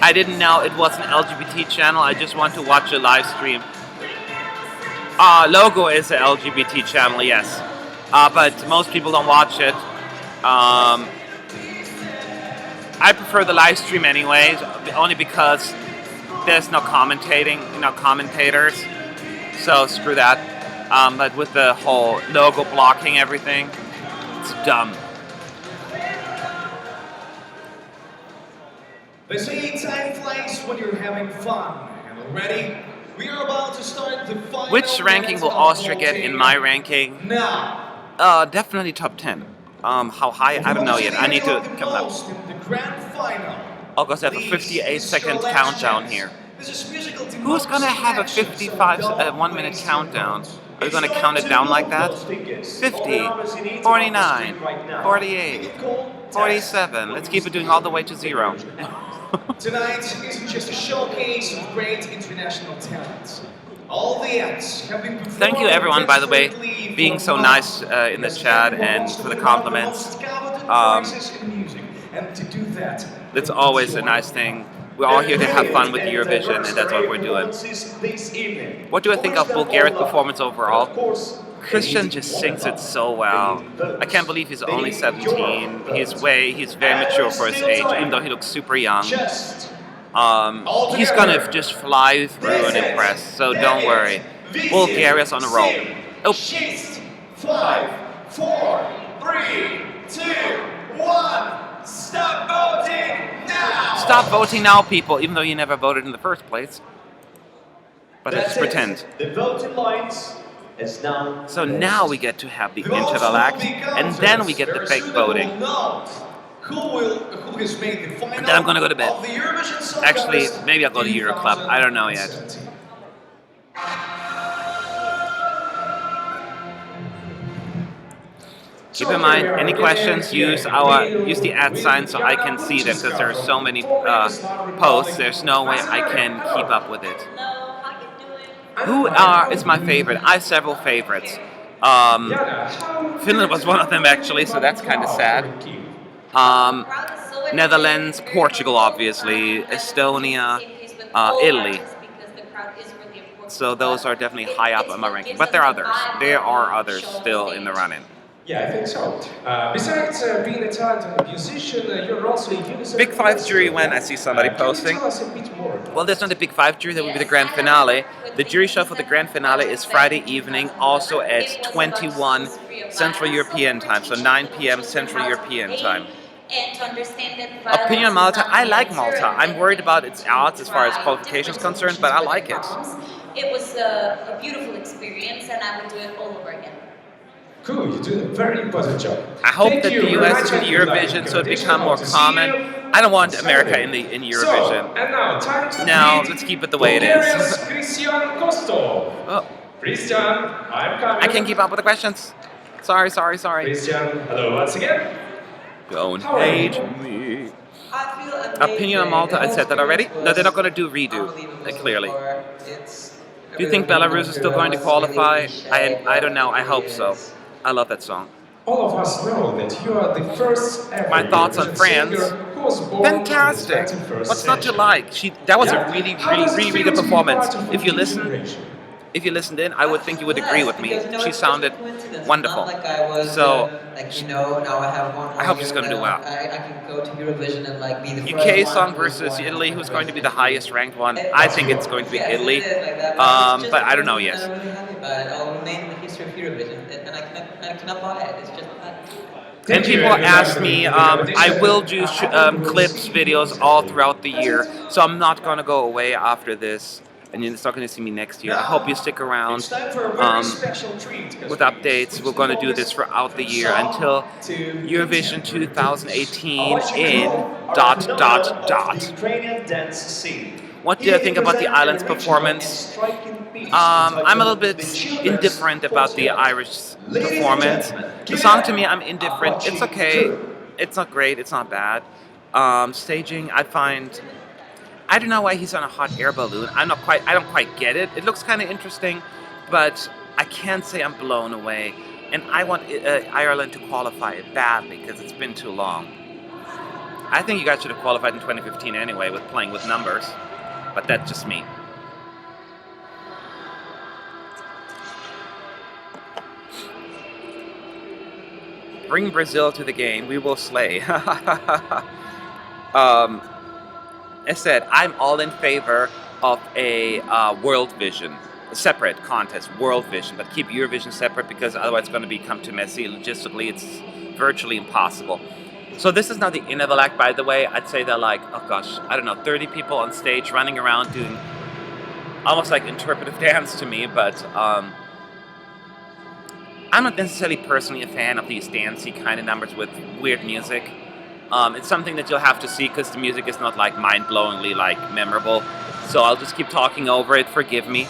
I didn't know it was an LGBT channel. I just want to watch a live stream. Logo is an LGBT channel, yes. But most people don't watch it. I prefer the live stream anyways, only because there's no commentators. So screw that. But with the whole logo blocking everything, it's dumb. They say time flies when you're having fun. And already, we are about to start the final. Which ranking will Austria get in my ranking? Now. Definitely top 10. How high? I don't know yet. I need to come up. August have a 58-second countdown here. Who's gonna have a 1-minute countdown? Are you gonna count it down like that? 50, 49, 48, 47. Let's keep it doing all the way to 0. Tonight isn't just a showcase of great international talent. All the acts have been performed. Thank you everyone, by the way, being so nice in the chat and for the compliments. It's always a nice thing. We're all here to have fun with Eurovision, and that's what we're doing. What do I think of Bulgaria's performance overall? Christian just sings it so well. I can't believe he's only 17. He's very mature for his age, even though he looks super young. He's gonna just fly through and impress, so don't worry. Bulgaria's on a roll. Oh. 5, 4, 3, 2, 1. Stop voting now! Stop voting now, people, even though you never voted in the first place. But let's pretend. The voting lines is now. So now we get to have the interval act, and then we get the fake voting. Who has made the final? And then I'm gonna go to bed. Actually, maybe I'll go to Euro Club. I don't know yet. Keep in mind, any questions, use the @ sign so I can see them, because there are so many posts. There's no way I can keep up with it. Hello, how you doing? Is my favorite? I have several favorites. Finland was one of them actually, so that's kind of sad. Crowd is so Netherlands, entertaining, Portugal, very obviously, emotional. Estonia, Same case with all Italy. artists because the crowd is really important. So those are definitely high up It's on my what ranking. gives But there are them the others. vibe There that are we others show on still in the stage. running. Yeah, I think so. Besides being a talented musician, you're also a UNICEF Big Five ambassador. jury when I see somebody Can posting. you tell us a bit more about Well, there's not the Big Five jury, that would be the grand finale. The jury show for the grand finale is Friday evening, also at 21 Central European time, so 9 p.m. Central European time. And to understand that Opinion on violence is Malta, not I the like answer, Malta. and I'm that worried we about need its to odds as far as try qualifications different concerned, but I solutions like for it. problems. It was a beautiful experience, and I would do it all over again. Cool, you're doing a very important job. I hope Thank that you the very US much, is in and good luck Eurovision with so it competition. become more Hope to see common. you I don't want on America Saturday. in Eurovision. So, and now time to No, meet let's keep it the way it is. Bulgaria's Christian Kostov. Oh, Christian, I'm coming. I can't keep up with the questions. Sorry. Christian, hello once again. Don't How are you? hate me. I feel amazing. Opinion on Malta, I The said that whole already. experience No, they're not was going to do redo, unbelievable so clearly. far. It's Do you think Belarus is still going to qualify? I don't know. I hope so. I love that song. All of us know that you are the first ever My thoughts on Eurovision France? singer who was born Fantastic. in the 21st What's not to century. like? That was Yeah. a really How does it feel good to be performance. part of a If you new listen, generation? if you listened in, I would think you would agree with me. Because, you know, She it's such a sounded coincidence. wonderful. Not like I was, So, like, you know, now I have one. I hope she's gonna do well. I can go to Eurovision and like be the first UK one song who was versus born Italy, in who's the going to be the first highest ranked one? century. I think it's going to be Yes, Italy. it is like that, but it's just But I don't know a yet. coincidence, and I'm really happy about it. I'll remain in the history of Eurovision, and I cannot buy it. It's just that. And people ask me, I will do clips, videos all throughout the year, so I'm not going to go away after this, and you're not going to see me next year. I hope you stick around It's time for a very special treat. with updates. We're going to do this throughout the year until Eurovision 2018 in ... Ukrainian dance scene. What do I think about the island's performance? I'm a little bit indifferent about the Irish performance. The song to me, I'm indifferent. It's okay. It's not great. It's not bad. Staging, I find. I don't know why he's on a hot air balloon. I don't quite get it. It looks kind of interesting, but I can't say I'm blown away. And I want Ireland to qualify badly because it's been too long. I think you guys should have qualified in 2015 anyway with playing with numbers. But that's just me. Bring Brazil to the game. We will slay. I said, I'm all in favor of a World Vision, a separate contest, World Vision, but keep Eurovision separate because otherwise it's going to become too messy. Logistically, it's virtually impossible. So this is now the end of the act, by the way. I'd say they're like, oh gosh, I don't know, 30 people on stage running around doing almost like interpretive dance to me, but I'm not necessarily personally a fan of these dancey kind of numbers with weird music. It's something that you'll have to see because the music is not like mind-blowingly like memorable. So I'll just keep talking over it, forgive me.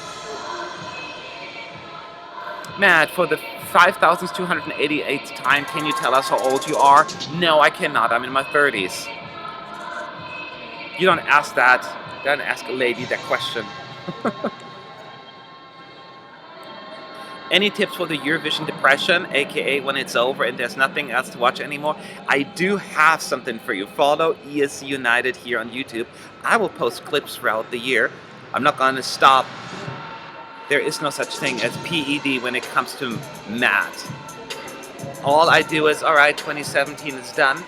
Matt, for the 5,288th time, can you tell us how old you are? No, I cannot. I'm in my 30s. You don't ask that. Don't ask a lady that question. Any tips for the Eurovision depression, aka when it's over and there's nothing else to watch anymore? I do have something for you. Follow ESC United here on YouTube. I will post clips throughout the year. I'm not going to stop. There is no such thing as PED when it comes to Matt. All I do is, alright, 2017 is done.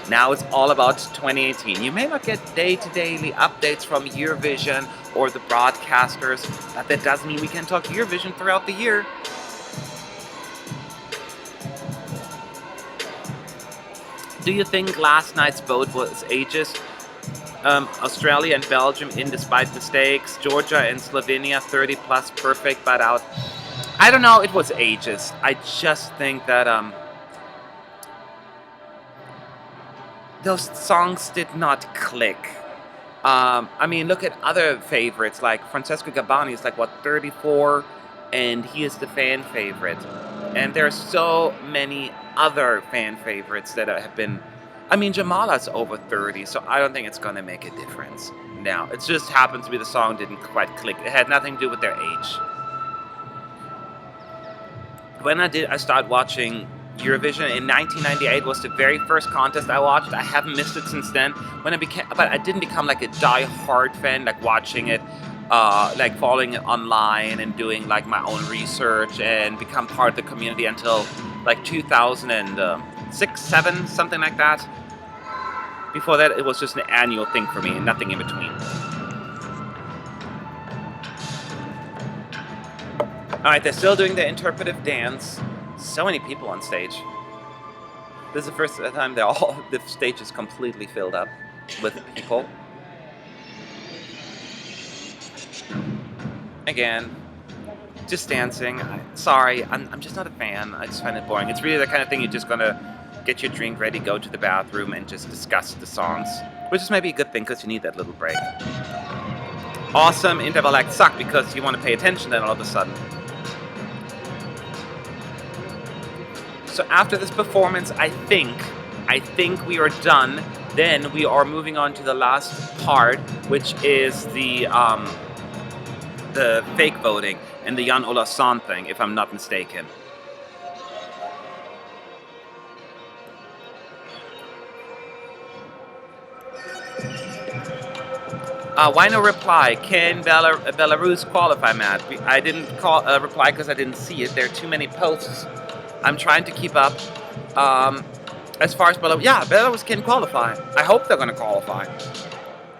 Now it's all about 2018. You may not get day-to-daily updates from Eurovision or the broadcasters, but that doesn't mean we can talk Eurovision throughout the year. Do you think last night's vote was ageist? Australia and Belgium in despite mistakes. Georgia and Slovenia 30 plus perfect but out. I don't know, it was ageist. I just think that those songs did not click. I mean, look at other favorites, like Francesco Gabbani is like, what, 34? And he is the fan favorite. And there are so many other fan favorites that have been. I mean, Jamala's over 30, so I don't think it's going to make a difference. Now, it just happens to be the song didn't quite click. It had nothing to do with their age. When I started watching Eurovision in 1998 was the very first contest I watched. I haven't missed it since then. But I didn't become like a die-hard fan, like watching it, like following it online and doing like my own research and become part of the community until like 2006, 7, something like that. Before that, it was just an annual thing for me and nothing in between. Alright, they're still doing the interpretive dance. So many people on stage. This is the first time the stage is completely filled up with people. Again, just dancing. Sorry, I'm just not a fan. I just find it boring. It's really the kind of thing you're just gonna get your drink ready, go to the bathroom, and just discuss the songs. Which is maybe a good thing because you need that little break. Awesome interval act suck because you want to pay attention then all of a sudden. So after this performance, I think we are done. Then we are moving on to the last part, which is the fake voting and the Jan Olason thing, if I'm not mistaken. Why no reply? Can Belarus qualify, Matt? I didn't reply because I didn't see it. There are too many posts. I'm trying to keep up. As far as Belarus, yeah, Belarus can qualify. I hope they're going to qualify.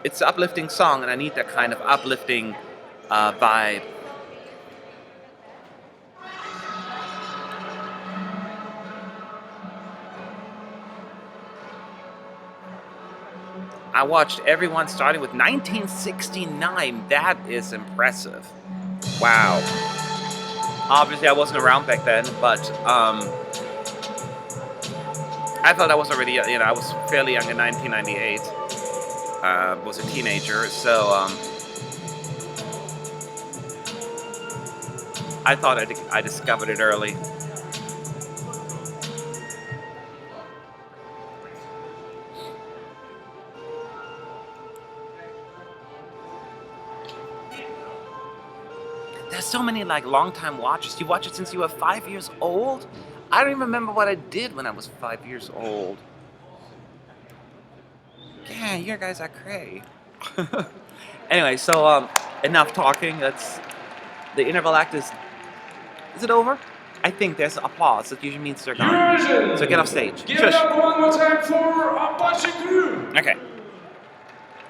It's an uplifting song, and I need that kind of uplifting vibe. I watched everyone starting with 1969. That is impressive. Wow. Obviously, I wasn't around back then, but I felt I was already, I was fairly young in 1998. Was a teenager, so I thought I discovered it early. There's so many like long-time watchers. You watch it since you were 5 years old? I don't even remember what I did when I was 5 years old. Yeah, you guys are cray. Anyway, so enough talking. The interval act is it over? I think there's applause. That usually means they're gone. Eurovision! So get off stage. Give it up one more time for Apache Crew! Okay.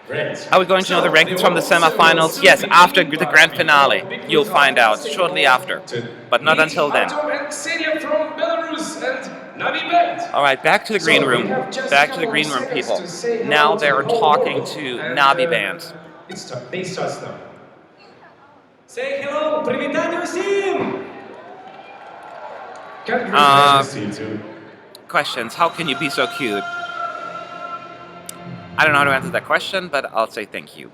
Great. Are we going to know the rankings from the semifinals? Yes, after the grand finale. You'll find out shortly after. But not until then. From Belarus and Navi. All right, back to the green room. Back to the green room, people. Now they're talking to Navi Band. They start now. Say hello, привітання всім! Questions. How can you be so cute? I don't know how to answer that question, but I'll say thank you.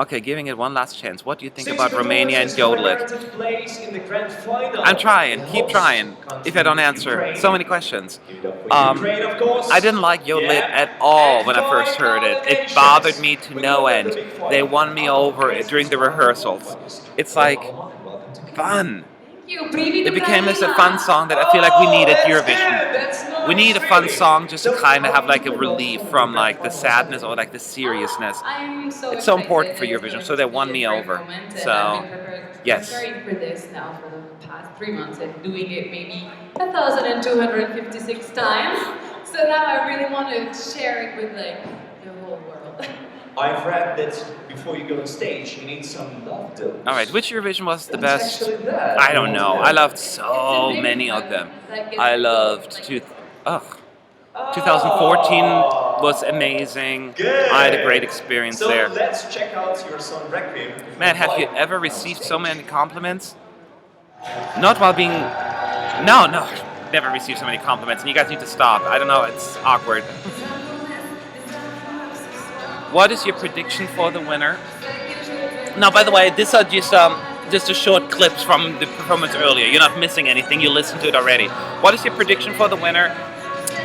Okay, giving it one last chance. What do you think about Romania and Yodel It? I'm trying. Keep trying. If I don't answer. So many questions. I didn't like Yodel It at all when I first heard it. It bothered me to no end. They won me over during the rehearsals. It's like fun. It became just a fun song that I feel like we need at Eurovision. We need a fun song just to kind of have like a relief from like the sadness or like the seriousness. It's so important for Eurovision, so they won me over. So, yes. Preparing for this now for the past 3 months and doing it maybe 1,256 times. So now I really want to share it with like the whole world. I've read that before you go on stage, you need some love dose. All right, which Eurovision was the best? I don't know. I loved so many of them. I loved 2014 was amazing. I had a great experience there. So let's check out your song Requiem. Man, have you ever received so many compliments? Not while being... No, never received so many compliments, and you guys need to stop. I don't know, it's awkward. What is your prediction for the winner? Now, by the way, these are just just a short clips from the performance earlier. You're not missing anything. You listened to it already. What is your prediction for the winner?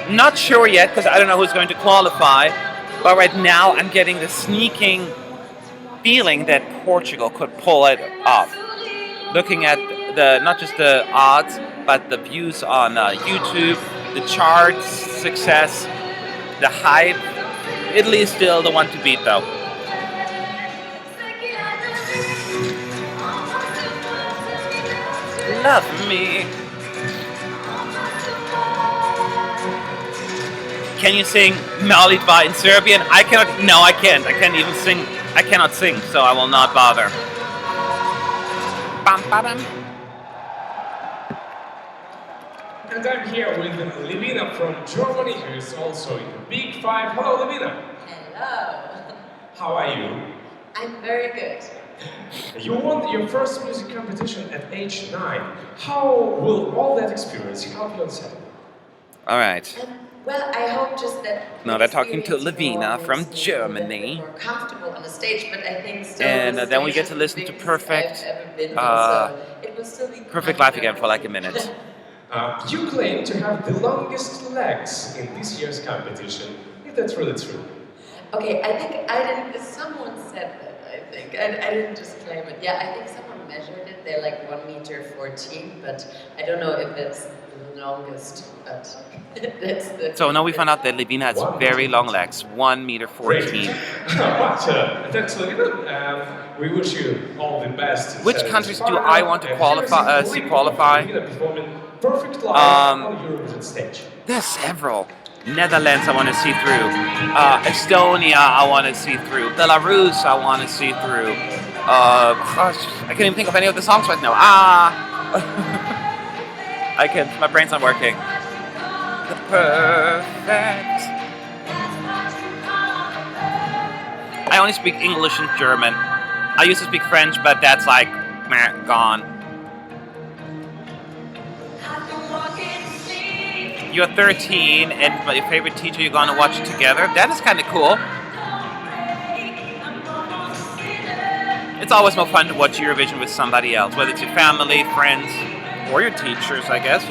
Not sure yet because I don't know who's going to qualify. But right now I'm getting the sneaking feeling that Portugal could pull it off. Looking at the not just the odds, but the views on YouTube, the charts, success, the hype. Italy is still the one to beat, though. Love me. Can you sing Malitva in Serbian? I cannot. No, I can't. I can't even sing. I cannot sing, so I will not bother. Bam, ba, bam. And I'm here with Livina from Germany, who is also in the Big Five. Hello, Livina. Hello. How are you? I'm very good. You won your first music competition at age 9. How will all that experience help you on set? All right. Well, I hope just that. Now they're talking to Lavina from Germany. More comfortable on the stage, but I think still. And then we get to listen to Perfect, it will still be Perfect Life again for like a minute. You claim to have the longest legs in this year's competition. Is that really true? Okay, I think I didn't. Someone said that. I think I didn't just claim it. Yeah, I think someone measured it. They're like 1.14 meters, but I don't know if it's the longest. But that's So now we found out that Livina has very long legs, 1.14 meters. But thanks, Livina. We wish you all the best. Which countries do I want to qualify? See qualify? Perfect live on Eurovision stage. There's several. Netherlands I want to see through. Estonia I want to see through. Belarus I want to see through. Gosh, I can't even think of any of the songs right now. I can't. My brain's not working. The perfect. I only speak English and German. I used to speak French, but that's like gone. You're 13 and your favorite teacher you're going to watch it together. That is kind of cool. It's always more fun to watch Eurovision with somebody else, whether it's your family, friends, or your teachers, I guess.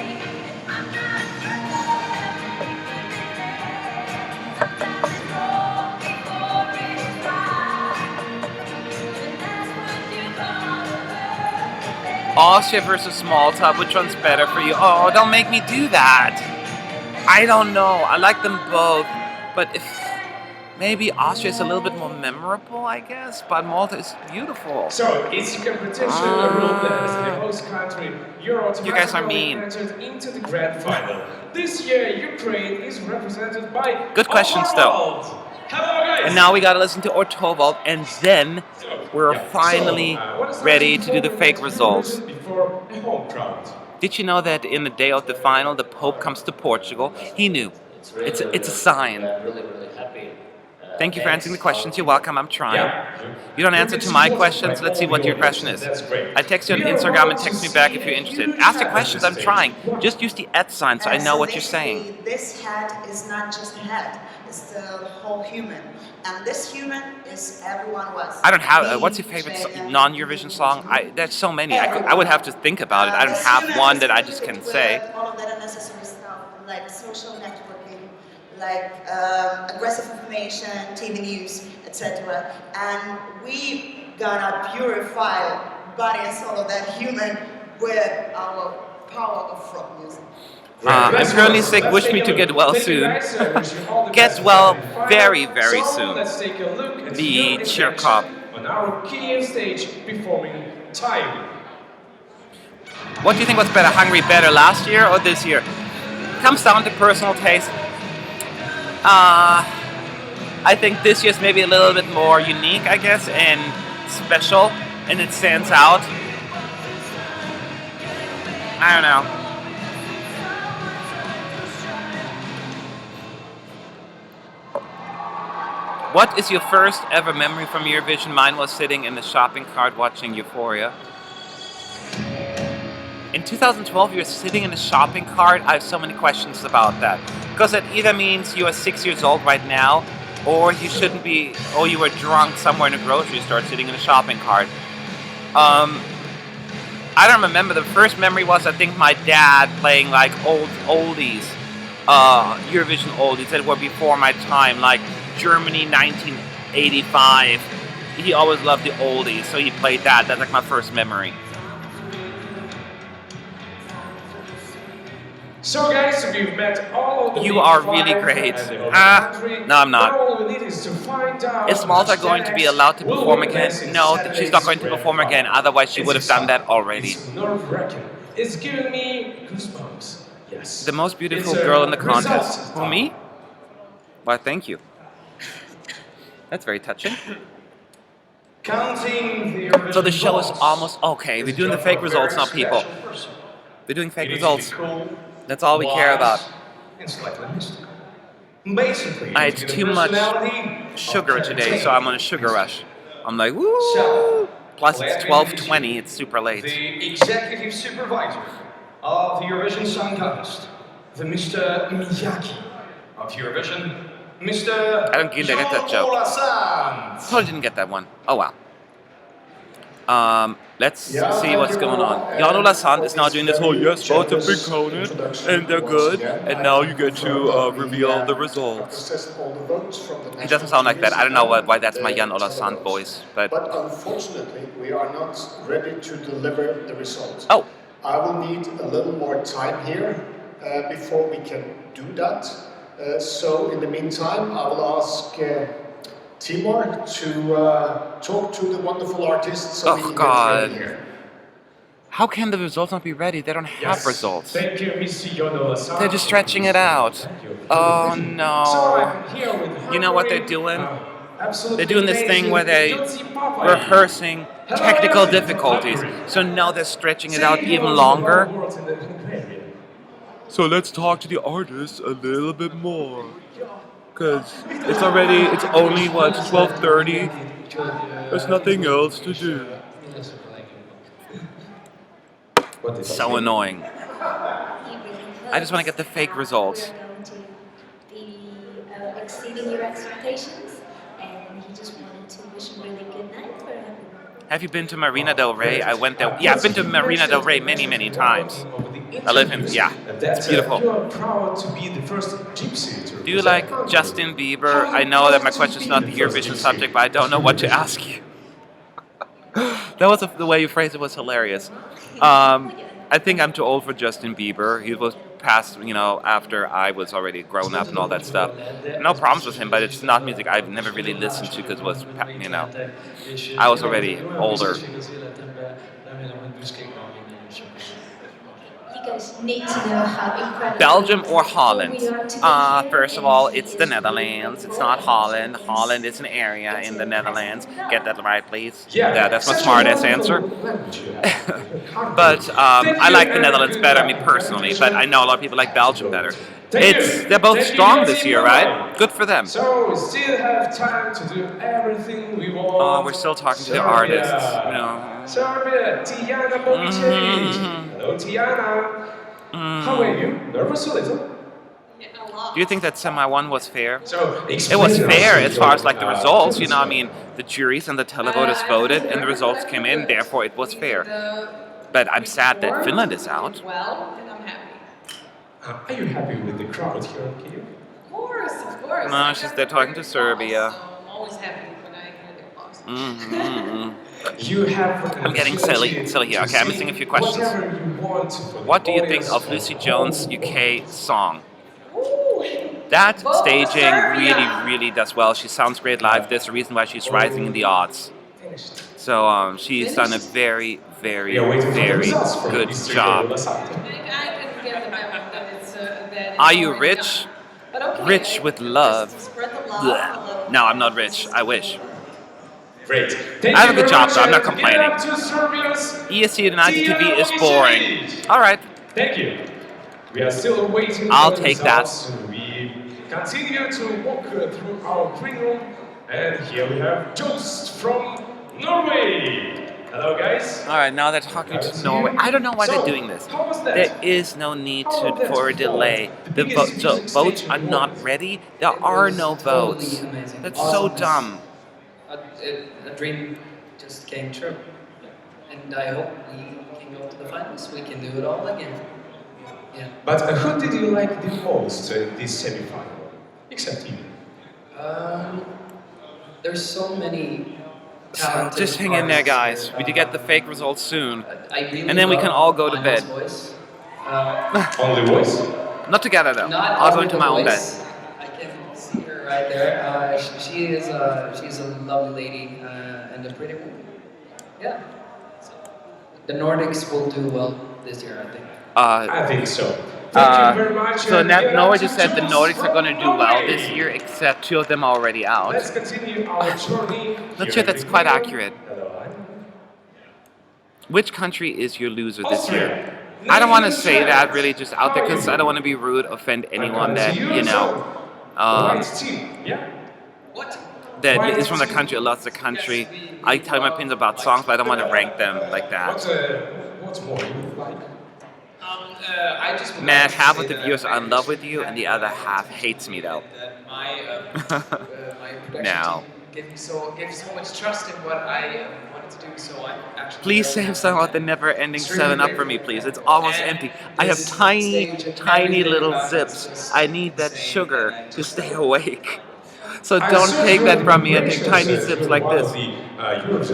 Austria versus Malta, which one's better for you? Oh, don't make me do that. I don't know. I like them both, but if maybe Austria is a little bit more memorable, I guess. But Malta is beautiful. So it's a competition rule that as the host country, you're automatically entered into the grand final. This year, Ukraine is represented by. Good questions, though. Hello, guys. And now we gotta listen to Ortovald, and then we're finally ready to do the fake results. Before a home crowd. Did you know that in the day of the final, the Pope comes to Portugal? He knew. It's a sign. Really happy. Thank you for answering the questions. You're welcome. I'm trying. You don't answer to my questions. Let's see what your question is. I text you on Instagram and text me back if you're interested. Ask your questions. I'm trying. Just use the @ sign so I know what you're saying. This head is not just a head. It's the whole human. And this human is everyone was. I don't have. What's your favorite non-Eurovision song? There's so many. I would have to think about it. I don't have one that I just can say. All of that unnecessary stuff, like social networking, like aggressive information, TV news, etc. And we gotta purify body and soul of that human with our power of frog music. I'm currently sick. Wish me to get well soon. Get well very, very soon. Let's take a look at the Cherkov on our Kiev stage performing Time. What do you think was better? Hungary better last year or this year? Comes down to personal taste. I think this year's maybe a little bit more unique, I guess, and special, and it stands out. I don't know. What is your first ever memory from Eurovision? Mine was sitting in the shopping cart watching Euphoria. In 2012, you were sitting in a shopping cart. I have so many questions about that. Because it either means you are 6 years old right now, or you shouldn't be, or you were drunk somewhere in a grocery store sitting in a shopping cart. I don't remember. The first memory was I think my dad playing like old oldies, Eurovision oldies that were before my time, like Germany 1985. He always loved the oldies, so he played that. That's like my first memory. So guys, we've met all of the You big are five really great. and the whole Ah, country. no, I'm not. Now all we need is to find out Is Malta which going to be acts allowed to will perform win again? this No, Saturday's she's not going to grand perform again. final. Otherwise, she It's would have done that exciting. already. It's nerve-wracking. It's giving me goosebumps. Yes. The most beautiful It's a girl in the results contest. Who, time. me? Why, thank you. That's very touching. Counting the So the show is results. almost okay. We're doing the fake results now, people. We're doing fake results. That's all we care about. And slightly mystical. Basically, I had it's the too much personality sugar of today, so I'm on a sugar rush. I'm like, woo! So, Plus let it's me 12:20. It's super late. The executive supervisor of the Eurovision Song Contest, the Mr. Miyaki of Eurovision, Mr. I don't get that joke. Olasan. Totally didn't get that one. Oh well. Let's see what's going on. Jan Olasan is now doing this whole yes, vote a big opponent, and they're good, and now you get to reveal the results. He doesn't sound like that. I don't know why that's my Jan Olasan voice, but unfortunately, we are not ready to deliver the results. Oh. I will need a little more time here before we can do that. So in the meantime, I will ask Timur to talk to the wonderful artists so we can get ready here. How can the results not be ready? They don't have results. Thank you, Mr. Yono-san. They're just stretching it out. Oh So no. I'm here with You know what they're Hungary. doing? Absolutely They're doing this thing where they're rehearsing technical difficulties. So now they're stretching it out even longer. So let's talk to the artists a little bit more. Because it's only, what, 12:30? There's nothing else to do. So annoying. I just want to get the fake results. Exceeding your expectations, and he just wanted to wish him a really good night for him. Have you been to Marina del Rey? I went there. Yeah, I've been to Marina del Rey many, many times. I live in, yeah, it's beautiful. You are proud to be the first gypsy to Do you like Justin Bieber? I know that my question is not the Eurovision subject, but I don't know what to ask you. That was the way you phrased it was hilarious. I think I'm too old for Justin Bieber. He was passed, after I was already grown up and all that stuff. No problems with him, but it's not music I've never really listened to because it was, I was already older. You guys need to know how incredible Belgium or Holland? we are today. First of all, it's the Netherlands. It's not Holland. Holland is an area in the Netherlands. Get that right, please. Yeah, that's my smart-ass answer. But I like the Netherlands better, me personally. But I know a lot of people like Belgium better. They're both strong this year, right? Good for them. So we still have time to do everything we want. Oh, we're still talking to the artists. Serbia, Tiana Bovicevic. Hello, Tiana. How are you? Nervous a little? Do you think that semi-1 was fair? So, it was fair as far as like the results, the juries and the televoters voted and the results came in, therefore it was fair. But I'm sad that Finland is out. Well, and I'm happy. Are you happy with the crowd here in Kyiv? Of course. No, they're talking to Serbia. So I'm always happy when I hear their applause. You have. I'm getting silly here. Okay, I'm missing a few questions. What do you think of Lucy Jones' UK song? That staging really does well. She sounds great live. There's a reason why she's rising in the odds. So she's done a very good job. Are you rich? Rich with love. Blech. No, I'm not rich. I wish. Great. I have a good job, though. I'm not complaining. ESC United TV is boring. All right. Thank you. We are still waiting. I'll for take results. We continue to walk through our green room, and here we have Jost from Norway. Hello, guys. All right, now they're talking to Norway. I don't know why they're doing this. There is no need for a delay. The votes are not ready. There are no votes. That's so dumb. A dream just came true. and I hope we can go to the finals. We can do it all again. Yeah. But who did you like the most in this semi-final? Except you. There's so many So talented just hang in there, artists guys. here. We get the fake results soon. I really And then we can all go to Anna's bed. voice. Only voice? Not together, though. Not I'll go only into the my own bed. voice. I can see her right there. She's a lovely lady and a pretty woman. Yeah. So, the Nordics will do well this year, I think. I think so. Thank you very much. So and now here Norway are just two said the tours Nordics are from going to do well Norway. this year, except 2 of them are already out. Let's continue our journey. Not here sure in that's the quite video. accurate. Hello. Which country is your loser this Austria. year? I don't want to Name say the that trends. really just out there How are because you? I don't want to be rude, offend anyone Welcome that, to you know, White team. Yeah. What? that White is from the team. country or loves the country. I tell my opinions about songs, but I don't want to rank them like that. What's more you would like? I just would Matt, like to half say of the that viewers I'm are in love with very you, and the other half hates me, though. that my production Now. team gave so much trust in what I wanted to do. So I actually. Please very save some of the never-ending 7-Up for me, please. It's almost empty. I have tiny, tiny little zips. I need that sugar to stay awake. So I don't saw take your that from me and take preparations, tiny zips during like one this. of the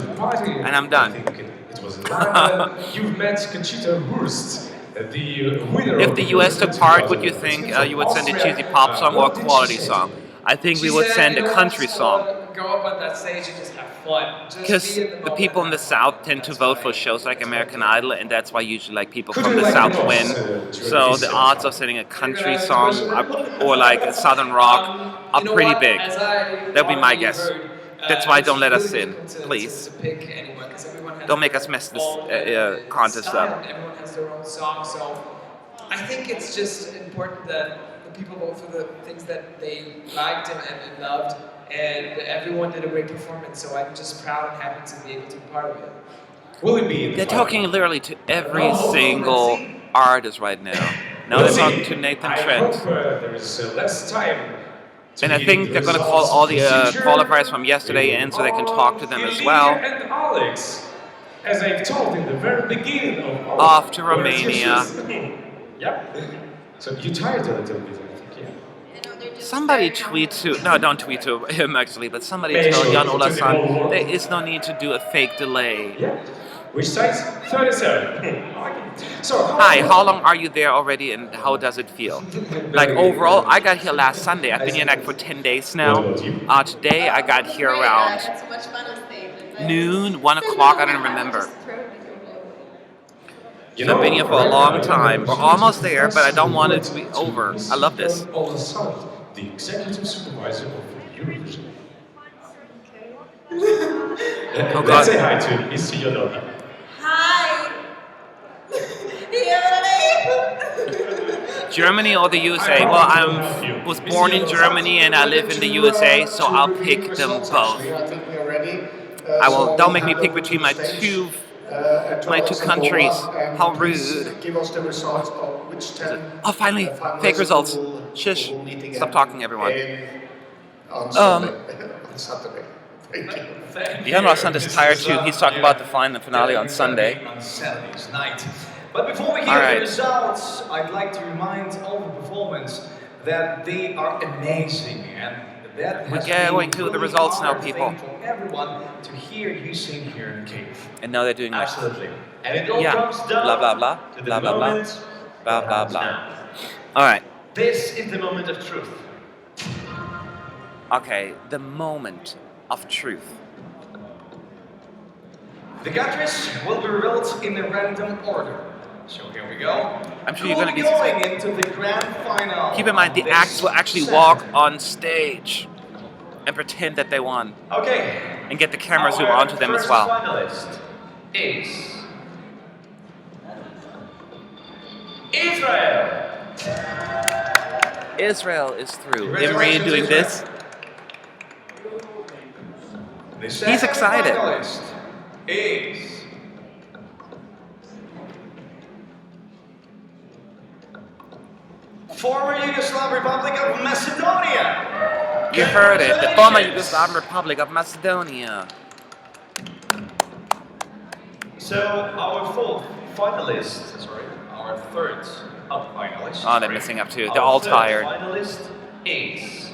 Eurovision party. And I'm done. I think it was in London. You've met Conchita Wurst, the winner If of the US took part, would you 2015 think from you would send a Austria. cheesy pop song or a What did quality she say? song? I think we She would said, send you a don't country have to, song. Go up on that stage and just have fun. Just Because be in the moment. people in the South tend to vote for shows like American Idol, and that's why usually like people Could from you the like South us, win. during So this the semi-final? odds of sending a country song or like a Southern rock are You know pretty what? big. As I That'd be my already guess. heard, That's why it's don't let us really in, difficult please. To pick anyone, 'cause everyone has Don't make their us mess this own, contest style, up. and everyone has their own song, so I think it's just important that the people vote for the things that they liked and loved, and everyone did a great performance, so I'm just proud and happy to be able to be part of it. Will it be in the They're final? talking literally to every Oh, single let's see. artist right now. Now We'll they're see. talking to Nathan I Trent. hope there is less time. to And I hear think the they're going to results call all of the procedure. qualifiers from yesterday in so they can talk to them as well. And Alex, as I've told in the very beginning of our Off to conversation. Romania. Yep. So you tired a little bit, I think, yeah. Somebody tweet to, no, don't tweet to him actually, but somebody Maybe tell Jan to the whole Olasan world. there is no need to do a fake delay. Yeah. Which size? 37. Okay. So, Hi, how long are you there already and how does it feel? Like overall, I got here last Sunday. I've been here like for 10 days now. Today I got here around I had so much fun on stage. noon, 1 o'clock, I don't remember. You So I've been here for a long right now, time. We're almost there, but I don't want it to be over. I love this. Olasan, the executive supervisor of Eurovision. Oh Let's God. say hi to Miss Yolanda. Hi! Germany or the USA? Well, I was born in Germany and I live in the USA, so I'll pick them both. I think we are ready. I will. Don't make me pick between my two countries. How rude. Give us the results of which 10 Oh, finally, fake results. Shush. Stop talking, everyone. On Sunday. On Saturday. Thank you. Jan Olasan is tired too. He's talking about the finale on Sunday. On Saturday's night. But before we hear All right. the results, I'd like to remind all the performers that they are amazing, and that We're has going been to the really results now, hard thing people. for everyone to hear you sing here in the cave. And now they're doing like, Absolutely. And it all yeah, comes down blah blah blah, to the blah blah blah, moment blah that blah happens blah. now. All right. This is the moment of truth. Okay, the moment of truth. The countries will be revealed in a random order. So here we go. I'm sure Who you're will gonna be. going into the grand final. Keep in mind, the this acts will actually Saturday. walk on stage and pretend that they won, Okay. and get the camera zoom Our onto them as first well. finalist is Israel. Israel is through. Imre Congratulations, doing Israel. this. The second excited. finalist is former Yugoslav Republic of Macedonia. You heard it, the former Yugoslav Republic of Macedonia. So our fourth finalist, sorry, our third finalist. Oh, they're missing up too. They're all tired. Finalist is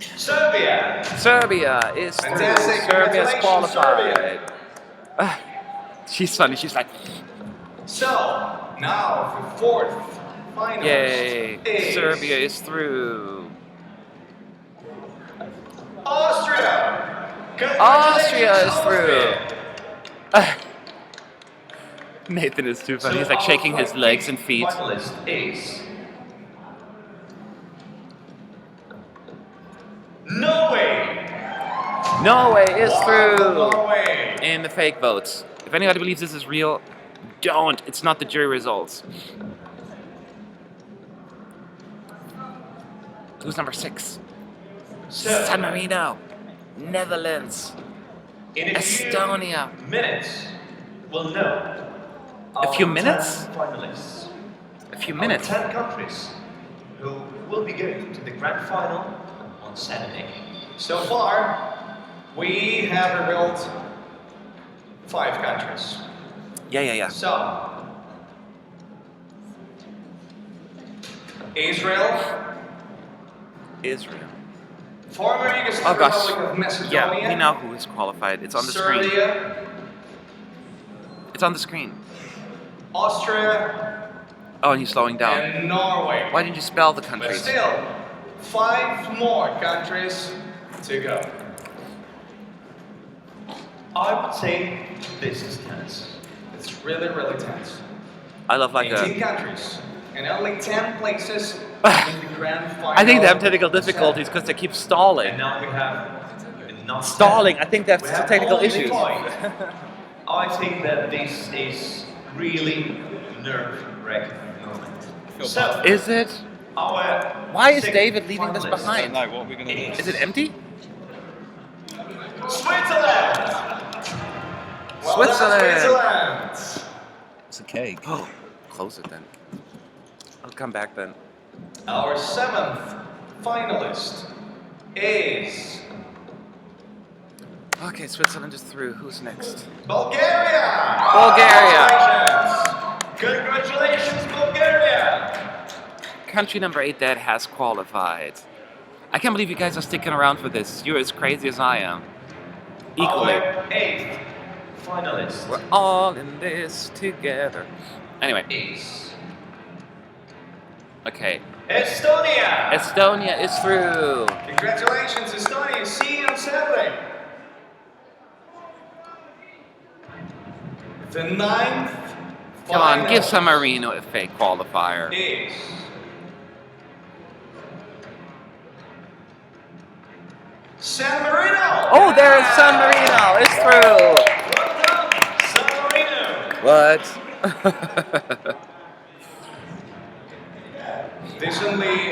Serbia. Serbia is through. Fantastic. Serbia's Congratulations, qualified. She's funny. She's like, So now the fourth finalist yay! is Serbia is through. Austria. Austria is Congratulations, through. Nathan is too funny. He's like shaking his legs and feet. Finalist is Norway. Norway is through Norway. in the fake votes. If anybody believes this is real, don't. It's not the jury results. Who's number 6? So, San Marino, Netherlands, in a Estonia. few minutes, we'll know. A few our minutes? 10 finalists. A few Our minutes. 10 countries who will be going to the grand final on Saturday. So far, we have revealed 5 countries. Yeah. So, Israel, former Yugoslav Oh gosh. Republic of Macedonia, Yeah, we know who is qualified. It's on the screen. Serbia, It's on the screen. Austria, Oh, and he's slowing down. and Norway. Why didn't you spell the But countries? still, 5 more countries to go. I would say this is tense. It's really, really tense. I love like 18 a. countries and only 10 places in the grand final. I think they have technical difficulties because they keep stalling. And now we have not Stalling. I think they have We have technical only issues. 5. I think that this is really nerve-wracking moment. So, Is it? our Why is sixth David leaving this finalist behind? No, what are we going to do? Is it empty? Switzerland! Well Switzerland! done, Switzerland! It's a cake. Oh, close it then. I'll come back then. Our 7th finalist is Okay, Switzerland is through. Who's next? Bulgaria! Bulgaria! Congratulations, Bulgaria! Country number 8 that has qualified. I can't believe you guys are sticking around for this. You're as crazy as I am. Equally. Our 8th finalist We're all in this together. Anyway. is Okay. Estonia! Estonia is through. Congratulations, Estonia! See you on Saturday! The 9th Come on, give finalist San Marino a fake qualifier. is San Marino! Oh, there is San Marino. It's through. Well done, San Marino! What? There's only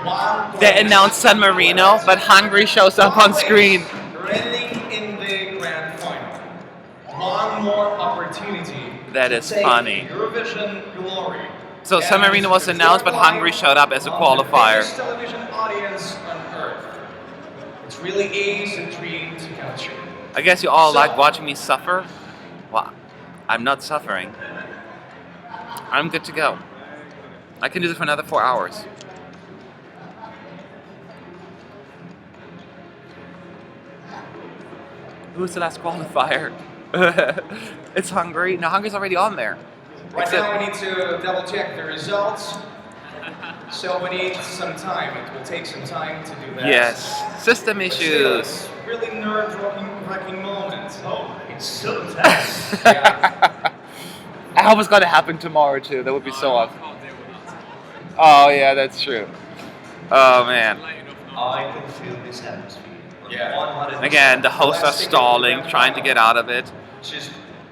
one They place, announced San Marino, but Hungary shows up on screen. remaining in the grand final. One more opportunity. That to is take funny. Eurovision glory. So San And Marino was to announced, but fly Hungary showed up as a on the qualifier. biggest television audience on earth. It really is a dream to come true. I guess you all So- like watching me suffer. Well, I'm not suffering. I'm good to go. I can do this for another 4 hours. Who's the last qualifier? It's Hungary. No, Hungary's already on there. Right now we need to double check the results. So we need some time. It will take some time to do that. Yes. System But still, issues. it's really nerve-wracking moment. Oh, it's so tense. I hope it's gonna happen tomorrow too. That would be so awesome. Oh yeah, that's true. Oh man. I can feel this atmosphere. Yeah. Again, the hosts are stalling, trying to get out of it. Just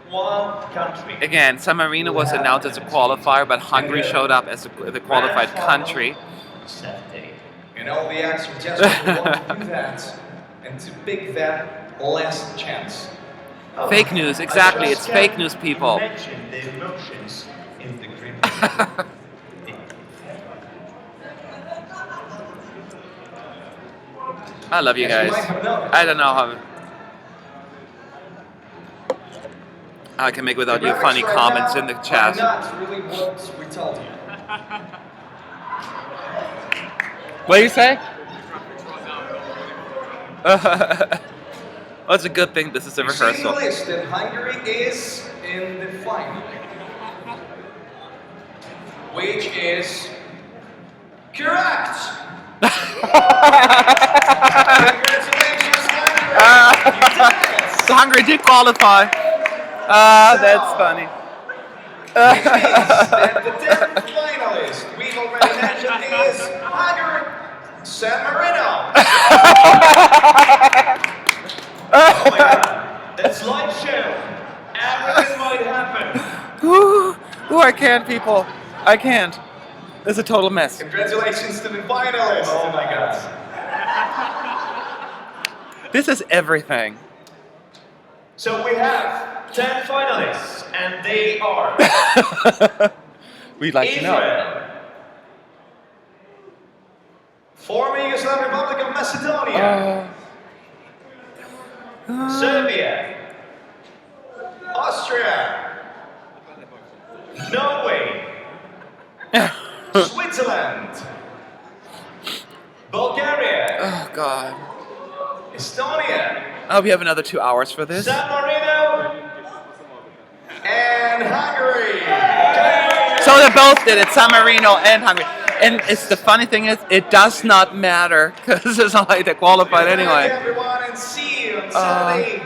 one country. Again, San Marino was announced as a qualifier, but Hungary showed up as the qualified country. Saturday. And all the acts are just want to do that and to pick that last chance. Fake news, exactly. It's fake news, people. Imagine the emotions in the green. I love you Yes, you guys. might have known. I don't know how I can make without The your funny graphics right comments now in the are chat. not really what we told you. What do you say? Well, it's a good thing this is a You see in the rehearsal. list that Hungary is in the final, which is correct. Congratulations, Hungary. So Hungary did qualify. That's funny. Which means that the 10th finalist we've already mentioned is Hungary, San Marino. Oh my god, that slideshow. Everything might happen. Ooh, I can't, people. I can't. It's a total mess. Congratulations to the finalists. Oh my god. This is everything. So we have 10 finalists, and they are We'd like to know. Israel, former Yugoslav Republic of Macedonia, Serbia, Austria, Norway, Switzerland, Bulgaria, Oh God. Estonia, Oh, we have another 2 hours for this. San Marino, and Hungary. So they both did it, San Marino and Hungary. And it's the funny thing is, it does not matter because it's not like they qualified Thank anyway. you, everyone, and see you on Saturday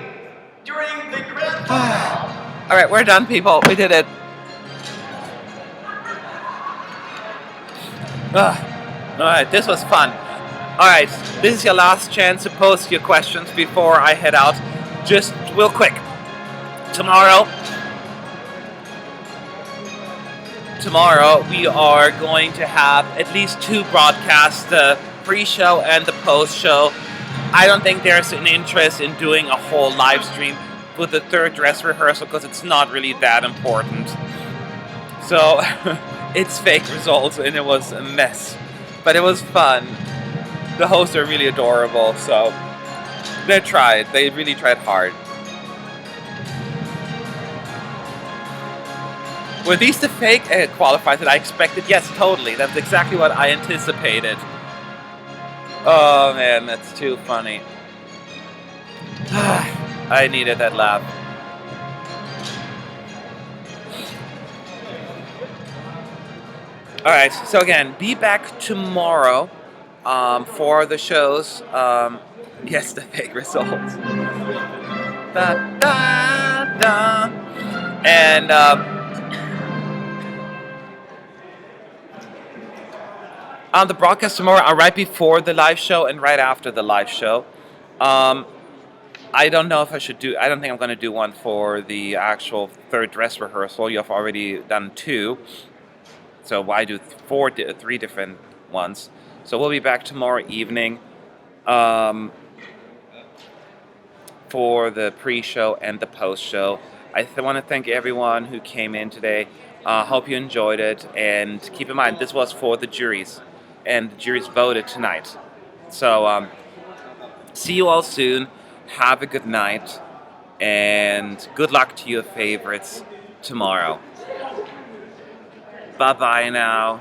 during the grand final. All right, we're done, people. We did it. All right, this was fun. All right, this is your last chance to post your questions before I head out. Just real quick. Tomorrow we are going to have at least 2 broadcasts, the pre-show and the post-show. I don't think there's an interest in doing a whole live stream with the 3rd dress rehearsal because it's not really that important. So it's fake results and it was a mess, but it was fun. The hosts are really adorable, so they tried. They really tried hard. Were these the fake qualifiers that I expected? Yes, totally. That's exactly what I anticipated. Oh man, that's too funny. I needed that laugh. Alright, so again, be back tomorrow for the shows. Yes, the fake results. Da, da, da. And on the broadcast tomorrow are right before the live show and right after the live show. I don't know if I should do. I don't think I'm going to do one for the actual 3rd dress rehearsal. You have already done 2, so why do 3 different ones? So we'll be back tomorrow evening for the pre-show and the post-show. I want to thank everyone who came in today. Hope you enjoyed it, and keep in mind this was for the juries, and the juries voted tonight. So see you all soon. Have a good night, and good luck to your favorites tomorrow. Bye-bye now.